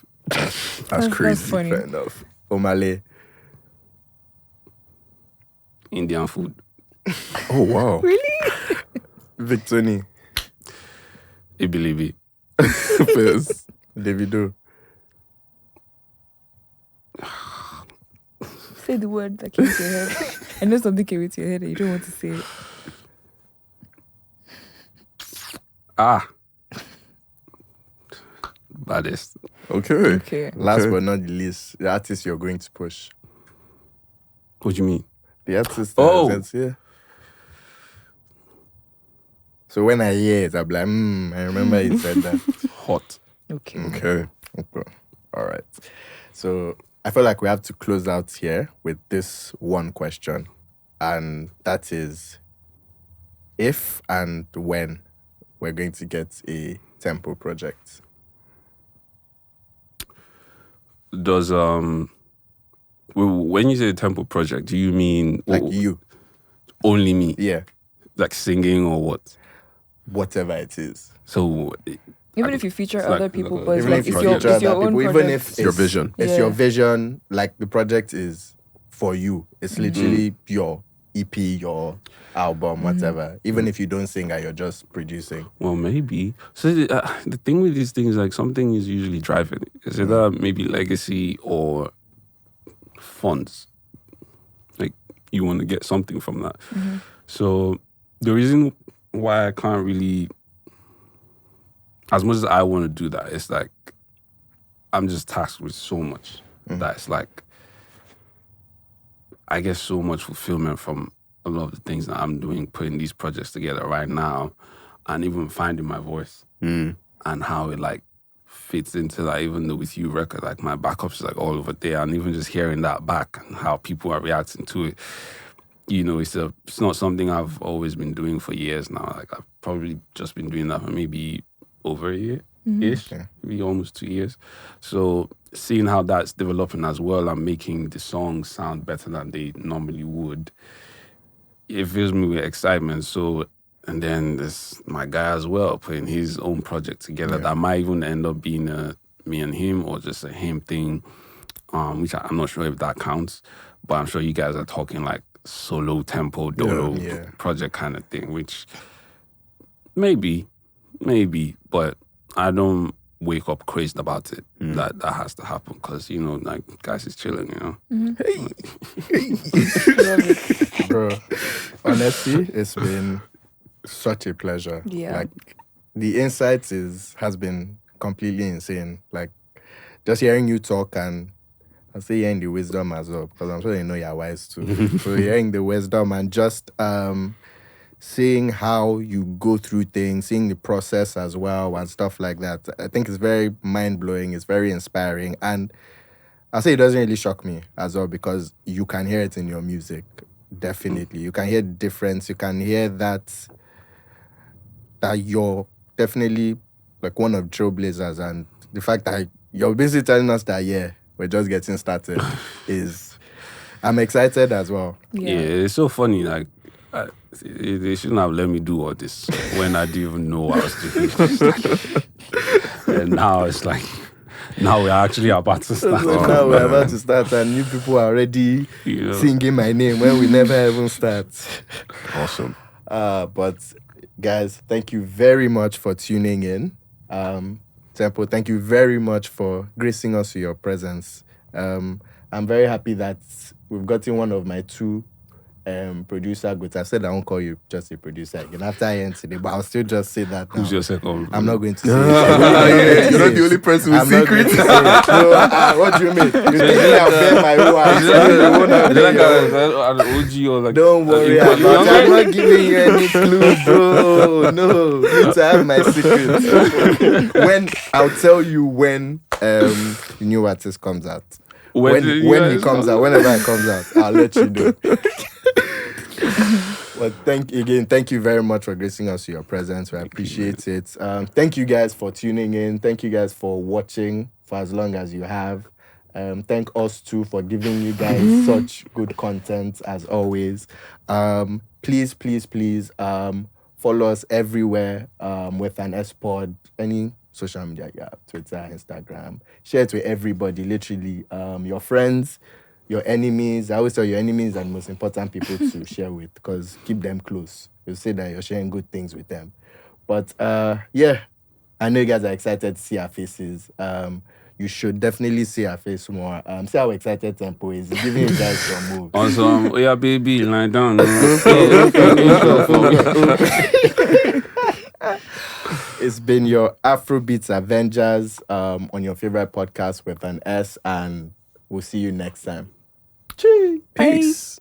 [SPEAKER 3] That's crazy.
[SPEAKER 5] funny.
[SPEAKER 3] Fair enough. Omah Lay.
[SPEAKER 1] Indian food.
[SPEAKER 2] Oh wow.
[SPEAKER 5] Really?
[SPEAKER 3] Victony.
[SPEAKER 1] Ibilibi.
[SPEAKER 2] Yes.
[SPEAKER 3] Davido.
[SPEAKER 5] Say the word that came to your head. I know something came into your head and you don't want to say it.
[SPEAKER 1] Baddest.
[SPEAKER 2] Okay.
[SPEAKER 3] Last but not the least, the artist you're going to push.
[SPEAKER 1] What do you mean?
[SPEAKER 3] The artist.
[SPEAKER 1] Oh.
[SPEAKER 3] Yeah. So when I hear it, I'll be like, I remember you said that.
[SPEAKER 1] Hot.
[SPEAKER 5] Okay.
[SPEAKER 3] All right. So I feel like we have to close out here with this one question. And that is if and when we're going to get a Tempoe project.
[SPEAKER 1] Does when you say Tempoe project, do you mean
[SPEAKER 3] Like you?
[SPEAKER 1] only me?
[SPEAKER 3] Yeah.
[SPEAKER 1] Like singing or what?
[SPEAKER 3] Whatever it is.
[SPEAKER 1] So
[SPEAKER 5] Even if you feature
[SPEAKER 1] it's
[SPEAKER 5] other
[SPEAKER 1] like-
[SPEAKER 5] people,
[SPEAKER 1] like-
[SPEAKER 5] but it's
[SPEAKER 3] Even
[SPEAKER 5] like
[SPEAKER 3] if
[SPEAKER 5] it's
[SPEAKER 3] you
[SPEAKER 5] your,
[SPEAKER 3] feature
[SPEAKER 5] it's your
[SPEAKER 3] other
[SPEAKER 5] own
[SPEAKER 3] people,
[SPEAKER 5] project.
[SPEAKER 3] even if
[SPEAKER 2] your vision.
[SPEAKER 3] It's
[SPEAKER 5] Yeah.
[SPEAKER 3] your vision, like the project is for you. It's literally your EP, your album, whatever. Even if you don't sing and you're just producing.
[SPEAKER 1] Well, maybe. So the thing with these things, like something is usually driving it. It's either maybe legacy or funds. Like you want to get something from that. So the reason why I can't really, as much as I want to do that, it's like I'm just tasked with so much that it's like I get so much fulfillment from a lot of the things that I'm doing, putting these projects together right now, and even finding my voice and how it like fits into like even the With You record, like my backups is like all over there, and even just hearing that back and how people are reacting to it. You know, it's not something I've always been doing for years now. Like I've probably just been doing that for maybe over a year-ish, maybe almost 2 years. So seeing how that's developing as well and making the songs sound better than they normally would, it fills me with excitement. So, and then there's my guy as well putting his own project together that might even end up being a me and him or just a him thing, which I'm not sure if that counts, but I'm sure you guys are talking like solo Tempoe Dolo project kind of thing, which maybe, but I don't wake up crazy about it. That has to happen because, you know, like guys is chilling, you know.
[SPEAKER 3] Bro, honestly, it's been such a pleasure.
[SPEAKER 5] Yeah.
[SPEAKER 3] Like the insights has been completely insane. Like just hearing you talk and I'll say hearing the wisdom as well, because I'm sure you know you're wise too. So hearing the wisdom and just seeing how you go through things, seeing the process as well and stuff like that. I think it's very mind-blowing, it's very inspiring. And I'll say it doesn't really shock me as well because you can hear it in your music, definitely. You can hear the difference, you can hear that you're definitely like one of trailblazers, and the fact that you're basically telling us that, we're just getting started is... I'm excited as well.
[SPEAKER 1] Yeah, it's so funny. Like, they shouldn't have let me do all this when I didn't even know what I was doing. And now it's like, now we're actually about to start.
[SPEAKER 3] Now we're about to start and new people are already singing my name when we never even start.
[SPEAKER 2] Awesome.
[SPEAKER 3] But guys, thank you very much for tuning in. Tempoe, thank you very much for gracing us with your presence. I'm very happy that we've gotten one of my two producer goods. I said I won't call you just a producer again after I end today, but I'll still just say that now.
[SPEAKER 1] Who's your second?
[SPEAKER 3] I'm not going to say it.
[SPEAKER 2] You're not the only person with secrets.
[SPEAKER 3] What do you mean? You think I'll bear my own?
[SPEAKER 1] OG or like?
[SPEAKER 3] Don't worry about it. I'm not giving you any clue, bro. No, you need to have my secrets. When I'll tell you when the new artist comes out. when he comes out, whenever it comes out, I'll let you know. Well, thank you very much for gracing us with your presence. We appreciate it. Thank you guys for tuning in. Thank you guys for watching for as long as you have. Thank us too for giving you guys such good content as always. Please, follow us everywhere with an S-Pod, any social media you have, Twitter, Instagram. Share it with everybody, literally. Your friends, your enemies. I always tell your enemies are the most important people to share with because keep them close. You'll say that you're sharing good things with them. But yeah, I know you guys are excited to see our faces. You should definitely see our face more. See how excited Tempoe is. He's giving you guys some moves.
[SPEAKER 1] Also, oh yeah, baby, lie down.
[SPEAKER 3] It's been your Afrobeats Avengers on your favorite podcast with an S, and we'll see you next time.
[SPEAKER 5] Cheers.
[SPEAKER 1] Peace.